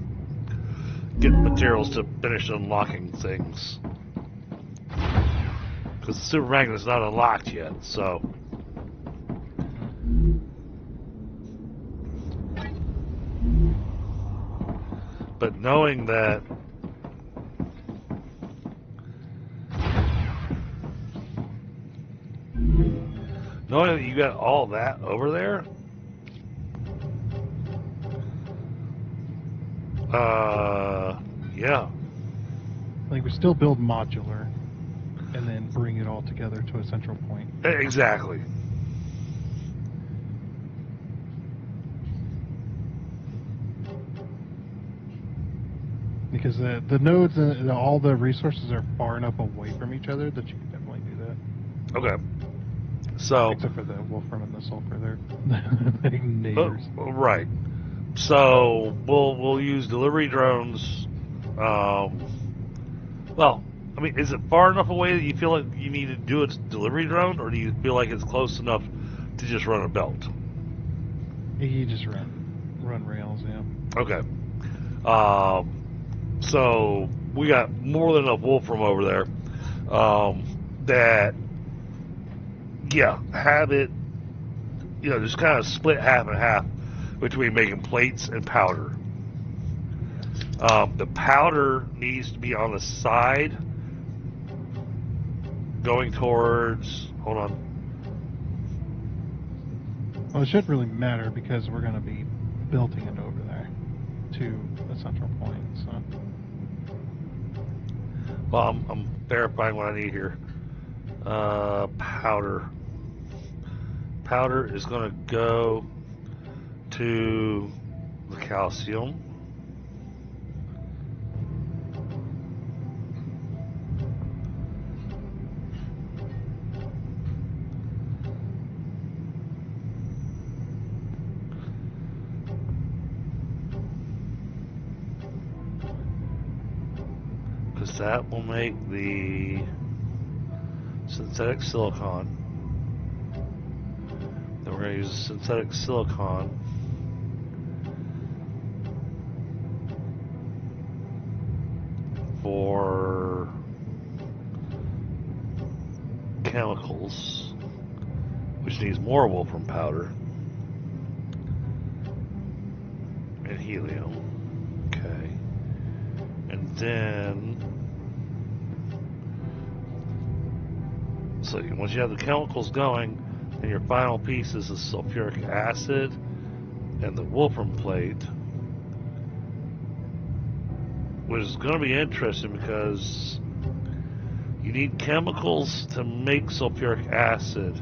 get materials to finish unlocking things. Because the super magnet's not unlocked yet, so. But knowing that you got all that over there, yeah. Like, we still build modular and then bring it all together to a central point. Exactly. Because the nodes and all the resources are far enough away from each other that you can definitely do that. Okay. So. Except for the wolfram and the sulfur, they're neighbors. Right. So we'll use delivery drones. Well, I mean, is it far enough away that you feel like you need to do a delivery drone, or do you feel like it's close enough to just run a belt? You just run rails, yeah. Okay. So we got more than enough wolfram over there. That, yeah, have it, just kind of split half and half between making plates and powder. The powder needs to be on the side going towards, hold on. Well, it shouldn't really matter because we're going to be belting it over there to the central point, so. Well, I'm verifying what I need here. Powder. Powder is going to go to the calcium. Because that will make the synthetic silicon. Then we're going to use synthetic silicon. For chemicals, which needs more wolfram powder and helium. Okay. And then, so once you have the chemicals going, then your final piece is the sulfuric acid and the wolfram plate, which is going to be interesting because you need chemicals to make sulfuric acid,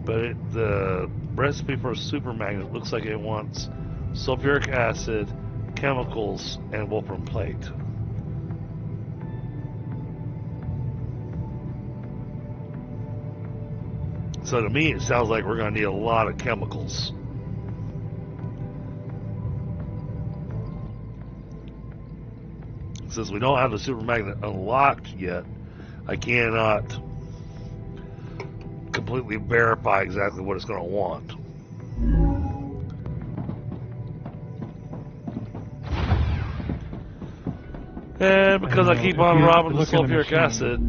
but the recipe for a super magnet looks like it wants sulfuric acid, chemicals, and wolfram plate. So to me, it sounds like we're going to need a lot of chemicals. Since we don't have the super magnet unlocked yet, I cannot completely verify exactly what it's going to want. And because I keep on robbing the sulfuric acid,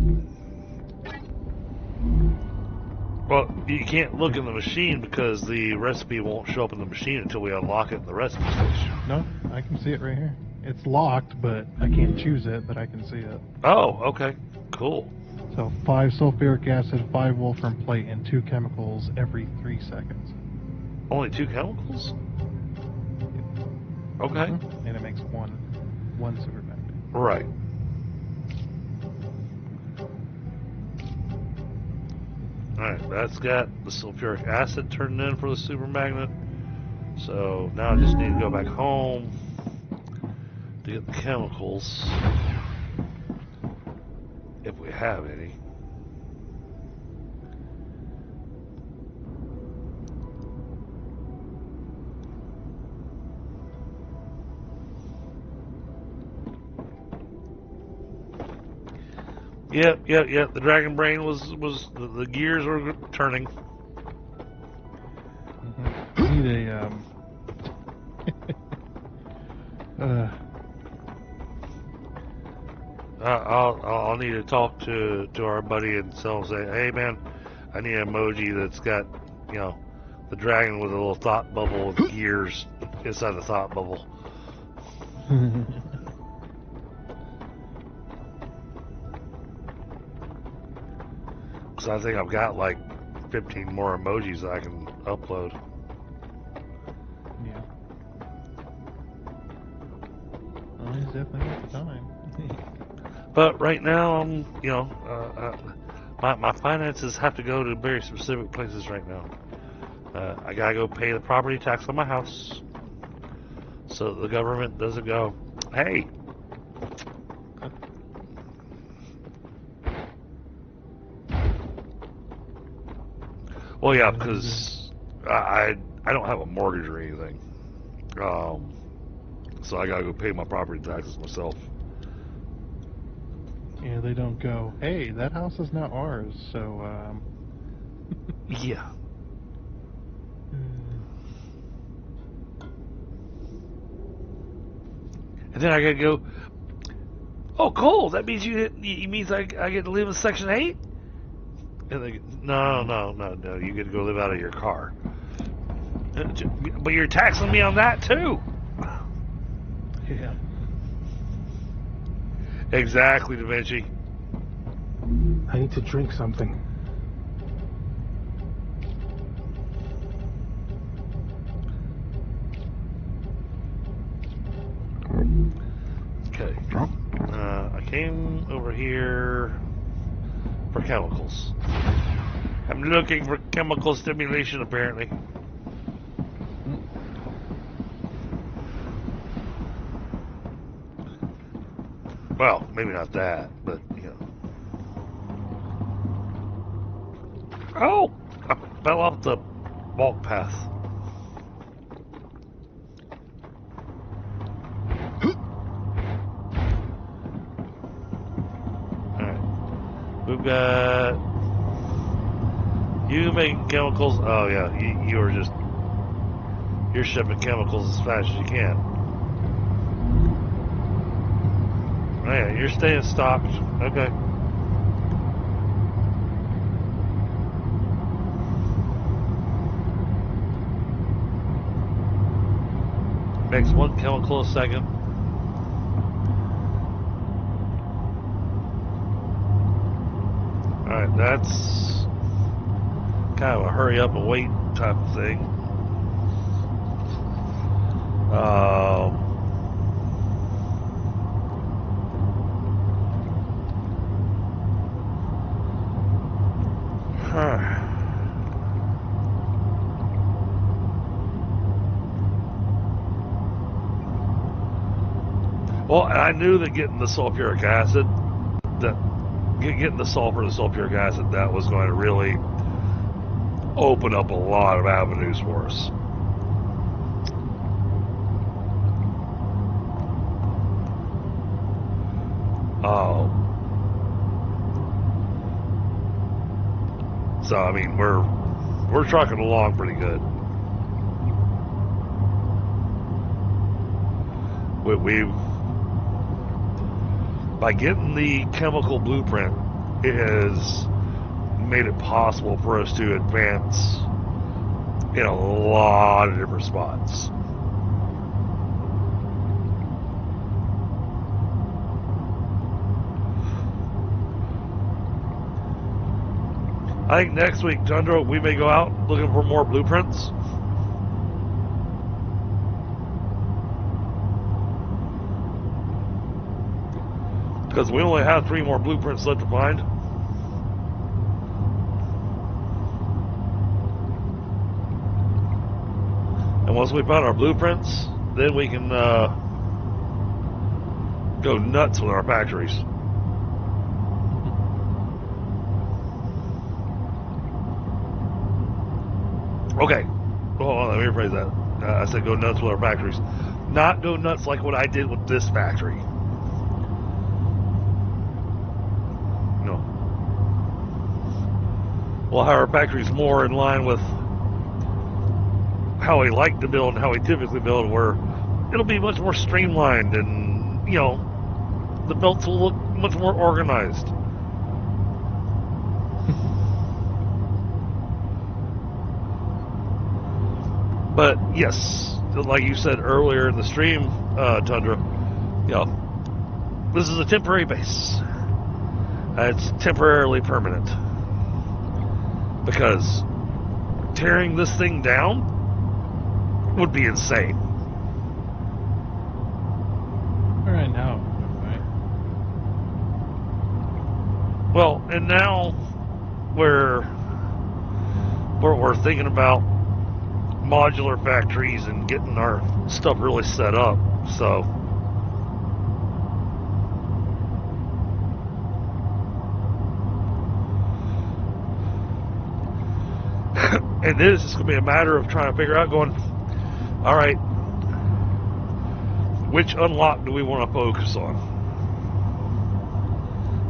well, you can't look in the machine because the recipe won't show up in the machine until we unlock it in the recipe station. No, I can see it right here. It's locked, but I can't choose it, but I can see it. Oh, okay. Cool. So 5 sulfuric acid, 5 wolfram plate, and 2 chemicals every 3 seconds. Only 2 chemicals? Okay. And it makes one super magnet. Right. Alright, that's got the sulfuric acid turned in for the super magnet. So now I just need to go back home to get the chemicals, if we have any. Yep. The dragon brain was the gears were turning. Mm-hmm. Need a I'll need to talk to our buddy and tell him, say, hey man, I need an emoji that's got, you know, the dragon with a little thought bubble with gears inside the thought bubble. Because I think I've got like 15 more emojis that I can upload. Yeah. Well, he's definitely got the time. But right now, I'm, you know, my finances have to go to very specific places right now. I gotta go pay the property tax on my house, so the government doesn't go, hey. Well, yeah, because I don't have a mortgage or anything, so I gotta go pay my property taxes myself. Yeah, they don't go, hey, that house is not ours, so, Yeah. And then I gotta go, oh, cool, that means it means I get to live in Section 8? And they go, no, you get to go live out of your car. But you're taxing me on that, too. yeah. Exactly, Da Vinci. I need to drink something. Okay. I came over here for chemicals. I'm looking for chemical stimulation, apparently. Well, maybe not that, but, you know. Oh! I fell off the walk path. Alright. We've got You make chemicals? Oh yeah, you are just, you're shipping chemicals as fast as you can. Oh yeah, you're staying stocked. Okay. Makes 1 chemical a second. Alright, that's kind of a hurry up and wait type of thing. Well, I knew that getting the sulfuric acid, that getting the sulfur and the sulfuric acid, that was going to really open up a lot of avenues for us. So I mean, we're trucking along pretty good. We've by getting the chemical blueprint, it has made it possible for us to advance in a lot of different spots. I think next week, Tundra, we may go out looking for more blueprints. Because we only have 3 more blueprints left to find. And once we find our blueprints, then we can go nuts with our factories. Okay, hold on, let me rephrase that. I said go nuts with our factories. Not go nuts like what I did with this factory. No. We'll have our factories more in line with how we like to build and how we typically build, where it'll be much more streamlined and, you know, the belts will look much more organized. But yes, like you said earlier in the stream, Tundra, you know, this is a temporary base. It's temporarily permanent. Because tearing this thing down would be insane. All right, now. Right. Well, and now we're thinking about modular factories and getting our stuff really set up. So and then it's just gonna be a matter of trying to figure out, going, all right, which unlock do we want to focus on?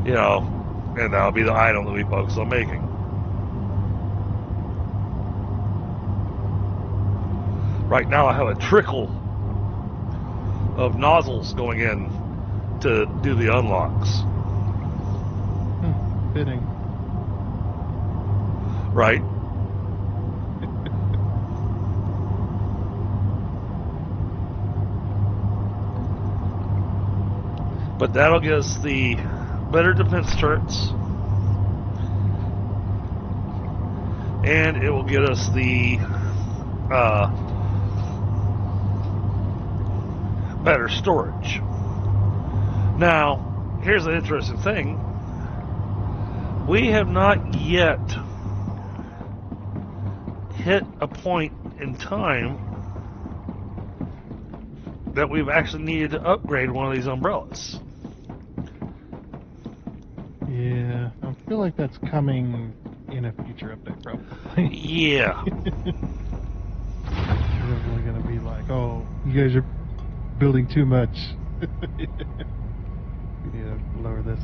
You know, and that'll be the item that we focus on making. Right now I have a trickle of nozzles going in to do the unlocks. Fitting. Right? But that'll get us the better defense turrets. And it will get us the better storage. Now, here's an interesting thing. We have not yet hit a point in time that we've actually needed to upgrade one of these umbrellas. Yeah, I feel like that's coming in a future update, probably. Yeah. They're really gonna be like, oh, you guys are building too much. We need to lower this.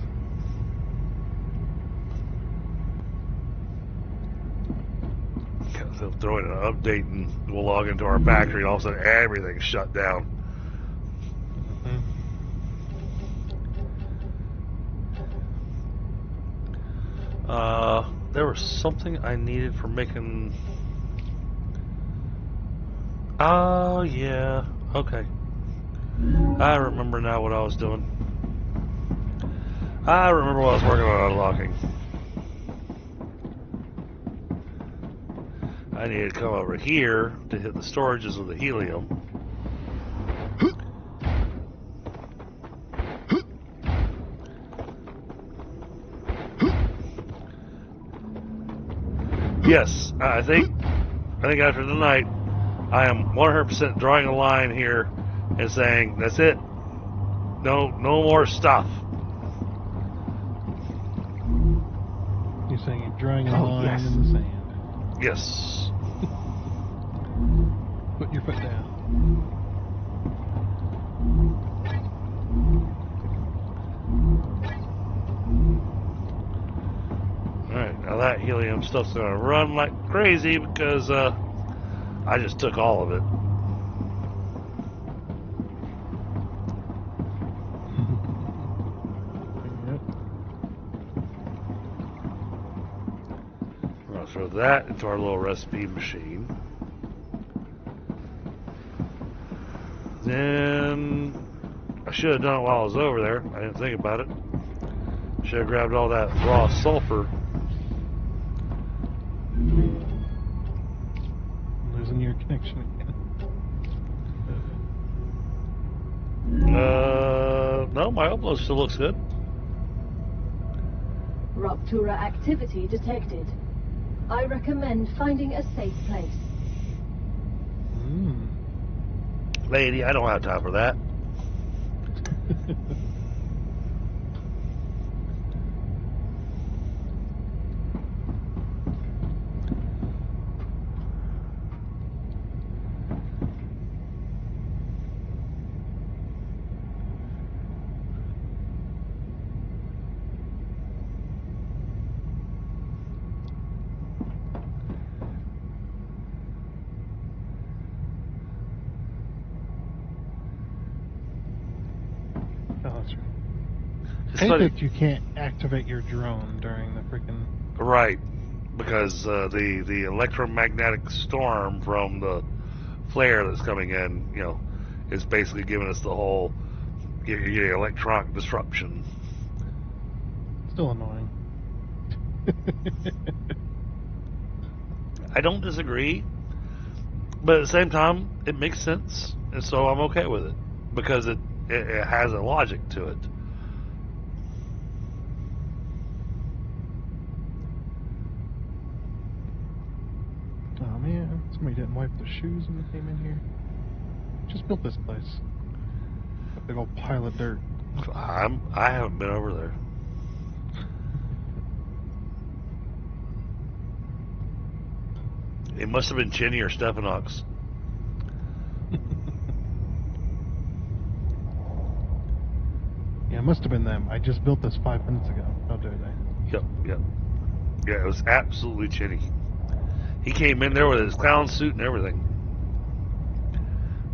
So throw in an update and we'll log into our factory and all of a sudden everything's shut down. There was something I needed for making... Oh, yeah. Okay. I remember now what I was doing. I remember what I was working on unlocking. I needed to come over here to hit the storages of the helium. Yes, I think after tonight, I am 100% drawing a line here and saying, that's it. No more stuff. You're saying you're drawing a line in the sand. Yes. Put your foot down. Alright, now that helium stuff's gonna run like crazy because I just took all of it. Yep. We're gonna throw that into our little recipe machine. Then I should have done it while I was over there. I didn't think about it. Should have grabbed all that raw sulfur. Losing your connection again. No, my upload still looks good. Rupture activity detected. I recommend finding a safe place. Lady, I don't have time for that. Oh, that's right. It's I hate funny. that you can't activate your drone during the freaking... Right, because the electromagnetic storm from the flare that's coming in, is basically giving us the whole electronic disruption. Still annoying. I don't disagree, but at the same time, it makes sense, and so I'm okay with it because it has a logic to it. Oh man, somebody didn't wipe their shoes when they came in here. Just built this place. A big old pile of dirt. I haven't been over there. It must have been Chinnie or Stephanox. Yeah, it must have been them. I just built this 5 minutes ago. How dare they? Yep. Yeah, it was absolutely Chinnie. He came in there with his clown suit and everything.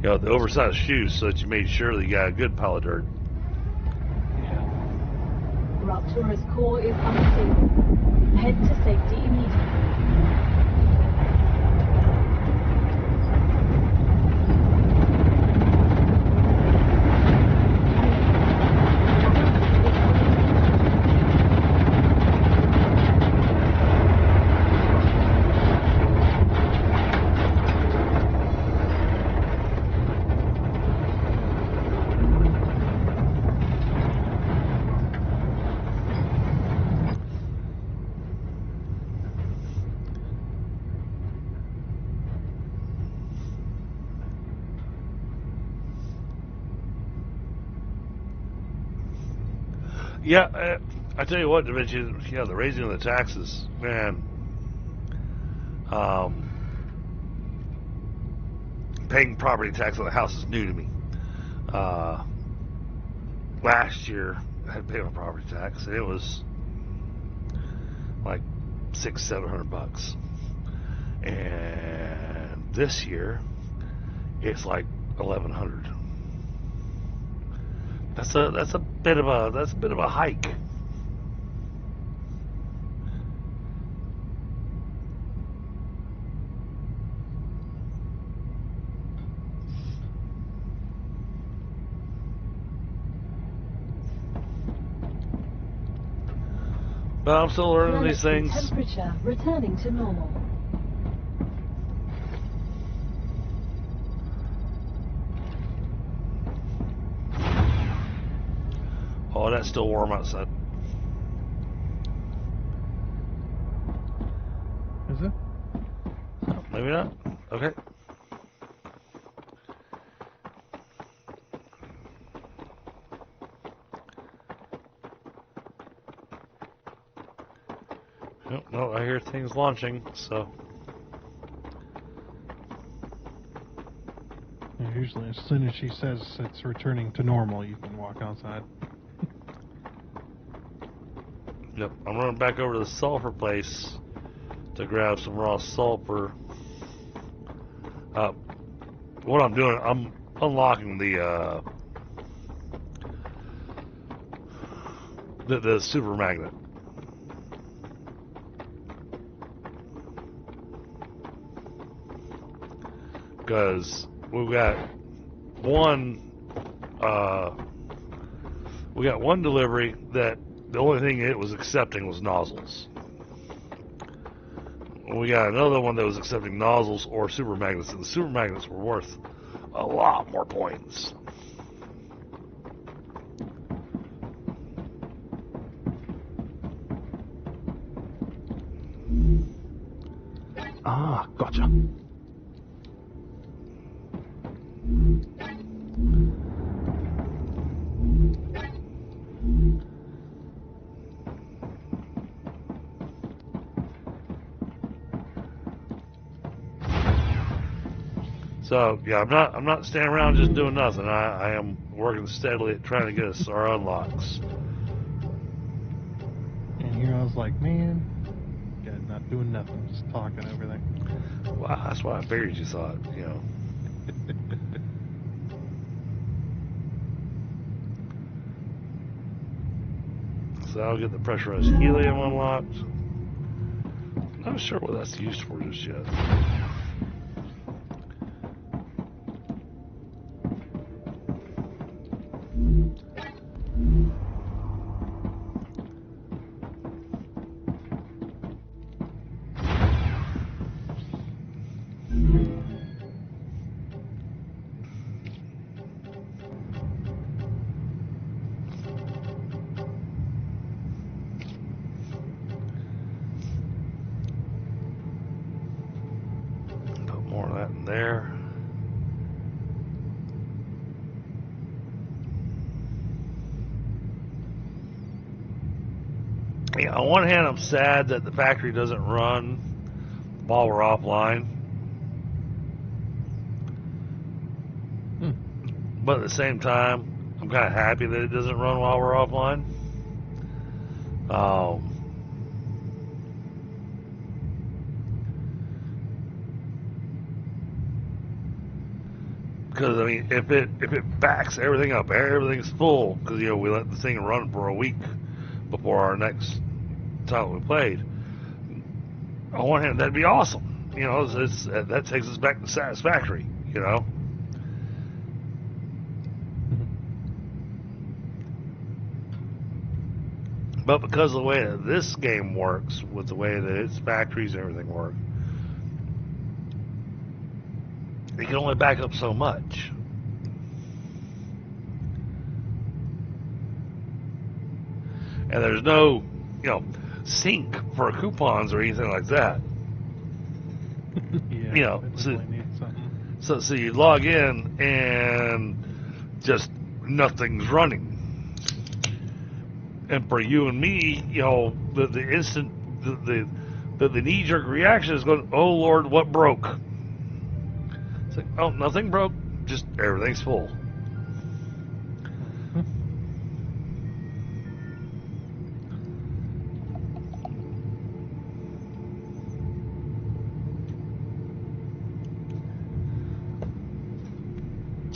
The oversized shoes so that you made sure that you got a good pile of dirt. Yeah. Rupture's core is unstable. Head to safety immediately. Yeah, I tell you what, to mention, the raising of the taxes, man. Paying property tax on the house is new to me. Last year, I had to pay my property tax, and it was like $600-700. And this year, it's like 1,100. That's a bit of a hike. But I'm still learning these things. Temperature returning to normal. Oh, that's still warm outside. Is it? Oh, maybe not. Okay. No, I hear things launching, so. Yeah, usually, as soon as she says it's returning to normal, you can walk outside. Yep, I'm running back over to the sulfur place to grab some raw sulfur. What I'm doing, I'm unlocking the super magnet. Because we got one delivery that the only thing it was accepting was nozzles. We got another one that was accepting nozzles or super magnets, and the super magnets were worth a lot more points. Ah, gotcha. So yeah, I'm not standing around just doing nothing. I am working steadily at trying to get us our unlocks. And here I was like, man, guy's not doing nothing, just talking over there. Wow, that's what I figured you thought, you know. So I'll get the pressurized helium unlocked. Not sure what that's used for just yet. Put more of that in there. Yeah, on one hand, I'm sad that the factory doesn't run while we're offline. But at the same time, I'm kind of happy that it doesn't run while we're offline. Because I mean, if it backs everything up, everything's full. Because we let the thing run for a week before our next time we played. On one hand, that'd be awesome. That takes us back to satisfactory. But because of the way that this game works, with the way that its factories and everything work, it can only back up so much. And there's no, sync for coupons or anything like that. Yeah, So you log in and just nothing's running. And for you and me, the instant, the knee-jerk reaction is going, oh Lord, what broke? It's like, oh, nothing broke, just everything's full.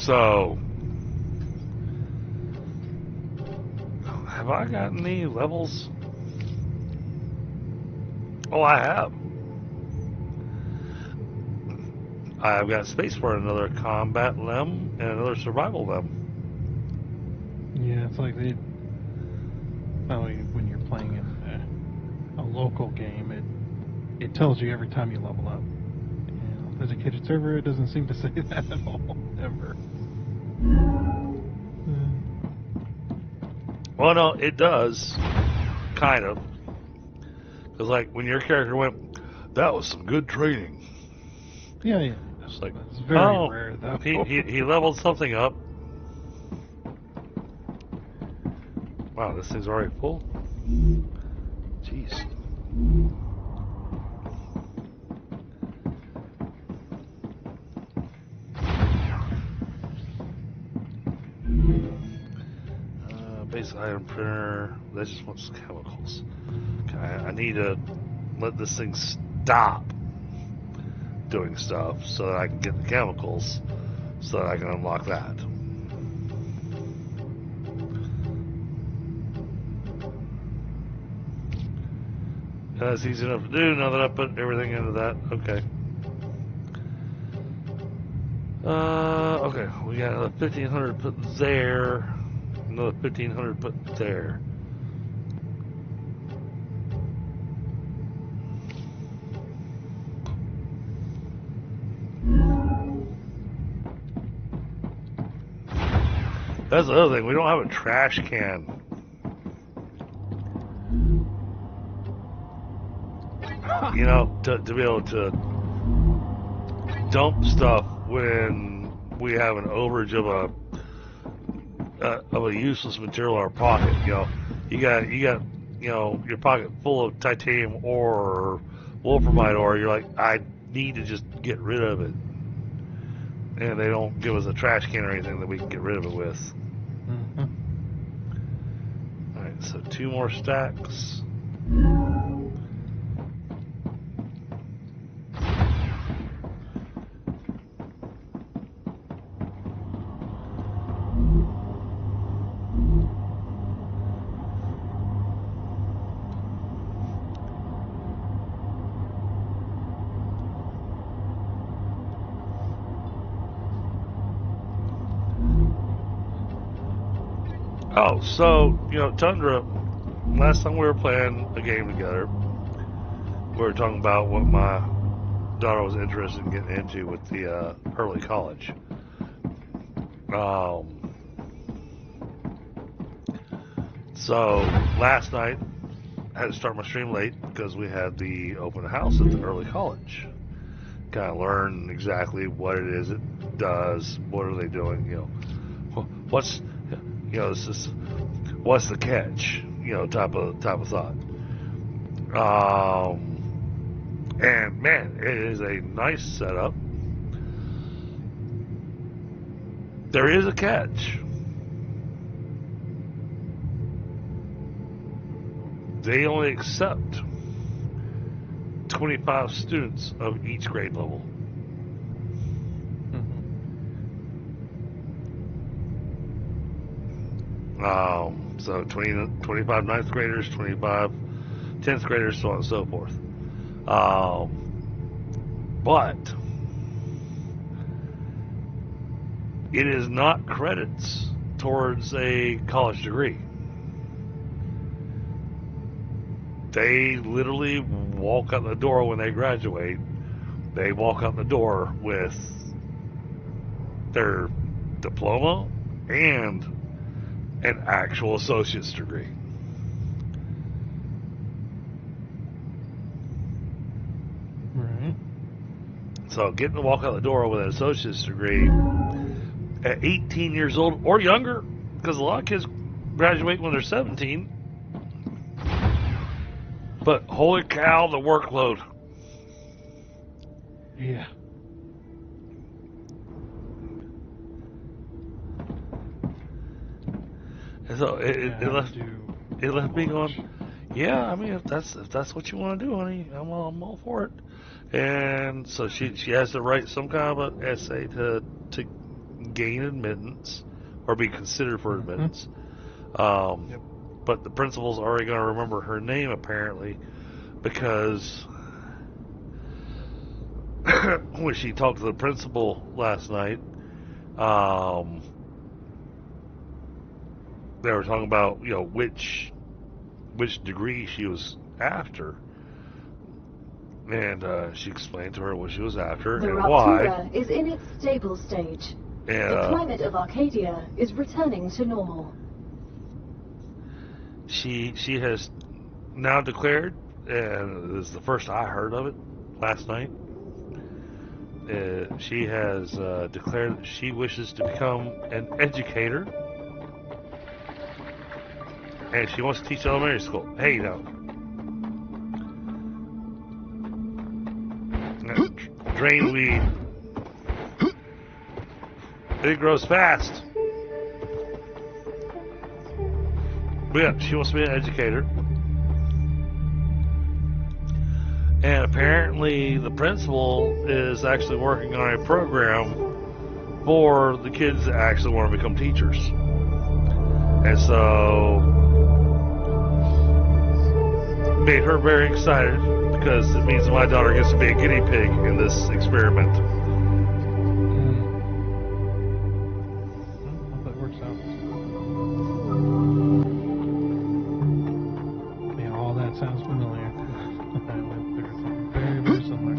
So, have I gotten any levels? Oh, I have. I've got space for another combat limb and another survival limb. Yeah, it's like they. Probably when you're playing in a local game, it tells you every time you level up. And on a dedicated server, it doesn't seem to say that at all, ever. Well, no, it does, kind of. Because, like, when your character went, that was some good training. Yeah. It's like, It's very rare, though. he leveled something up. Wow, this thing's already full? Jeez. Basic item printer. That just wants chemicals. Okay, I need to let this thing stop doing stuff so that I can get the chemicals so that I can unlock that. That's easy enough to do now that I put everything into that. Okay. Okay, we got another 1,500 put there. Another 1,500 put there. That's the other thing. We don't have a trash can. You know, to be able to dump stuff when we have an overage of a useless material in our pocket. You know, you got your pocket full of titanium ore or wolframite ore. You're like, I need to just get rid of it, and they don't give us a trash can or anything that we can get rid of it with. Mm-hmm. All right, so 2 more stacks. Oh, so, you know, Tundra, last time we were playing a game together, we were talking about what my daughter was interested in getting into with the early college. So, last night, I had to start my stream late because we had the open house at the early college. Kind of learn exactly what it is it does, what are they doing, you know, what's... You know, this is what's the catch? You know, type of thought. And man, it is a nice setup. There is a catch. They only accept 25 students of each grade level. So 25 ninth graders, 25 10th graders, so on and so forth. But it is not credits towards a college degree. They literally walk out the door when they graduate. They walk out the door with their diploma and an actual associate's degree. Right. So getting to walk out the door with an associate's degree at 18 years old or younger, because a lot of kids graduate when they're 17. But holy cow, the workload. Yeah. And so it left me going, yeah, I mean, if that's what you want to do, honey, I'm all for it. And so she has to write some kind of an essay to gain admittance or be considered for admittance. But the principal's already going to remember her name apparently because when she talked to the principal last night, they were talking about which degree she was after. And she explained to her what she was after The and Rupture why. is in its stable stage. And, The climate of Arcadia is returning to normal. She has now declared, and this is the first I heard of it last night. She has declared that she wishes to become an educator, and she wants to teach elementary school. Hey, now. Drain weed. It grows fast. But yeah, she wants to be an educator. And apparently the principal is actually working on a program for the kids that actually want to become teachers. And so made her very excited because it means my daughter gets to be a guinea pig in this experiment. I hope that works out. Yeah, all that sounds familiar. I went through something very, very similar.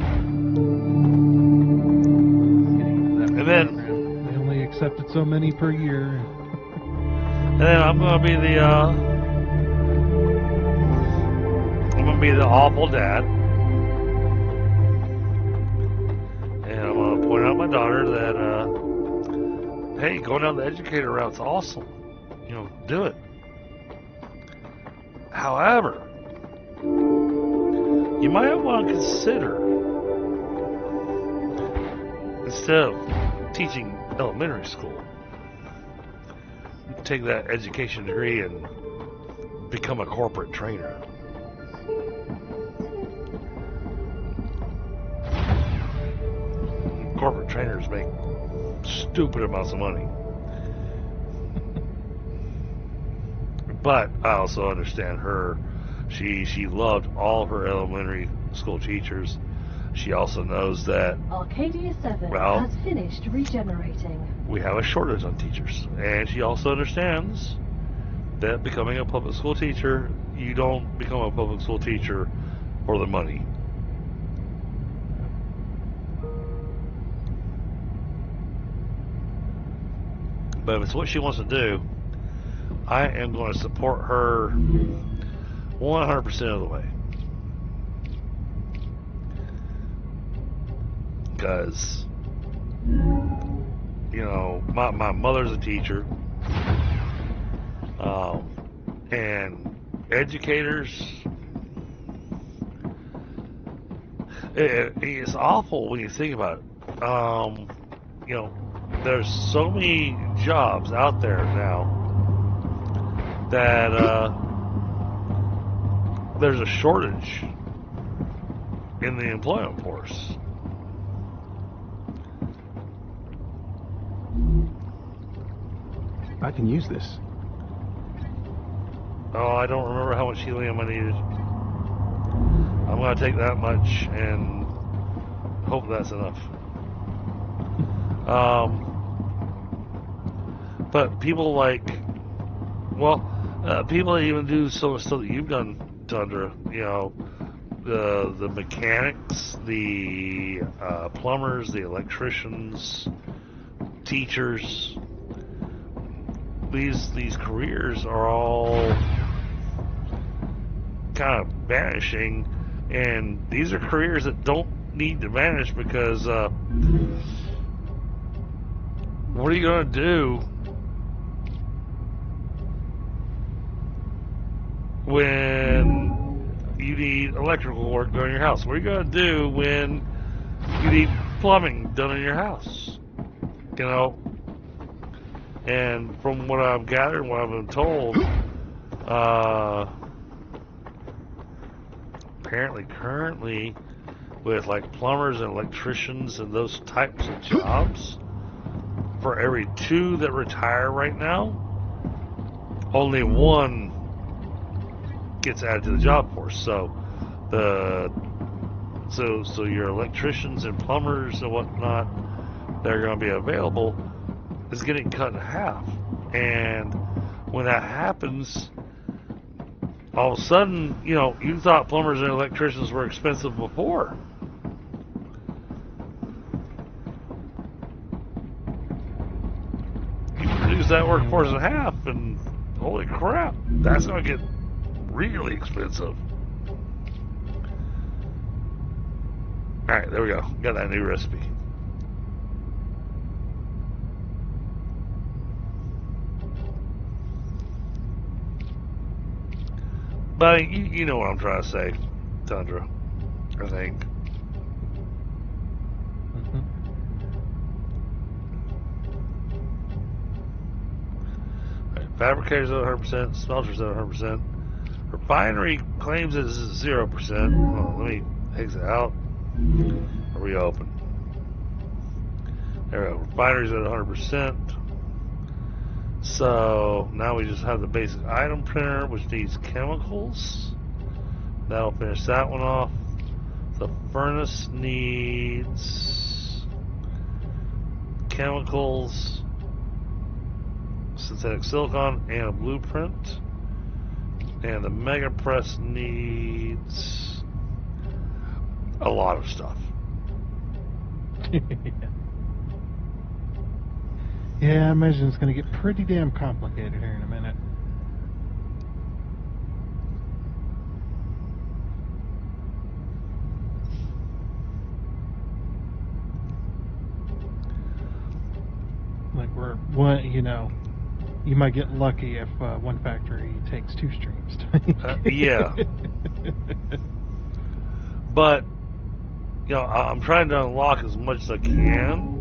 Getting into that And then- program. They only accepted so many per year. And then I'm gonna be the awful dad. And I'm gonna point out my daughter that hey, going down the educator route's awesome. Do it. However, you might want to consider, instead of teaching elementary school, take that education degree and become a corporate trainer. Corporate trainers make stupid amounts of money. But I also understand her. She loved all of her elementary school teachers. She also knows that Arcadia 7 Well- has finished regenerating. we have a shortage on teachers. And she also understands that becoming a public school teacher, you don't become a public school teacher for the money. But if it's what she wants to do, I am going to support her 100% of the way. Because, my mother's a teacher. And educators, it's awful when you think about it. There's so many jobs out there now that there's a shortage in the employment force. I can use this. Oh, I don't remember how much helium I needed. I'm going to take that much and hope that's enough. But people people that even do some of the stuff that you've done, Tundra, the mechanics, the plumbers, the electricians, teachers, these careers are all kind of vanishing, and these are careers that don't need to vanish because what are you going to do when you need electrical work done in your house? What are you going to do when you need plumbing done in your house? And from what I've gathered and what I've been told, apparently currently with like plumbers and electricians and those types of jobs, for every 2 that retire right now, only 1 gets added to the job force. So so your electricians and plumbers and whatnot that are going to be available is getting cut in half. And when that happens, all of a sudden, you know, you thought plumbers and electricians were expensive before. You reduce that workforce in half, and holy crap, that's going to get really expensive. Alright, there we go. Got that new recipe. But you know what I'm trying to say, Tundra, I think. Right, fabricators at 100%, smelters at 100%. Refinery claims it's 0%. Well, let me exit out. Reopen. There we go. Refinery's at 100%. So now we just have the basic item printer, which needs chemicals. That'll finish that one off. The furnace needs chemicals, synthetic silicon, and a blueprint. And the mega press needs a lot of stuff. Yeah, I imagine it's going to get pretty damn complicated here in a minute. Like one, you know, you might get lucky if one factory takes 2 streams. Yeah. But, you know, I'm trying to unlock as much as I can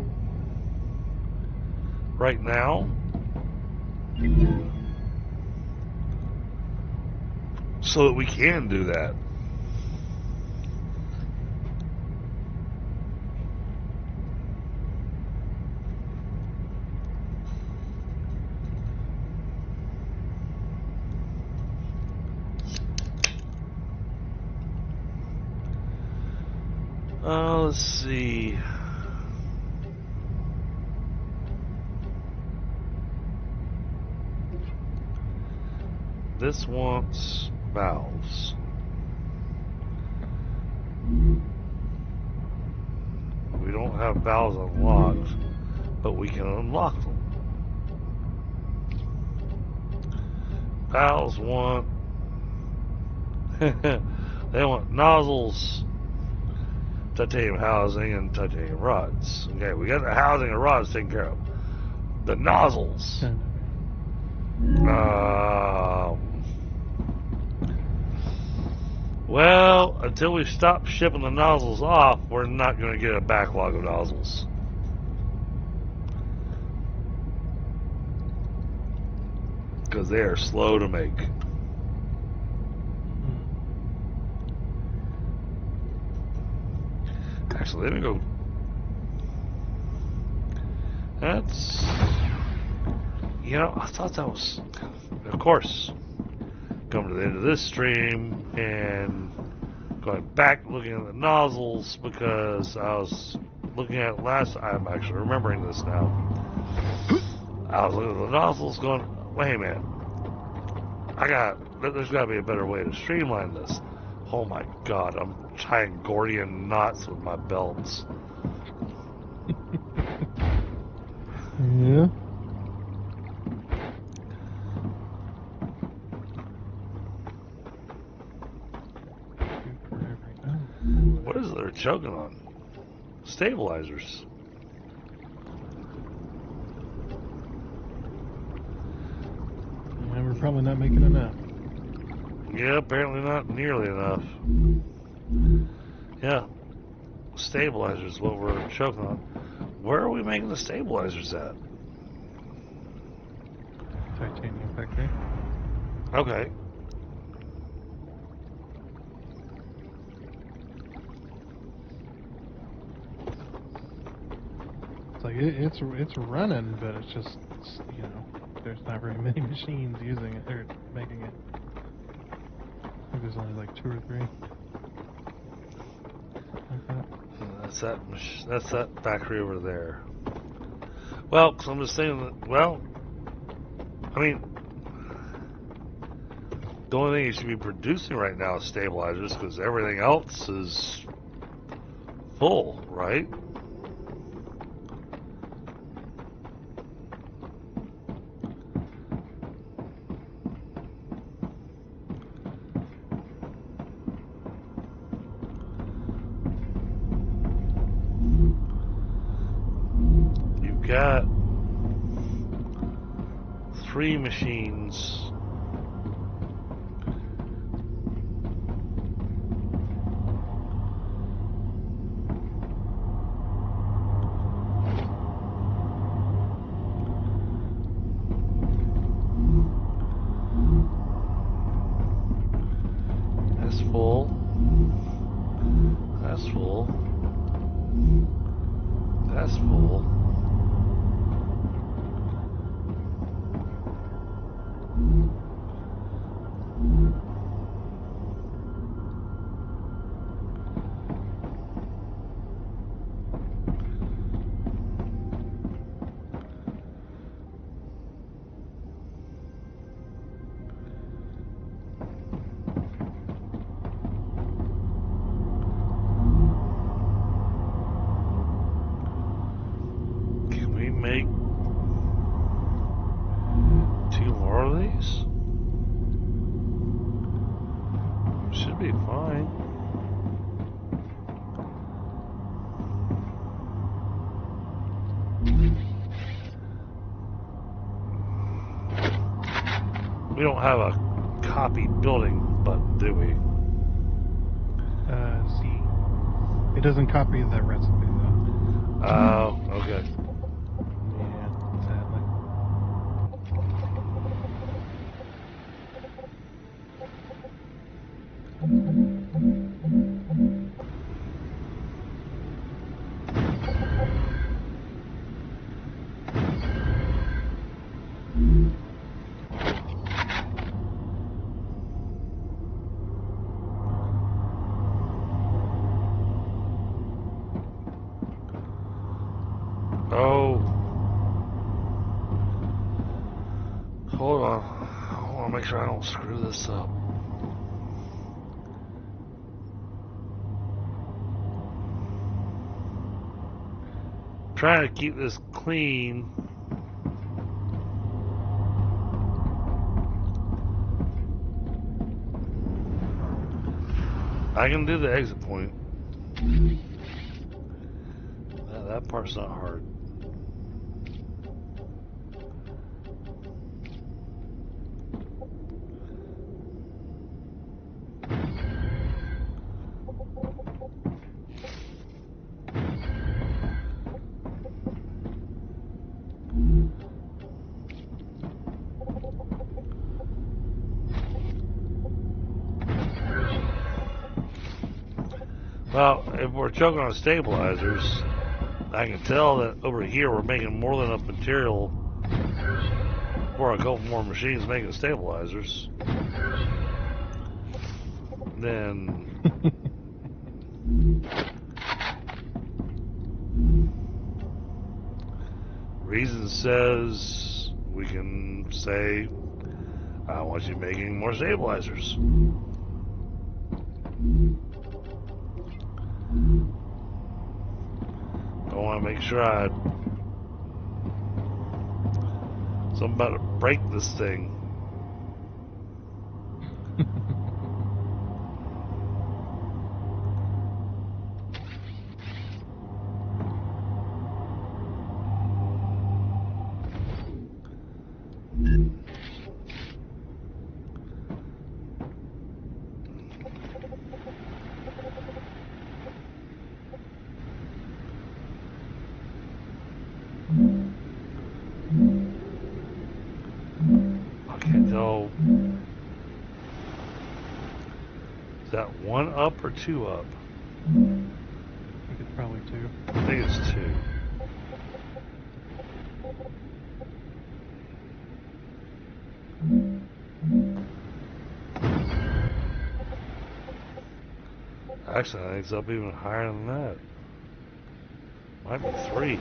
right now. So that we can do that. Let's see. This wants valves. We don't have valves unlocked, but we can unlock them. Valves want they want nozzles, titanium housing, and titanium rods. Okay, we got the housing and rods taken care of. The nozzles. Well, until we stop shipping the nozzles off, we're not going to get a backlog of nozzles. Because they are slow to make. Actually, let me go. That's... You know, I thought that was... Of course. Coming to the end of this stream and going back looking at the nozzles because I was looking at it last. I'm actually remembering this now. I was looking at the nozzles going, wait a minute. There's got to be a better way to streamline this. Oh my god, I'm tying Gordian knots with my belts. Yeah. What is it they're choking on? Stabilizers. Yeah, we're probably not making enough. Yeah, apparently not nearly enough. Yeah. Stabilizers is what we're choking on. Where are we making the stabilizers at? Titanium factory. Okay. like it's running, but it's just you know there's not very many machines using it or making it. I think there's only like 2 or 3. Like that. That's that factory over there. Well, 'cause I'm just saying that. Well, I mean, the only thing you should be producing right now is stabilizers, because everything else is full, right? Got 3 machines. That's full. That's full. That's full. Make 2 more of these? Should be fine. We don't have a copy building button, do we? C. It doesn't copy the recipe though. Oh, okay. Yeah, sadly. Oh. Hold on. I want to make sure I don't screw this up. Trying to keep this clean. I can do the exit point. That part's not hard. Well, if we're choking on stabilizers, I can tell that over here we're making more than enough material for a couple more machines making stabilizers. Then reason says we can say, I want you making more stabilizers. I want to make sure something about to break this thing. So, is that 1 up or 2 up? I think it's probably 2. I think it's 2. Actually, I think it's up even higher than that. Might be 3.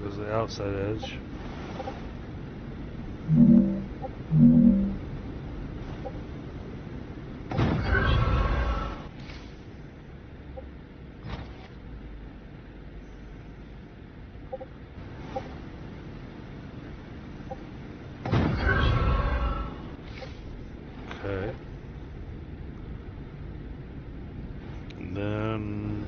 There's the outside edge. Okay. And then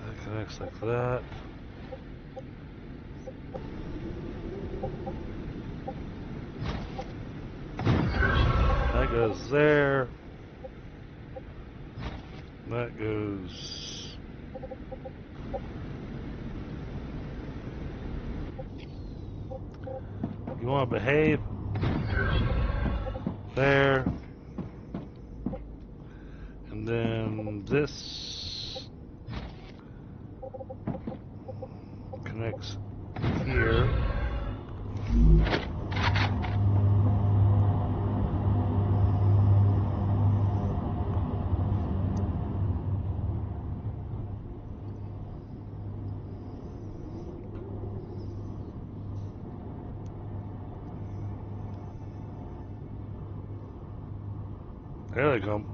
that connects like that. That goes there. That goes. You want to behave? There. And then this connects here. There they come.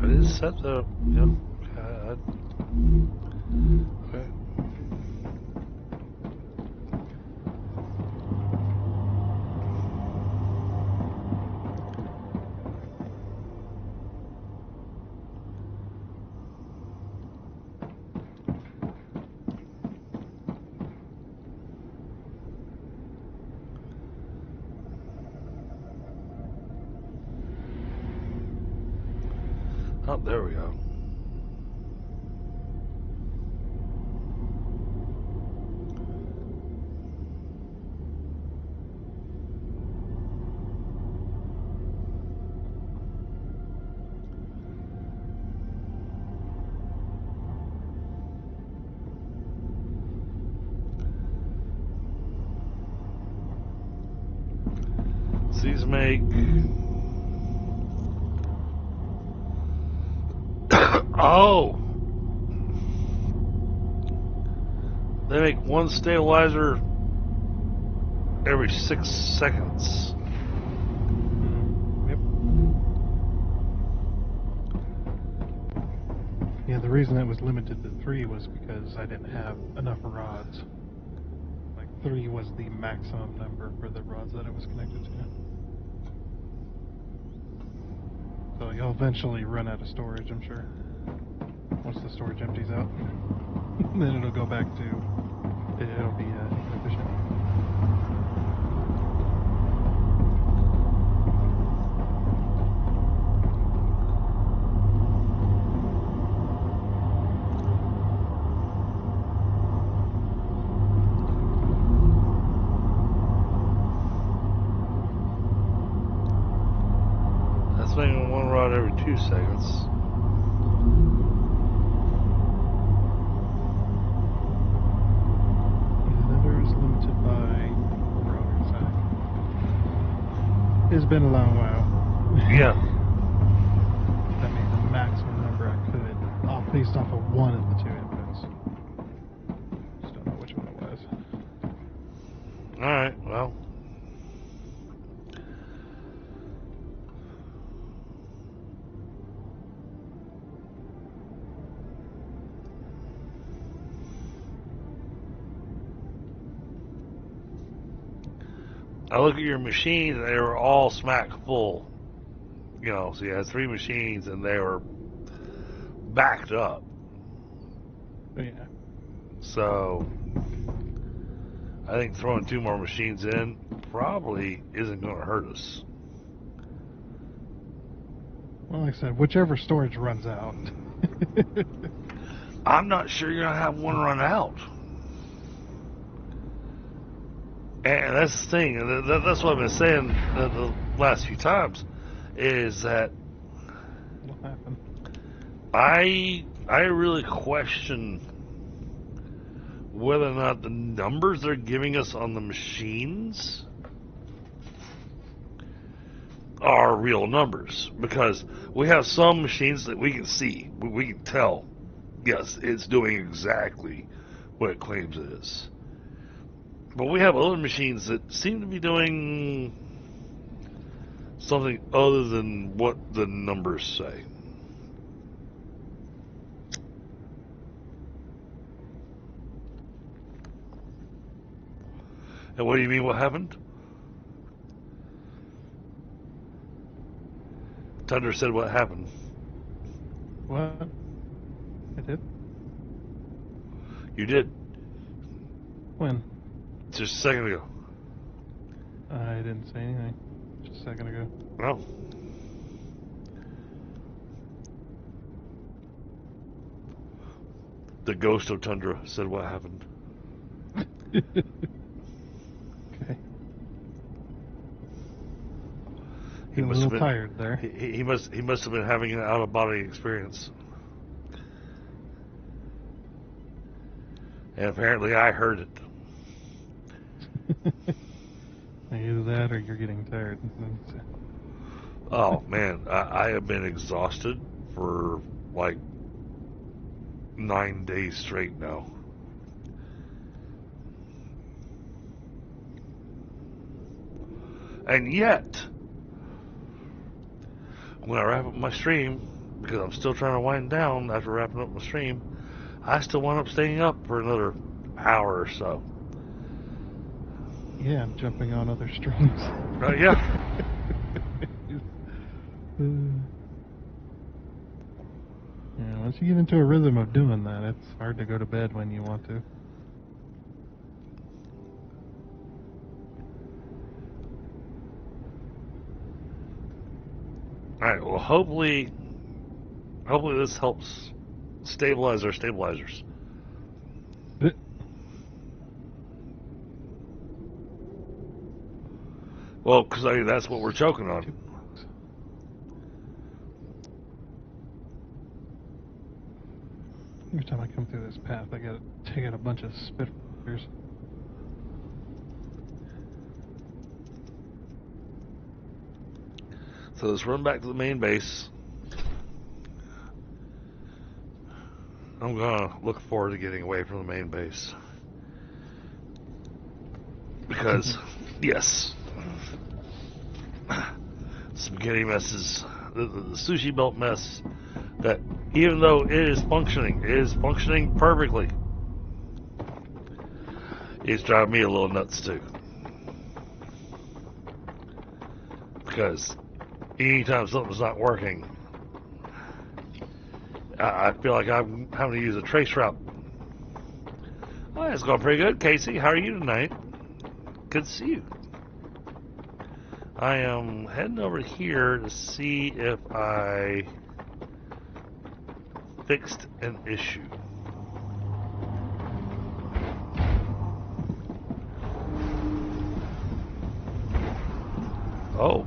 It is set though. Yep. Okay. Oh, there we go. These make oh, they make one stabilizer every 6 seconds. Yep. Yeah, the reason it was limited to 3 was because I didn't have enough rods. Like 3 was the maximum number for the rods that it was connected to. So you'll eventually run out of storage, I'm sure. Once the storage empties out, then it'll go back to, it'll be inefficient. swinging one rod every 2 seconds. Leather is limited by rotors. It's been a long while. Yeah. That made the maximum number I could, based off of one of the 2 inputs. Just don't know which one it was. Alright, well. I look at your machines and they were all smack full. You know, so you had 3 machines and they were backed up. Yeah. So I think throwing 2 more machines in probably isn't going to hurt us. Well, like I said, whichever storage runs out. I'm not sure you're going to have one run out. And that's the thing. That's what I've been saying the last few times, is that What happened? I really question whether or not the numbers they're giving us on the machines are real numbers, because we have some machines that we can see, we can tell, yes, it's doing exactly what it claims it is. But we have other machines that seem to be doing something other than what the numbers say. And what do you mean, what happened? Tundra said what happened. What? I did? You did. When? Just a second ago. I didn't say anything. Just a second ago. No. The ghost of Tundra said what happened. Okay. He A must have little been tired there. He must have been having an out of body experience. And apparently I heard it. Either that or you're getting tired. Oh man, I have been exhausted for like 9 days straight now. And yet, when I wrap up my stream, because I'm still trying to wind down after wrapping up my stream, I still wind up staying up for another hour or so. Yeah, I'm jumping on other streams. Yeah. Yeah, once you get into a rhythm of doing that, it's hard to go to bed when you want to. Alright, well hopefully this helps stabilize our stabilizers. Well, because that's what we're choking on. Every time I come through this path, I gotta take out a bunch of Spitfires. So let's run back to the main base. I'm gonna look forward to getting away from the main base. Because, yes, spaghetti messes, the sushi belt mess, that even though it is functioning perfectly, it's driving me a little nuts too. Because anytime something's not working, I feel like I'm having to use a trace route. Oh, it's going pretty good, Casey. How are you tonight? Good to see you. I am heading over here to see if I fixed an issue. Oh.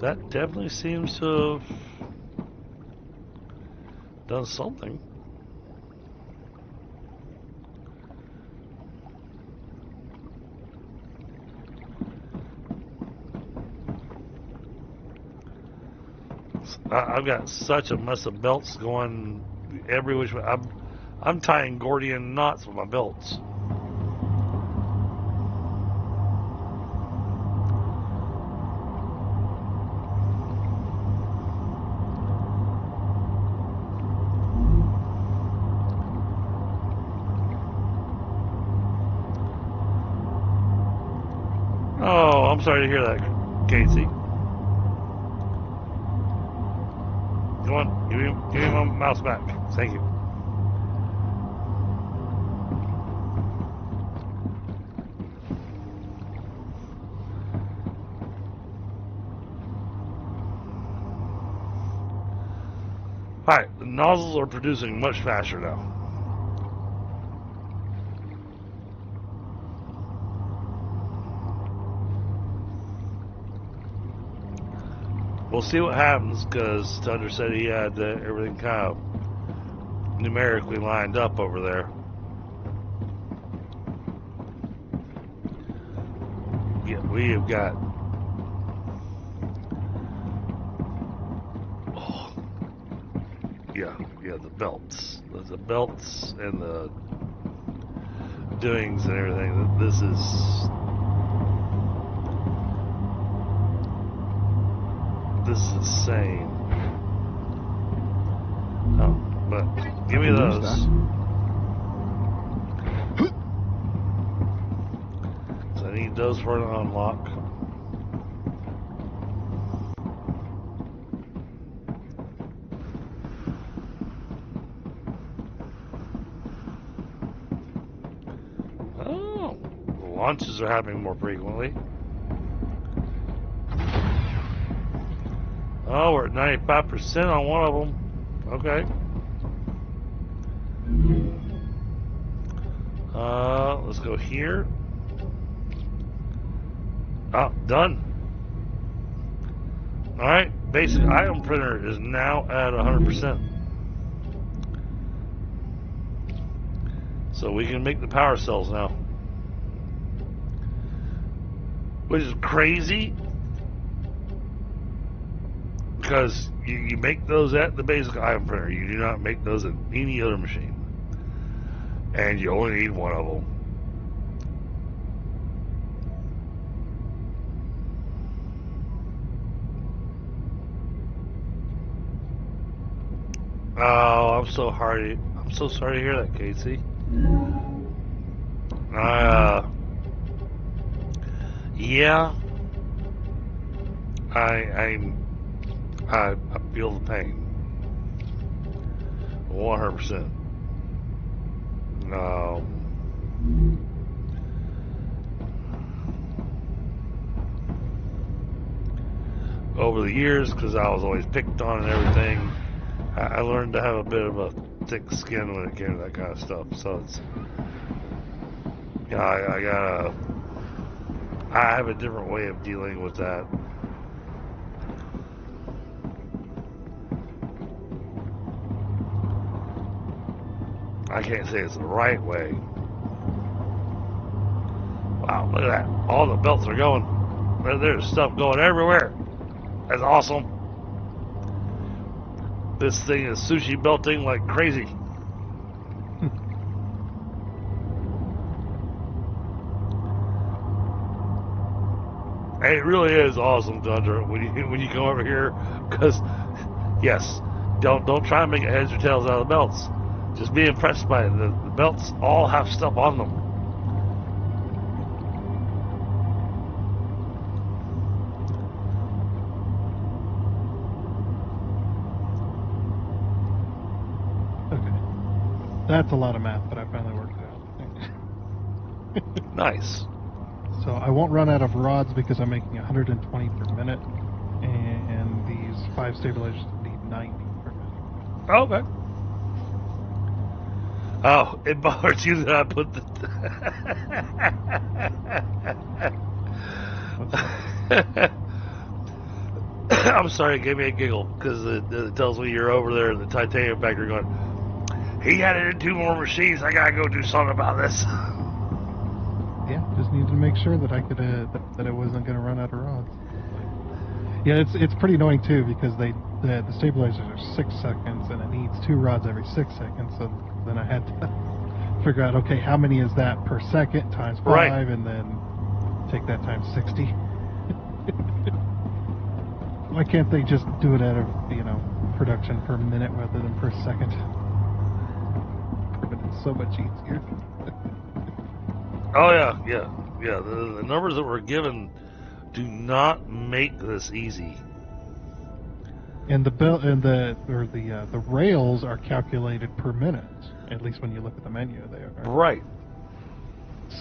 That definitely seems to have done something. I've got such a mess of belts going every which way. I'm tying Gordian knots with my belts. Oh, I'm sorry to hear that, Casey. Come on, give me my mouse back. Thank you. Alright, the nozzles are producing much faster now. We'll see what happens, because Tundra said he had everything kind of numerically lined up over there. Yeah, we have got... Oh, yeah, the belts. The belts and the doings and everything. This is... This is insane. Oh, but give me those. So I need those for an unlock. Oh, launches are happening more frequently. Oh, we're at 95% on one of them. Okay. Let's go here. Oh, done. Alright, basic item printer is now at 100%. So we can make the power cells now. Which is crazy. Because you make those at the basic item printer. You do not make those at any other machine. And you only need one of them. Oh, I'm so sorry to hear that, Casey. Yeah. I feel the pain. 100%. Over the years, because I was always picked on and everything, I learned to have a bit of a thick skin when it came to that kind of stuff. So it's, I have a different way of dealing with that. I can't say it's the right way. Wow, look at that. All the belts are going. There's stuff going everywhere. That's awesome. This thing is sushi belting like crazy. It really is awesome, Tundra, when you come over here, because yes, don't try and make it heads or tails out of the belts. Just be impressed by it. The belts all have stuff on them. Okay. That's a lot of math, but I finally worked it out. Nice. So I won't run out of rods because I'm making 120 per minute, and these 5 stabilizers need 90 per minute. Okay. Oh, it bothers you that I put the. I'm sorry, it gave me a giggle because it tells me you're over there in the titanium factory going, he added in 2 more machines. I gotta go do something about this. Yeah, just needed to make sure that I could that it wasn't going to run out of rods. Yeah, it's pretty annoying too because the stabilizers are 6 seconds and it needs 2 rods every 6 seconds. So then I had to figure out, okay, how many is that per second times 5, Right. and then take that times 60. Why can't they just do it out of production per minute rather than per second? It's so much easier. Oh yeah. The numbers that were given do not make this easy. And the rails are calculated per minute. At least when you look at the menu, they are. Right.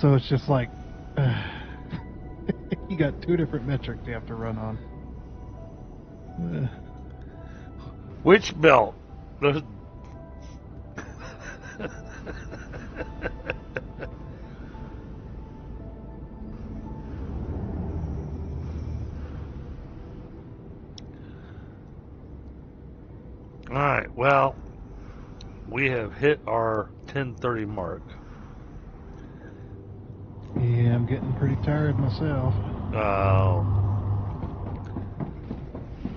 So it's just like you got 2 different metrics you have to run on. Which belt? Alright, well, we have hit our 10:30 mark. Yeah, I'm getting pretty tired myself.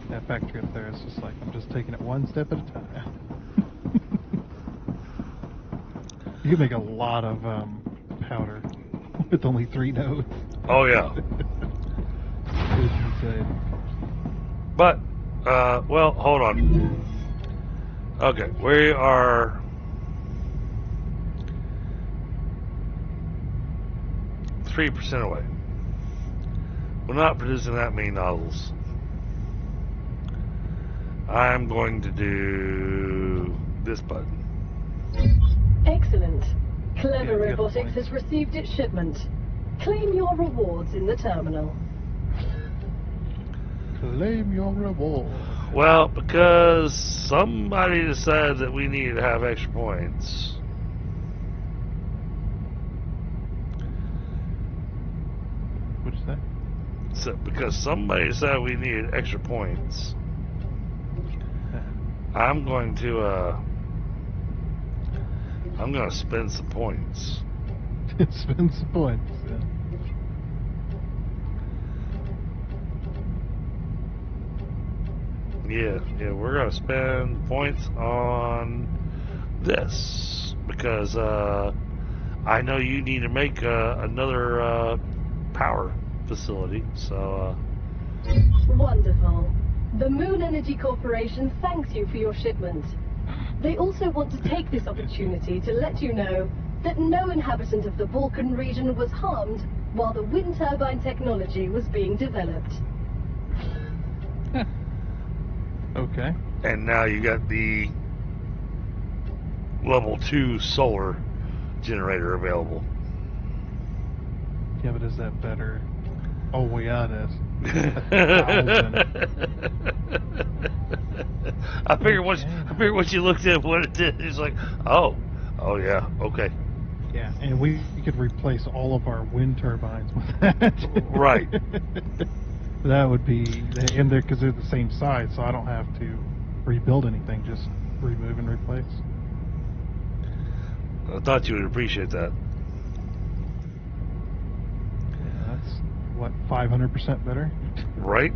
That factory up there is just like, I'm just taking it one step at a time. You can make a lot of powder with only 3 nodes. Oh yeah. It's insane. But, well, hold on. Okay, we are... %3 away. We're not producing that many nozzles. I'm going to do this button. Excellent. Clever Yeah, you get the Robotics point. has received its shipment. Claim your rewards in the terminal. Claim your reward. Well, because somebody decided that we needed to have extra points. What'd you say? So, because somebody decided we needed extra points, I'm going to spend some points. Spend some points. Yeah, we're gonna spend points on this because I know you need to make another power facility. So Wonderful. The Moon Energy Corporation thanks you for your shipment. They also want to take this opportunity to let you know that no inhabitant of the Balkan region was harmed while the wind turbine technology was being developed. Okay. and now you got the level 2 solar generator available. Yeah, but is that better? Oh, yeah, it is. I figured once you looked at what it did, it's like, oh yeah, okay, Yeah, and we could replace all of our wind turbines with that. right. That would be, and they're, because they're the same size, so I don't have to rebuild anything, just remove and replace. I thought you would appreciate that. Yeah, that's, what, 500% better? Right?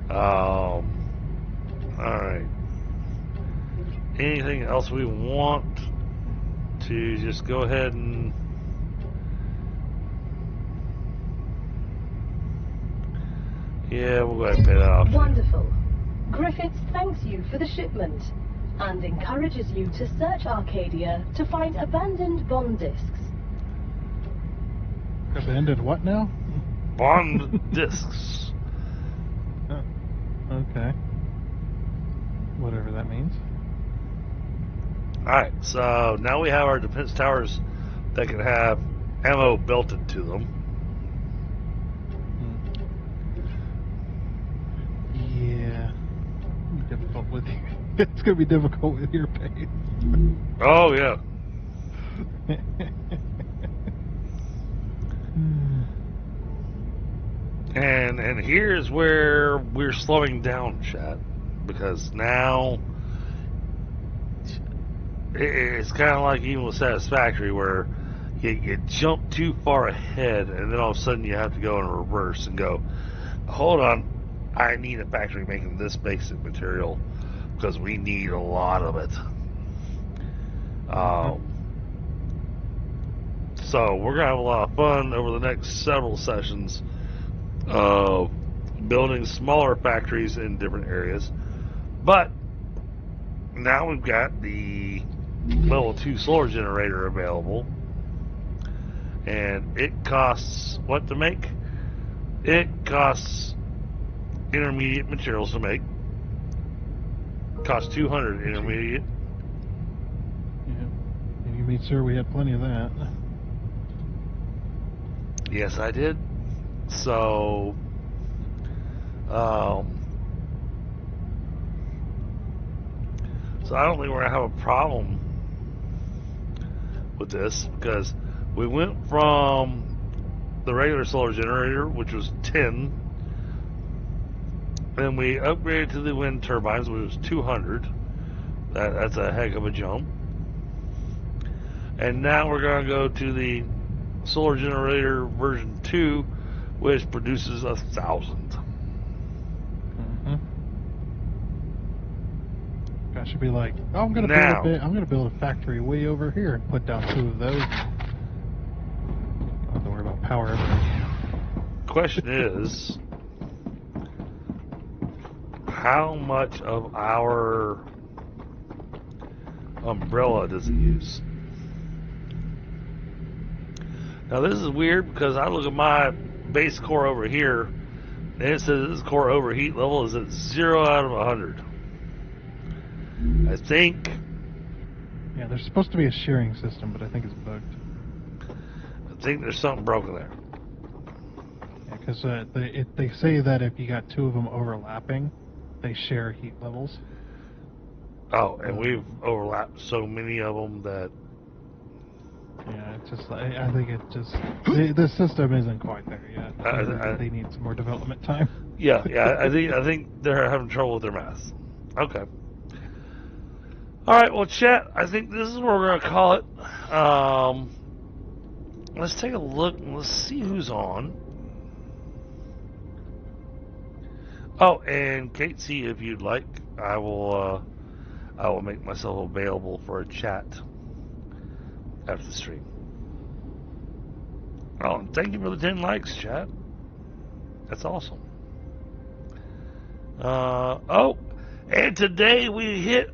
Alright. Anything else we want to just go ahead and... Yeah, we'll go ahead and pay that off. Wonderful. Griffiths thanks you for the shipment and encourages you to search Arcadia to find abandoned bond disks. Abandoned what now? Bond discs. Oh, okay. Whatever that means. Alright, so now we have our defense towers that can have ammo belted to them. Yeah. Difficult with you. It's going to be difficult with your pace. Oh, yeah. And here's where we're slowing down, chat, because now it's kind of like even with Satisfactory, where you jump too far ahead, and then all of a sudden you have to go in reverse and go, hold on, I need a factory making this basic material because we need a lot of it. So we're gonna have a lot of fun over the next several sessions of building smaller factories in different areas. But now we've got the level 2 solar generator available, and it costs what to make? It costs intermediate materials to make. Costs 200 intermediate. Yeah. And you made sure we had plenty of that. Yes, I did. So, so I don't think we're gonna have a problem with this, because we went from the regular solar generator, which was 10, and we upgraded to the wind turbines, which was 200. That's a heck of a jump. And now we're going to go to the solar generator version 2, which produces 1,000. I should be like, oh, I'm gonna build a factory way over here and put down 2 of those. I don't have to worry about power ever. Question is, how much of our umbrella does it use? Now this is weird, because I look at my base core over here, and it says this core overheat level is at 0 out of 100. I think. Yeah, there's supposed to be a sharing system, but I think it's bugged. I think there's something broken there. Yeah, because they say that if you got 2 of them overlapping, they share heat levels. Oh, and we've overlapped so many of them that. Yeah, it's just like, I think it just the system isn't quite there yet. They need some more development time. Yeah, I think they're having trouble with their math. Okay. All right, well, chat, I think this is where we're going to call it. Let's take a look and let's see who's on. Oh, and Kate, see if you'd like, I will make myself available for a chat after the stream. Oh, and thank you for the 10 likes, chat. That's awesome. Oh, and today we hit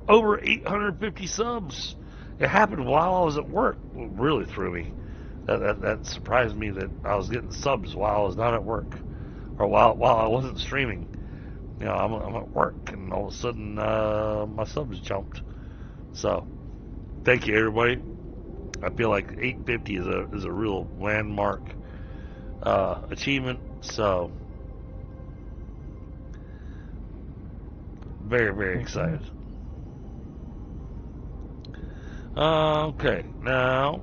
over 850 subs. It happened while I was at work. It really threw me. That surprised me that I was getting subs while I was not at work, or while I wasn't streaming. You know, I'm at work, and all of a sudden my subs jumped. So, thank you, everybody. I feel like 850 is a real landmark achievement. So, very, very excited. Okay, now,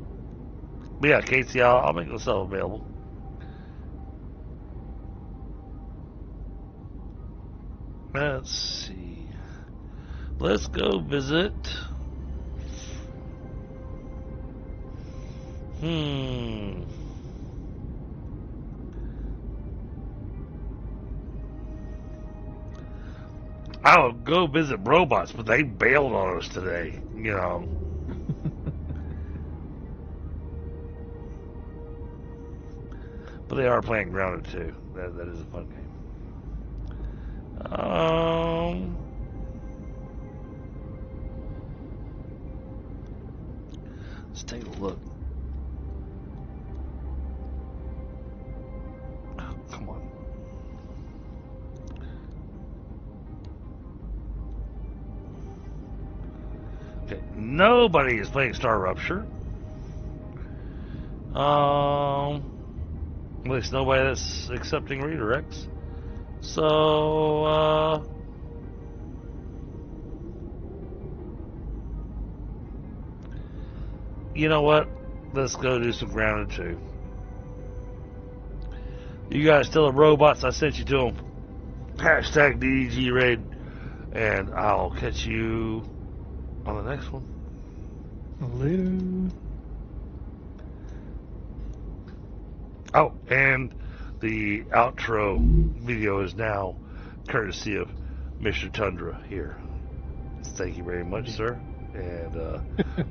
but yeah, Casey, I'll make myself available. Let's see. Let's go visit. I would go visit Brobots, but they bailed on us today, you know. But they are playing Grounded too. That is a fun game. Let's take a look. Oh, come on. Okay, nobody is playing StarRupture. At least nobody that's accepting redirects. So, you know what? Let's go do some grounding too. You guys still have robots? I sent you to them. Hashtag DDG raid. And I'll catch you on the next one. Later. Oh, and the outro video is now courtesy of Mr. Tundra here. Thank you very much, sir. And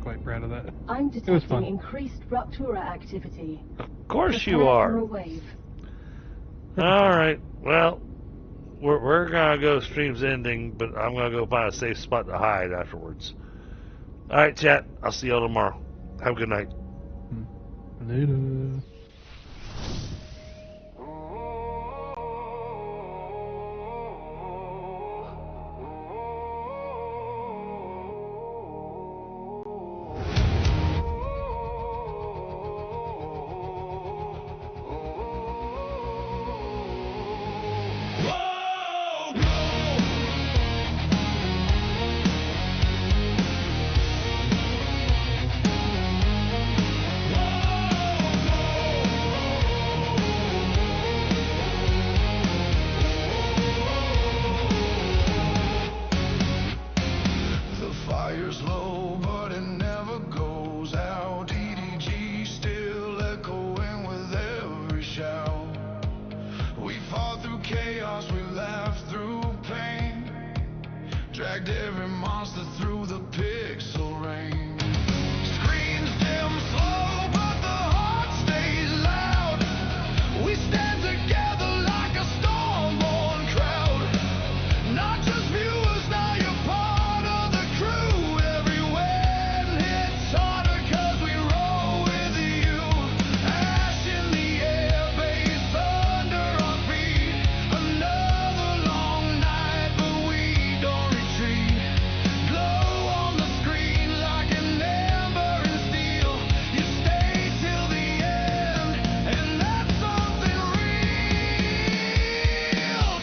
Quite proud of that. I'm was detecting fun. increased Ruptura activity. of course you Prepare for are. a wave. All right. Well, we're gonna go streams ending, but I'm gonna go find a safe spot to hide afterwards. All right, chat. I'll see y'all tomorrow. Have a good night. Later. The fire's low, but it never goes out. DDG still echoing with every shout. We fought through chaos, we laughed through pain, dragged every monster through the pixel rain. Screens dim slow, but the heart stays loud. We stand together like a storm-born crowd. Not just viewers, now you're part of the crew. Every wind hits harder 'cause we roll with you. Ash in the air, bass thunder on feet. Another long night, but we don't retreat. Glow on the screen like an ember in steel. You stay till the end, and that's something real.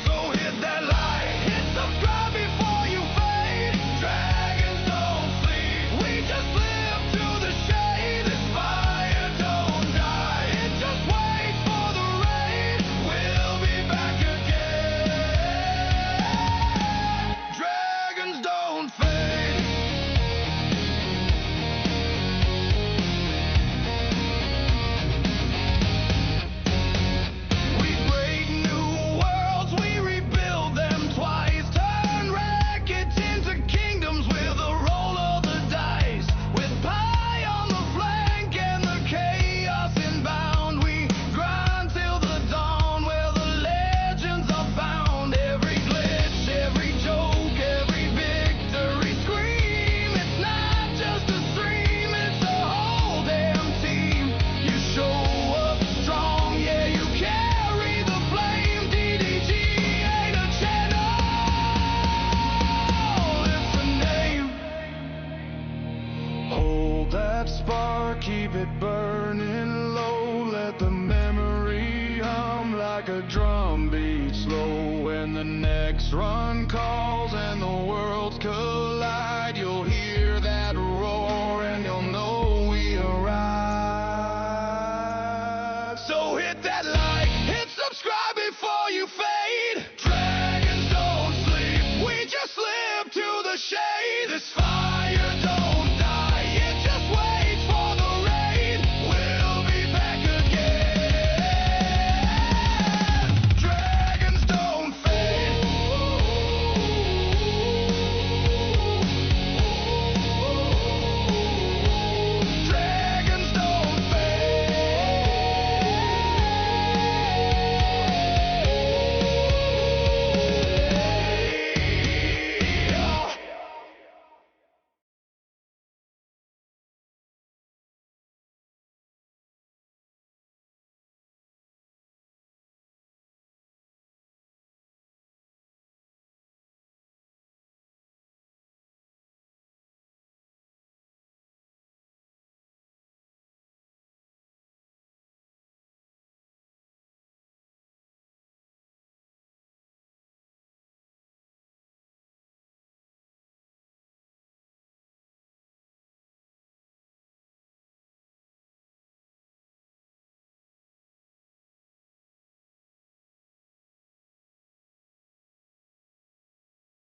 So hit that like, hit subscribe before you fade. Dragons don't sleep, we just live to the shade. This fire don't die, it just waits for the rain. We'll be back again. Dragons don't fade. We break new worlds, we rebuild them twice. Turn wreckage into kingdoms with a roll of the dice. With pie on the flank and the chaos inbound, we grind till the dawn where the legends are found. Every glitch, every joke, every victory scream. It's not just a stream, it's a whole damn team. You show up strong, yeah, you carry the flame. DDG ain't a channel, it's a name. Hold that spark, keep it burning low. Let the memory hum like a drum beat slow. When the next run calls,